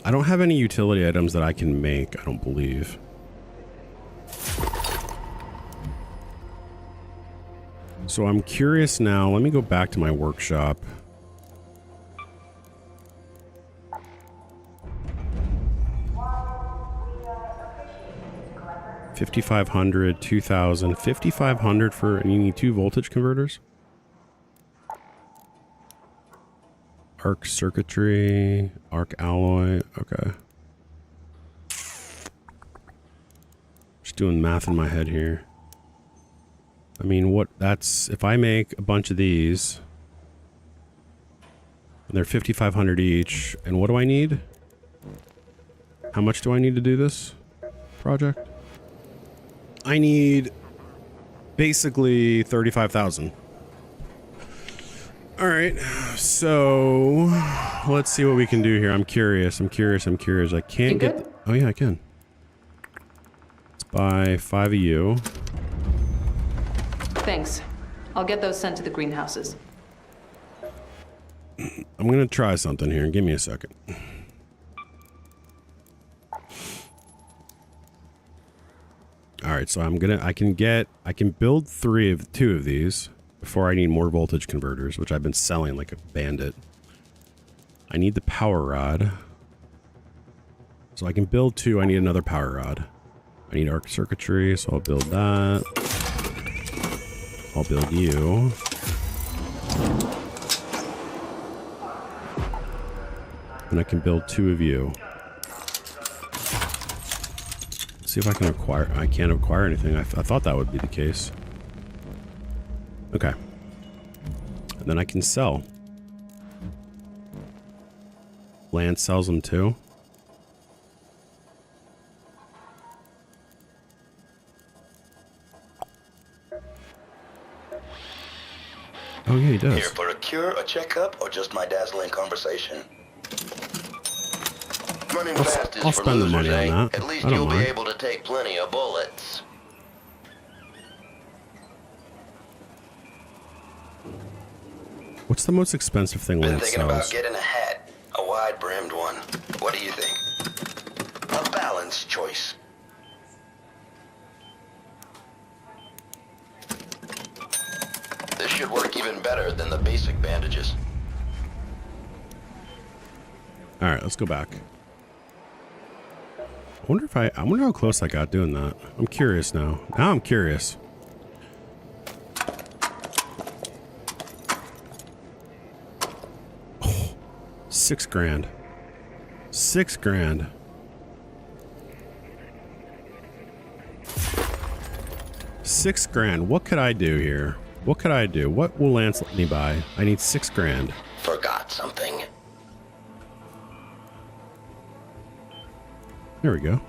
I don't have any utility items that I can make, I don't believe. So I'm curious now. Let me go back to my workshop. $5,500, $2,000, $5,500 for, and you need 2 voltage converters. Arc circuitry, arc alloy. Okay. Just doing math in my head here. I mean, what that's, if I make a bunch of these, and they're 5,500 each, and what do I need? How much do I need to do this project? I need basically 35,000. All right, so let's see what we can do here. I'm curious. I can't You good? Oh yeah, I can. Let's buy 5 of you. Thanks. I'll get those sent to the greenhouses. I'm gonna try something here. Give me a second. All right, so I can build 2 of these before I need more voltage converters, which I've been selling like a bandit. I need the power rod. So I can build 2. I need another power rod. I need arc circuitry, so I'll build that. I'll build you. And I can build 2 of you. Let's see if I can acquire. I can't acquire anything. I thought that would be the case. Okay. And then I can sell. Land sells them too. Oh yeah, he does. Here for a cure, a checkup, or just my dazzling conversation? Running fast is I'll for spend the losers, money on eh? that. At least I don't you'll be mind. able to take plenty of bullets. What's the most expensive thing Been Lance thinking about sells? getting a hat, a wide-brimmed one. What do you think? A balanced choice. This should work even better than the basic bandages. All right, let's go back. I wonder how close I got doing that. I'm curious now. Now I'm curious. Oh, 6 grand. 6 grand. $6 grand. What could I do here? What could I do? What will Lance let me buy? I need 6 grand. Forgot something. There we go.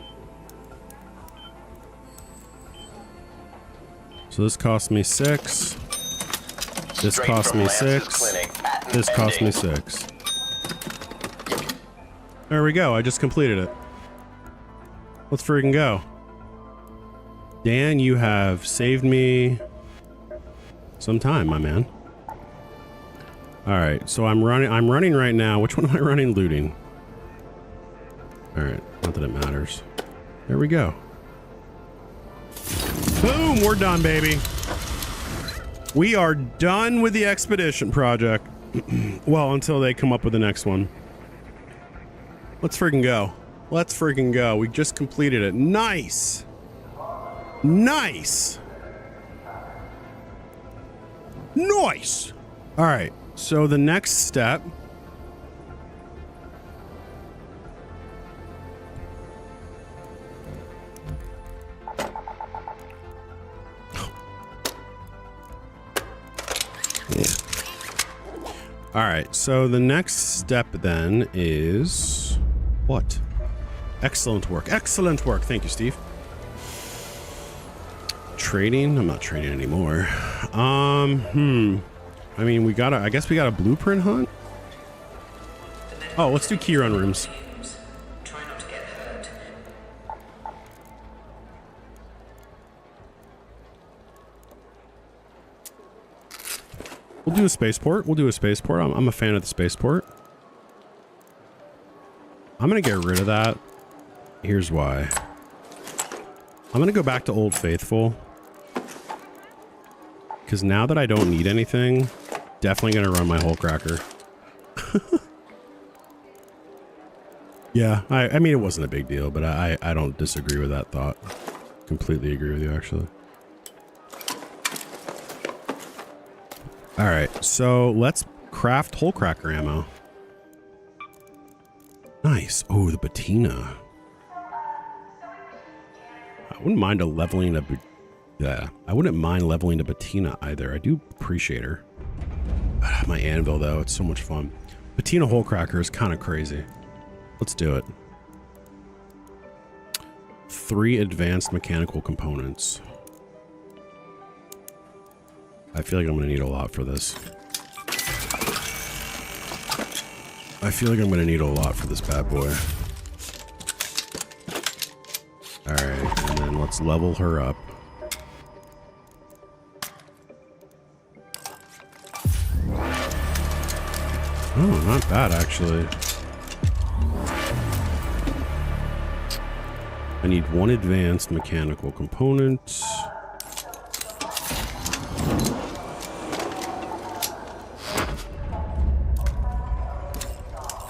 So this cost me 6. This Straight cost from me Lance's 6. clinic, patent This cost me pending. 6. There we go. I just completed it. Let's freaking go. Dan, you have saved me some time, my man. All right, so I'm running right now. Which one am I running? Looting. All right, not that it matters. There we go. Boom, we're done, baby. We are done with the expedition project. Well, until they come up with the next one. Let's freaking go. Let's freaking go. We just completed it. Nice. Nice. Nice. All right. So the next step. All right, so the next step then is what? Excellent work. Excellent work. Thank you, Steve. Trading? I'm not trading anymore. I mean, I guess we got a blueprint hunt? Oh, let's do key run rooms. We'll do a spaceport. We'll do a spaceport. I'm a fan of the spaceport. I'm going to get rid of that. Here's why. I'm going to go back to Old Faithful. Because now that I don't need anything, definitely going to run my Hull Cracker. Yeah, I mean, it wasn't a big deal, but I don't disagree with that thought. Completely agree with you, actually. All right, so let's craft Hull Cracker ammo. Nice. Oh, the Patina. I wouldn't mind leveling a Patina either. I do appreciate her. My anvil, though, it's so much fun. Patina Hull Cracker is kind of crazy. Let's do it. 3 advanced mechanical components. I feel like I'm going to need a lot for this. I feel like I'm going to need a lot for this bad boy. Alright, and then let's level her up. Oh, not bad, actually. I need 1 advanced mechanical component.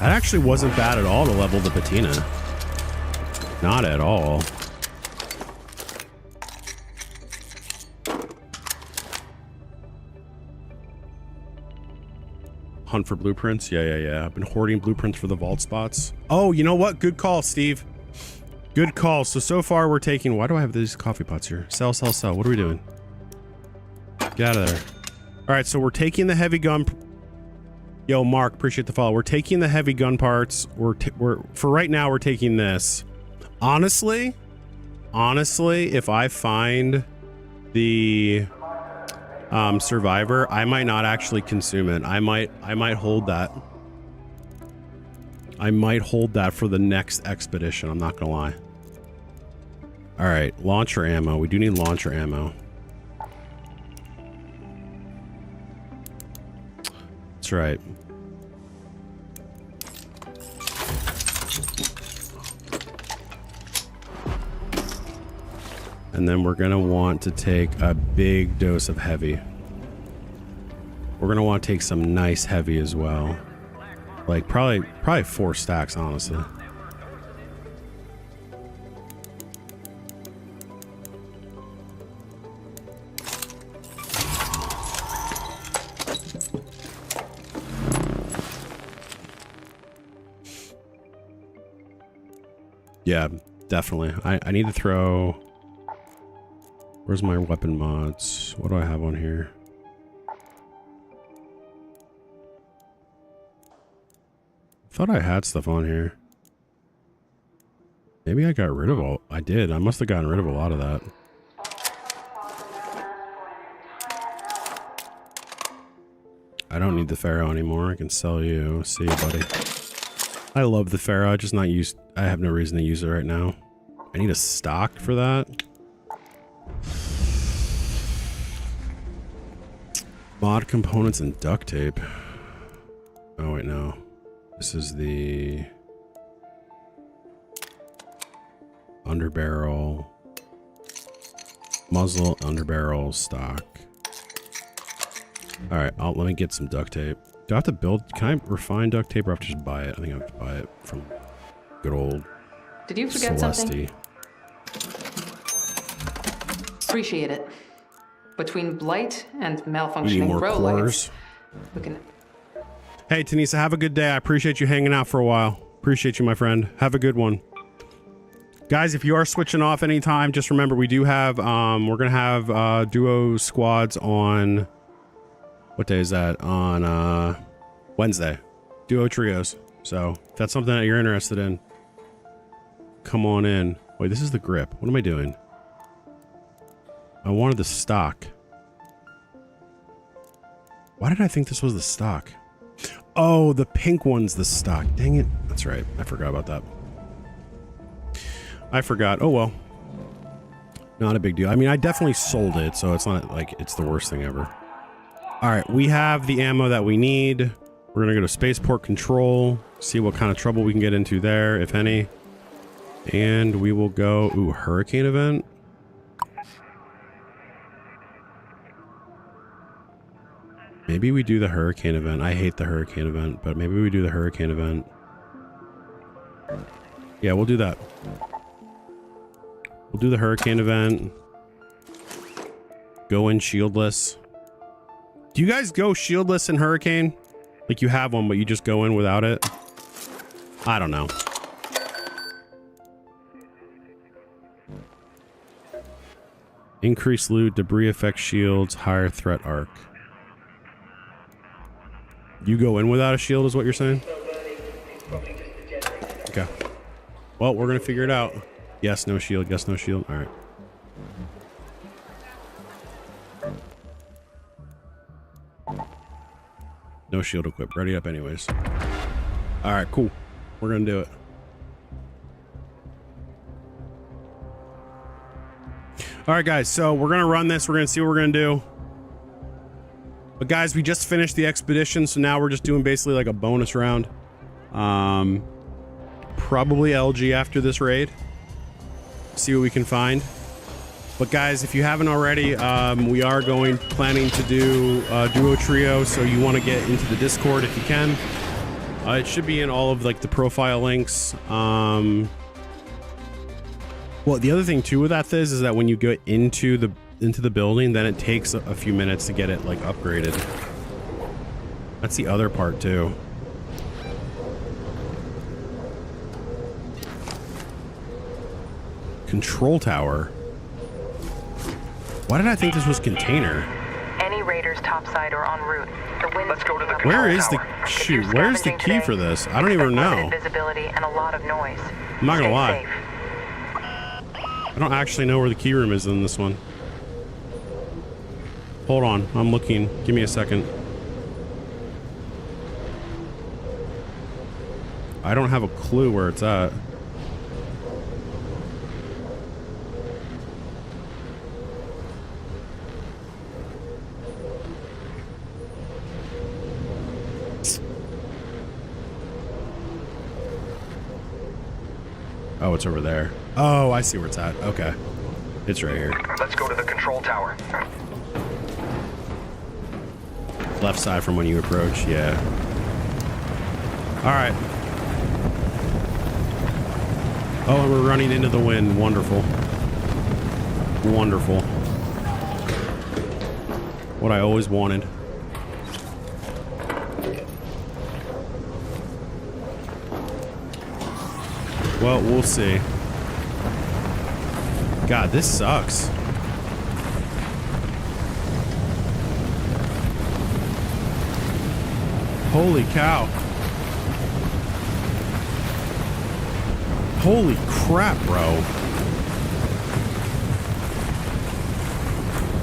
That actually wasn't bad at all to level the Patina. Not at all. Hunt for blueprints? Yeah. I've been hoarding blueprints for the vault spots. Oh, you know what? Good call, Steve. Good call. So far we're taking... Why do I have these coffee pots here? Sell. What are we doing? Get out of there. All right, so we're taking the heavy gun... Yo, Mark, appreciate the follow. We're taking the heavy gun parts. For right now, we're taking this. Honestly, if I find the survivor, I might not actually consume it. I might hold that. I might hold that for the next expedition. I'm not gonna lie. All right, launcher ammo. We do need launcher ammo. That's right. And then we're gonna want to take a big dose of heavy. We're gonna want to take some nice heavy as well. Like probably 4 stacks, honestly. Yeah, definitely. I need to throw... Where's my weapon mods? What do I have on here? Thought I had stuff on here. Maybe I got rid of all... I did. I must have gotten rid of a lot of that. I don't need the Pharaoh anymore. I can sell you. See you, buddy. I love the Pharaoh. I just not use... I have no reason to use it right now. I need a stock for that. Mod components and duct tape. Oh, wait, no. This is the... underbarrel. Muzzle, underbarrel, stock. Alright, let me get some duct tape. Do I have to build... Can I refine duct tape or I have to just buy it? I think I have to buy it from good old... Did you forget Celeste. something? Appreciate it. Between blight and malfunctioning grow lights, we can Hey, Tanisa, have a good day. I appreciate you hanging out for a while. Appreciate you, my friend. Have a good one. Guys, if you are switching off anytime, just remember we do have, we're going to have duo squads on, what day is that? On Wednesday. Duo trios. So if that's something that you're interested in, come on in. Wait, this is the grip. What am I doing? I wanted the stock. Why did I think this was the stock? Oh, the pink one's the stock. Dang it. That's right. I forgot about that. I forgot. Oh, well. Not a big deal. I mean, I definitely sold it, so it's not like it's the worst thing ever. All right. We have the ammo that we need. We're going to go to spaceport control, see what kind of trouble we can get into there, if any. And we will go... Ooh, hurricane event. Maybe we do the hurricane event. I hate the hurricane event, but maybe we do the hurricane event. Yeah, we'll do that. We'll do the hurricane event. Go in shieldless. Do you guys go shieldless in hurricane? Like you have one, but you just go in without it? I don't know. Increased loot, debris effect shields, higher threat arc. You go in without a shield is what you're saying? Okay. Well, we're going to figure it out. Yes, no shield. Yes, no shield. All right. No shield equipped. Ready up anyways. All right, cool. We're going to do it. All right, guys. So we're going to run this. We're going to see what we're going to do. But guys, we just finished the expedition, so now we're just doing basically like a bonus round. Probably LG after this raid. See what we can find. But guys, if you haven't already, we are planning to do duo trio, so you want to get into the Discord if you can. It should be in all of like the profile links. Well, the other thing too with that is that when you go into the building, then it takes a few minutes to get it like upgraded. That's the other part too. Control tower. Why did I think this was container? Any raiders topside or en route. Let's go to the control Where is the tower. shoot? Where's the key for this? I don't even know. Visibility and a lot of noise. I'm not gonna Stay lie. safe. I don't actually know where the key room is in this one. Hold on, I'm looking. Give me a second. I don't have a clue where it's at. Oh, it's over there. Oh, I see where it's at. Okay. It's right here. Let's go to the control tower. Left side from when you approach, yeah. All right. Oh, and we're running into the wind. Wonderful. Wonderful. What I always wanted. Well, we'll see. God, this sucks. Holy cow. Holy crap, bro.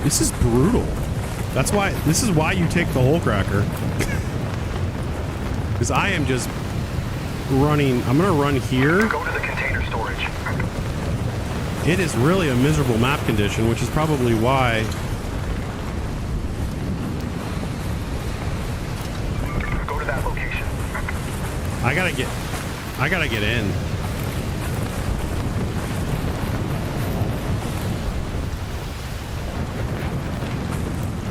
This is brutal. This is why you take the hole cracker. Because I am just running. I'm going to run here. Go to the container storage. It is really a miserable map condition, which is probably why. Go to that location. I gotta get in. I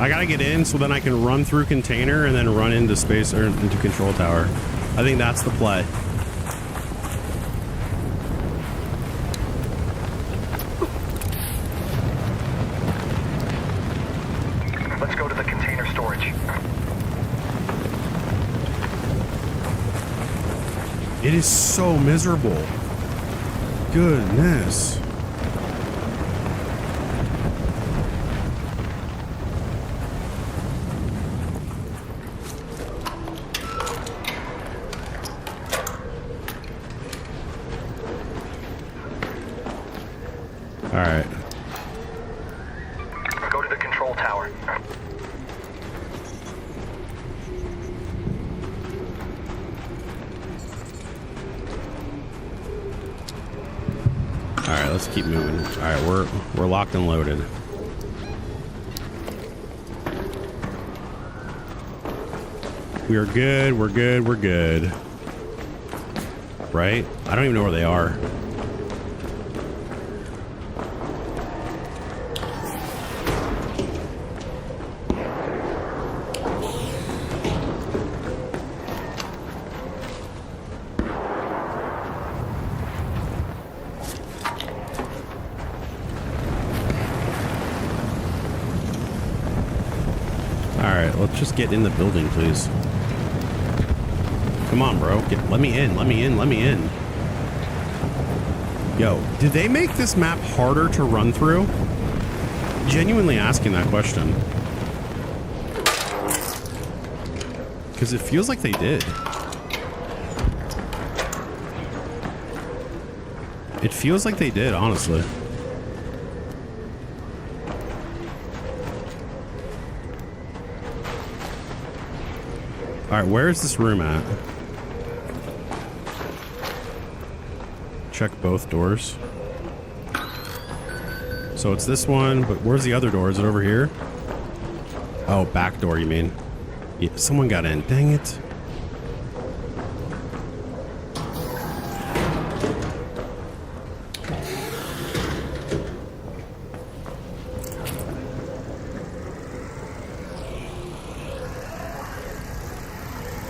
gotta get in so then I can run through container and then run into space or into control tower. I think that's the play. Let's go to the container storage. It is so miserable. Goodness. All right. Go to the control tower. All right, let's keep moving. All right, we're locked and loaded. We are good. We're good. We're good. Right? I don't even know where they are. Let's just get in the building, please. Come on, bro. Let me in. Let me in. Let me in. Yo, did they make this map harder to run through? Genuinely asking that question. Because it feels like they did. It feels like they did, honestly. All right, where is this room at? Check both doors. So it's this one, but where's the other door? Is it over here? Oh, back door, you mean? Yeah, someone got in. Dang it.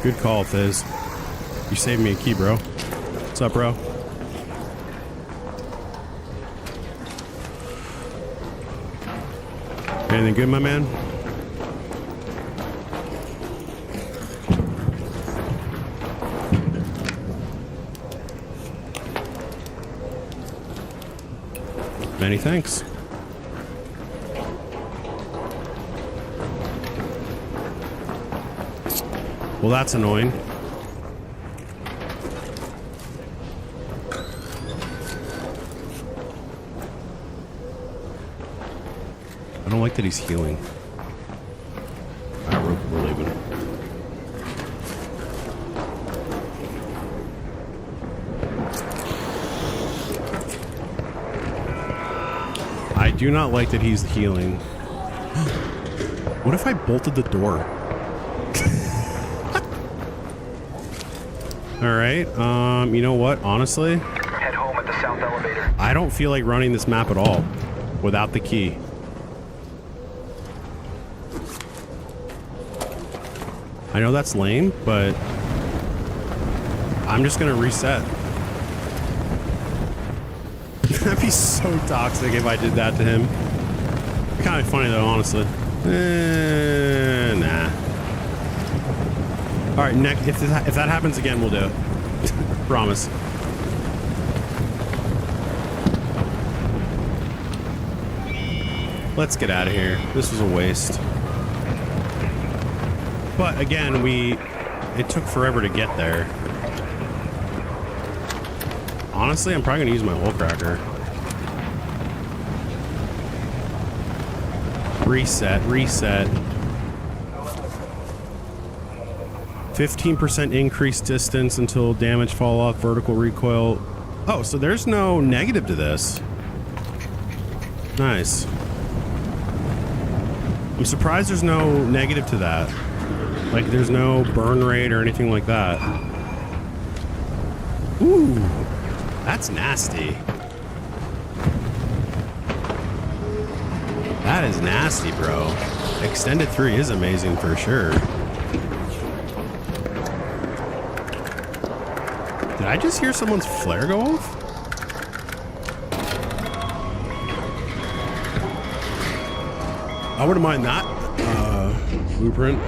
Good call, Fizz. You saved me a key, bro. What's up, bro? Anything good, my man? Many thanks. Well, that's annoying. I don't like that he's healing. All right, we're leaving. I do not like that he's healing. What if I bolted the door? All right. You know what? Honestly, Head home at the south elevator. I don't feel like running this map at all without the key. I know that's lame, but I'm just gonna reset. That'd be so toxic if I did that to him. Kind of funny though, honestly. Nah. All right, next. If that happens again, we'll do it. Promise. Let's get out of here. This was a waste. But again, it took forever to get there. Honestly, I'm probably gonna use my hole cracker. Reset. 15% increased distance until damage fall off, vertical recoil. Oh, so there's no negative to this. Nice. I'm surprised there's no negative to that. Like, there's no burn rate or anything like that. Ooh, that's nasty. That is nasty, bro. Extended 3 is amazing for sure. Did I just hear someone's flare go off? I wouldn't mind that. Blueprint.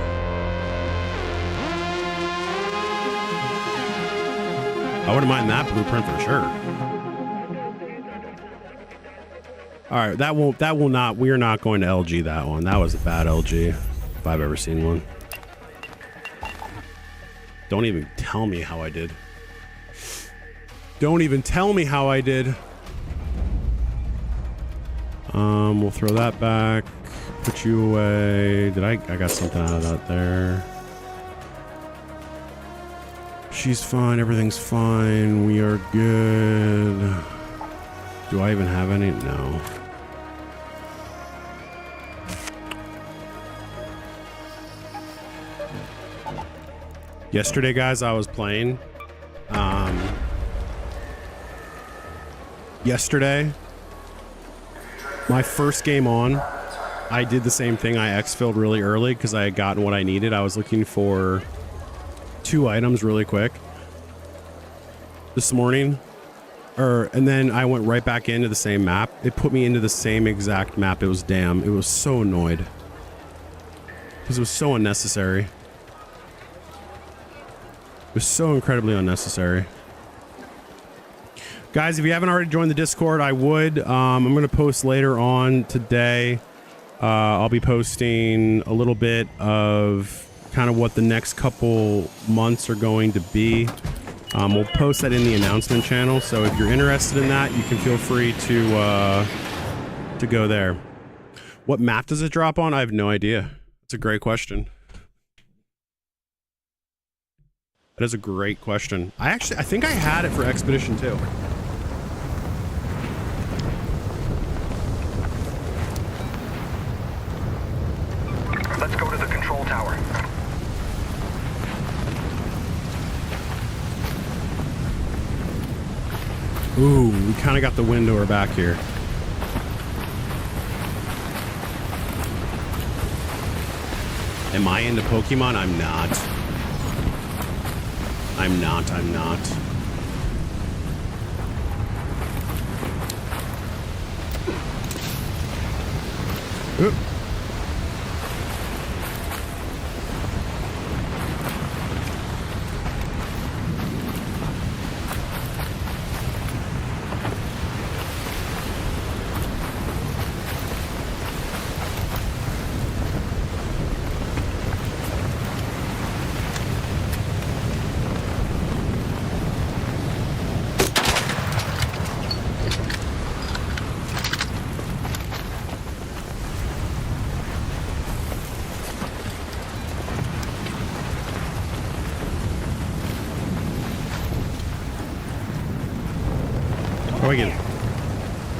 I wouldn't mind that blueprint for sure. All right, we are not going to LG that one. That was a bad LG if I've ever seen one. Don't even tell me how I did. Don't even tell me how I did. We'll throw that back. Put you away. I got something out of that there. She's fine. Everything's fine. We are good. Do I even have any? No. Yesterday, guys, I was playing. Yesterday, my first game on, I did the same thing. I exfilled really early because I had gotten what I needed. I was looking for 2 items really quick this morning. And then I went right back into the same map. It put me into the same exact map. It was so annoyed. Because it was so unnecessary. It was so incredibly unnecessary. Guys, if you haven't already joined the Discord, I would. I'm going to post later on today. I'll be posting a little bit of kind of what the next couple months are going to be. We'll post that in the announcement channel. So if you're interested in that, you can feel free to go there. What map does it drop on? I have no idea. It's a great question. That is a great question. I think I had it for Expedition 2. Let's go to the control tower. Ooh, we kind of got the windower back here. Am I into Pokemon? I'm not. I'm not. Oop.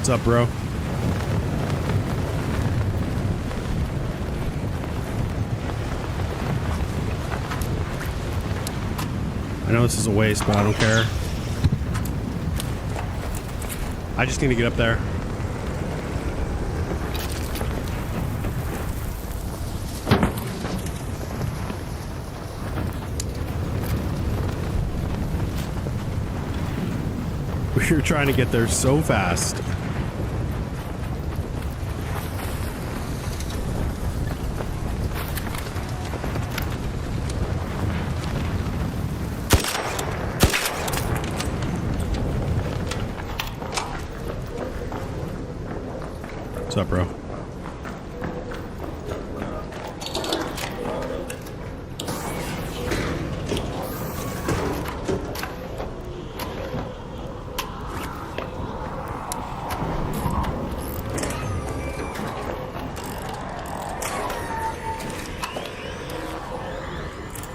What's up, bro? I know this is a waste, but I don't care. I just need to get up there. We were trying to get there so fast. What's up, bro?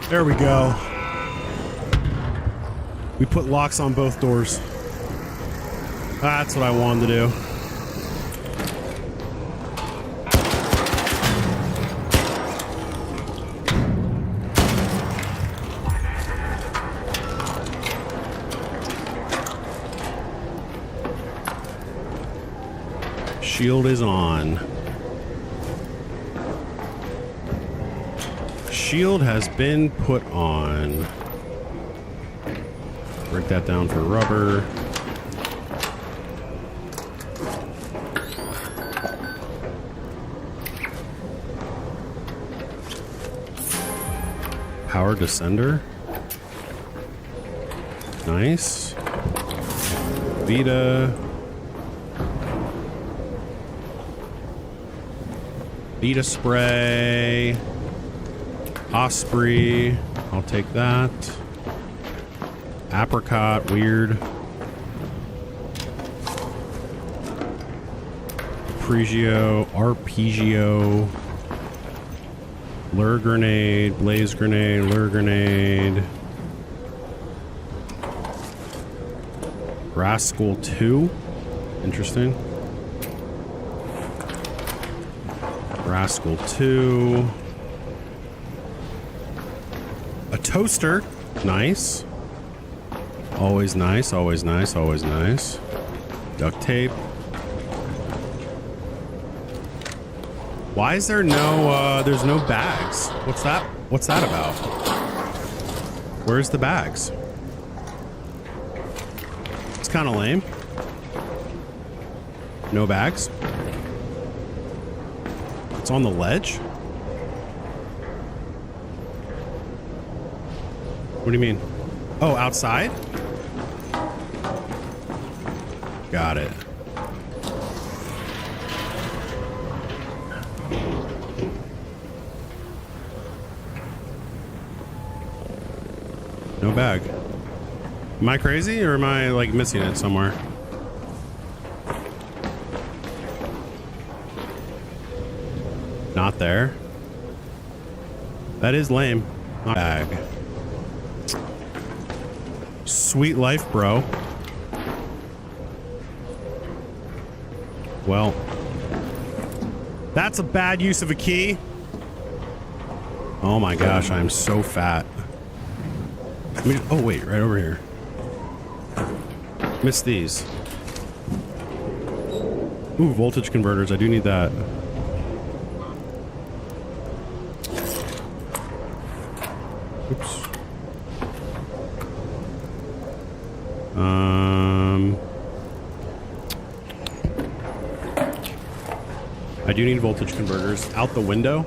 There we go. We put locks on both doors. That's what I wanted to do. Shield is on. Shield has been put on. Break that down for rubber. Power descender. Nice. Vita. Vita spray. Osprey. I'll take that. Apricot. Weird. Arpeggio. Lure grenade. Blaze grenade. Lure grenade. Rascal 2. Interesting. Rascal 2. A toaster. Nice. Always nice, always nice, always nice. Duct tape. Why is there no, there's no bags? What's that? What's that about? Where's the bags? It's kind of lame. No bags. It's on the ledge? What do you mean? Oh, outside? Got it. No bag. Am I crazy or am I like missing it somewhere? Not there. That is lame. Not bag. Sweet life, bro. Well, that's a bad use of a key. Oh my gosh, I am so fat. Oh wait, right over here. Missed these. Ooh, voltage converters. I do need that. Oops. I do need voltage converters. Out the window.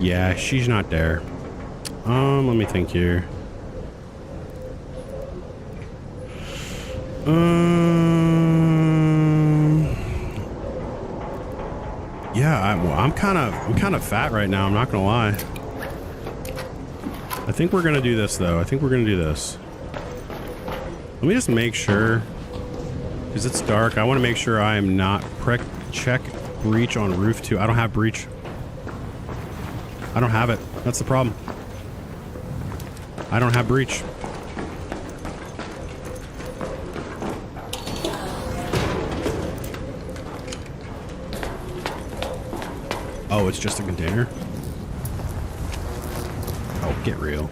Yeah, she's not there. Let me think here. Yeah, I'm kind of fat right now. I'm not gonna lie. I think we're gonna do this though. I think we're gonna do this. Let me just make sure, because it's dark. I want to make sure I am not check breach on roof 2. I don't have breach. I don't have it. That's the problem. I don't have breach. Oh, it's just a container? Oh, get real.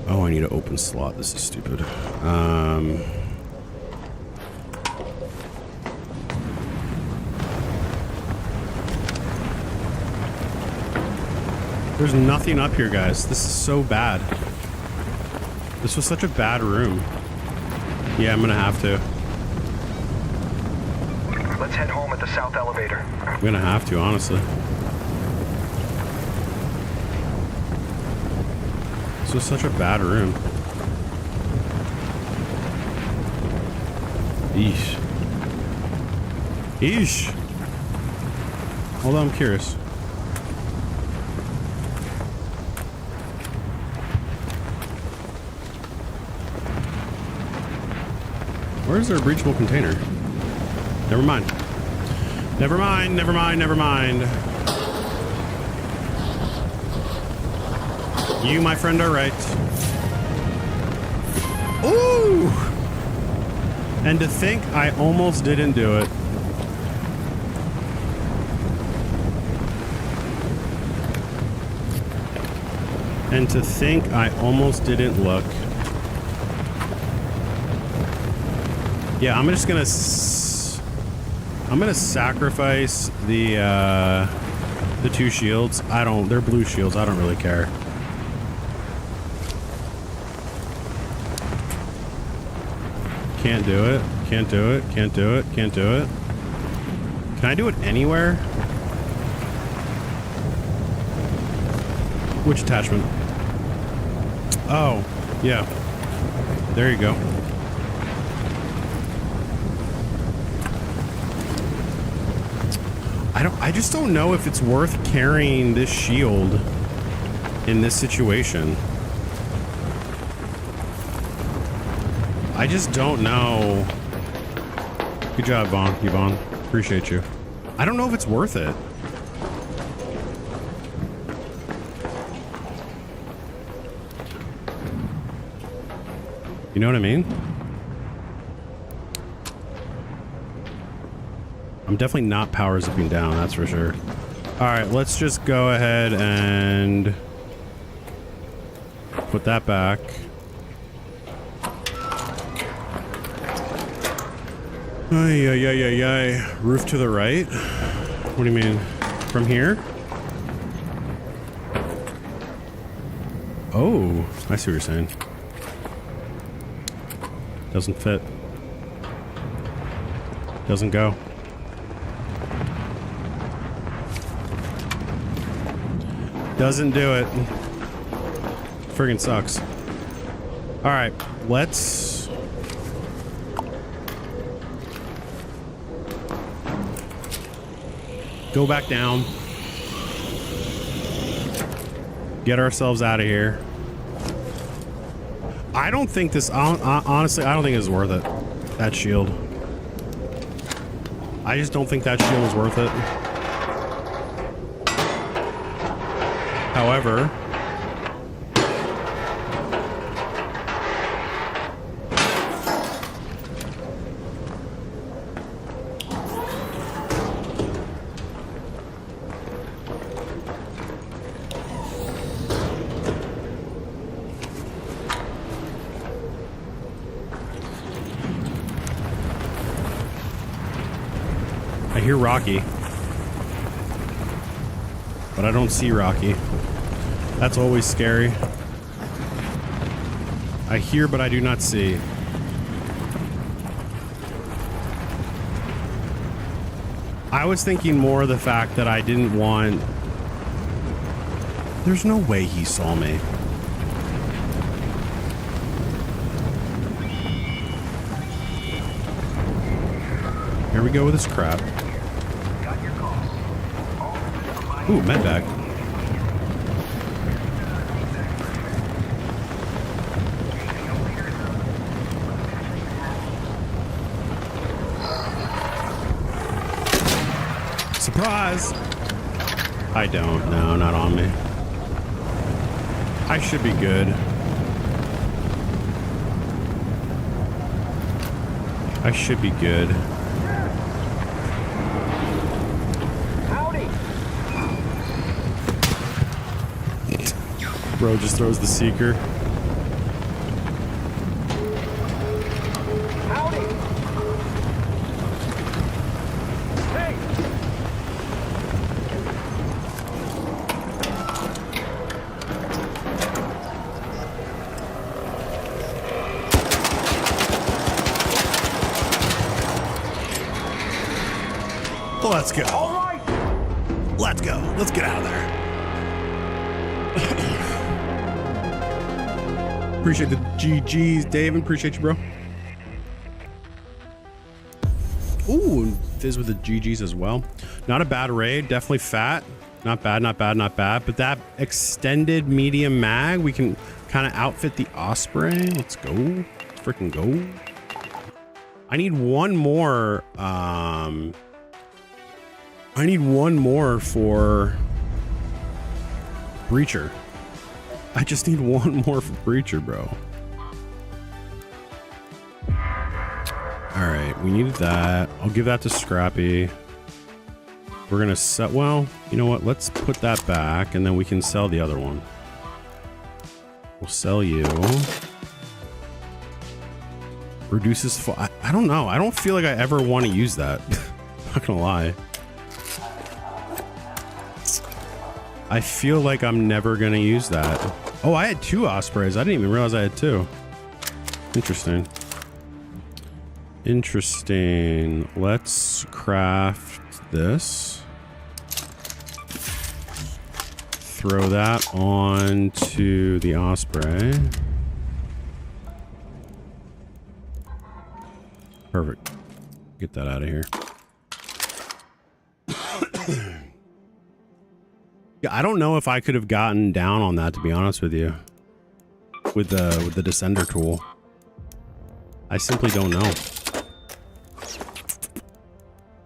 Oh, I need an open slot. This is stupid. There's nothing up here, guys. This is so bad. This was such a bad room. Yeah, I'm gonna have to. Let's head home at the south elevator. I'm gonna have to, honestly. This was such a bad room. Eesh. Eesh. Hold on, I'm curious. Where is there a breachable container? Never mind. Never mind, never mind, never mind. You, my friend, are right. Ooh! And to think I almost didn't do it. And to think I almost didn't look. Yeah, I'm just gonna sacrifice the 2 shields. They're blue shields. I don't really care. Can't do it. Can't do it. Can't do it. Can't do it. Can Can I do it anywhere? Which attachment? Oh, yeah. There you go. I just don't know if it's worth carrying this shield in this situation. I just don't know. Good job, Yvonne. Appreciate you. I don't know if it's worth it. You know what I mean? I'm definitely not power zipping down, that's for sure. All right, let's just go ahead and put that back. Ay, ay, ay, ay, ay. Roof to the right? What do you mean? From here? Oh, I see what you're saying. Doesn't fit. Doesn't go. Doesn't do it. Friggin' sucks. All right, let's... go back down. Get ourselves out of here. I don't think this... honestly, I don't think it's worth it. That shield. I just don't think that shield is worth it. However... I hear Rocky, but I don't see Rocky. That's always scary. I hear, but I do not see. I was thinking more of the fact that I didn't want... There's no way he saw me. Here we go with this crap. Ooh, medvac. Surprise! I don't. No, not on me. I should be good. I should be good. Bro just throws the seeker. Howdy! Hey! Let's go. All right! Let's go. Let's get out of there. Appreciate the GGs, David. Appreciate you, bro. Ooh, and Fizz with the GGs as well. Not a bad raid. Definitely fat. Not bad, not bad, not bad. But that extended medium mag, we can kind of outfit the Osprey. Let's go. Freaking go. I need one more. I need one more for Breacher. I just need one more for Breacher, bro. All right, we needed that. I'll give that to Scrappy. We're gonna sell. Well, you know what? Let's put that back, and then we can sell the other one. We'll sell you. Reduces. I don't know. I don't feel like I ever want to use that. Not gonna lie. I feel like I'm never gonna use that. Oh, I had two Ospreys. I didn't even realize I had two. Interesting. Interesting. Let's craft this. Throw that onto the Osprey. Perfect. Get that out of here. Yeah, I don't know if I could have gotten down on that, to be honest with you. With the descender tool. I simply don't know.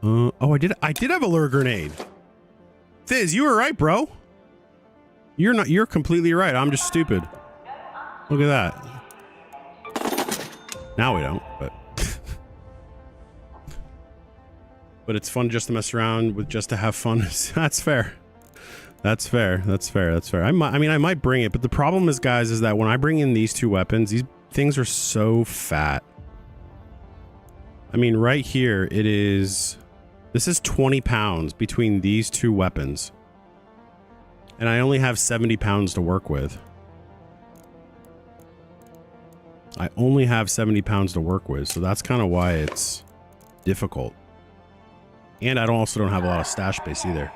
Oh, I did have a lure grenade. Thiz, you were right, bro. You're completely right. I'm just stupid. Look at that. Now we don't, but but it's fun just to mess around with, just to have fun. That's fair. That's fair. That's fair. That's fair. I might bring it, but the problem is, guys, is that when I bring in these two weapons, these things are so fat. I mean, right here, this is 20 pounds between these two weapons. And I only have 70 pounds to work with. I only have 70 pounds to work with, so that's kind of why it's difficult. And I also don't have a lot of stash space either.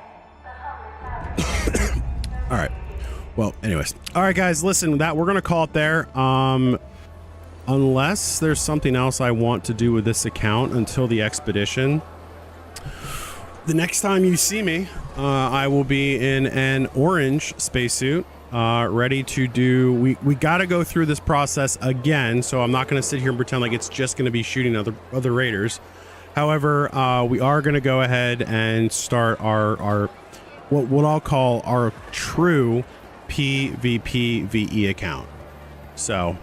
All right. Well, anyways. All right, guys, listen, we're going to call it there. Unless there's something else I want to do with this account until the expedition. The next time you see me, I will be in an orange spacesuit, ready to do... We got to go through this process again, so I'm not going to sit here and pretend like it's just going to be shooting other raiders. However, we are going to go ahead and start our what I'll call our true PvPvE account. So,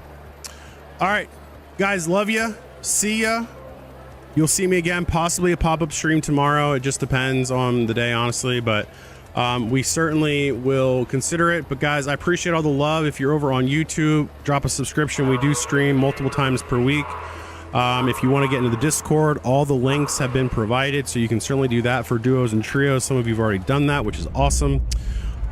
all right, guys, love ya. See ya. You'll see me again, possibly a pop-up stream tomorrow. It just depends on the day, honestly, but we certainly will consider it. But guys, I appreciate all the love. If you're over on YouTube, drop a subscription. We do stream multiple times per week. If you want to get into the Discord, all the links have been provided, so you can certainly do that for duos and trios. Some of you have already done that, which is awesome.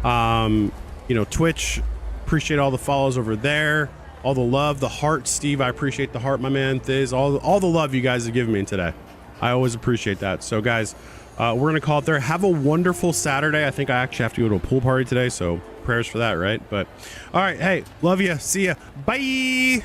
You know, Twitch, appreciate all the follows over there. All the love, the heart, Steve. I appreciate the heart, my man. Thiz, all the love you guys have given me today. I always appreciate that. So, guys, we're gonna call it there. Have a wonderful Saturday. I think I actually have to go to a pool party today, so prayers for that, right? But all right, hey, love you. See ya. Bye.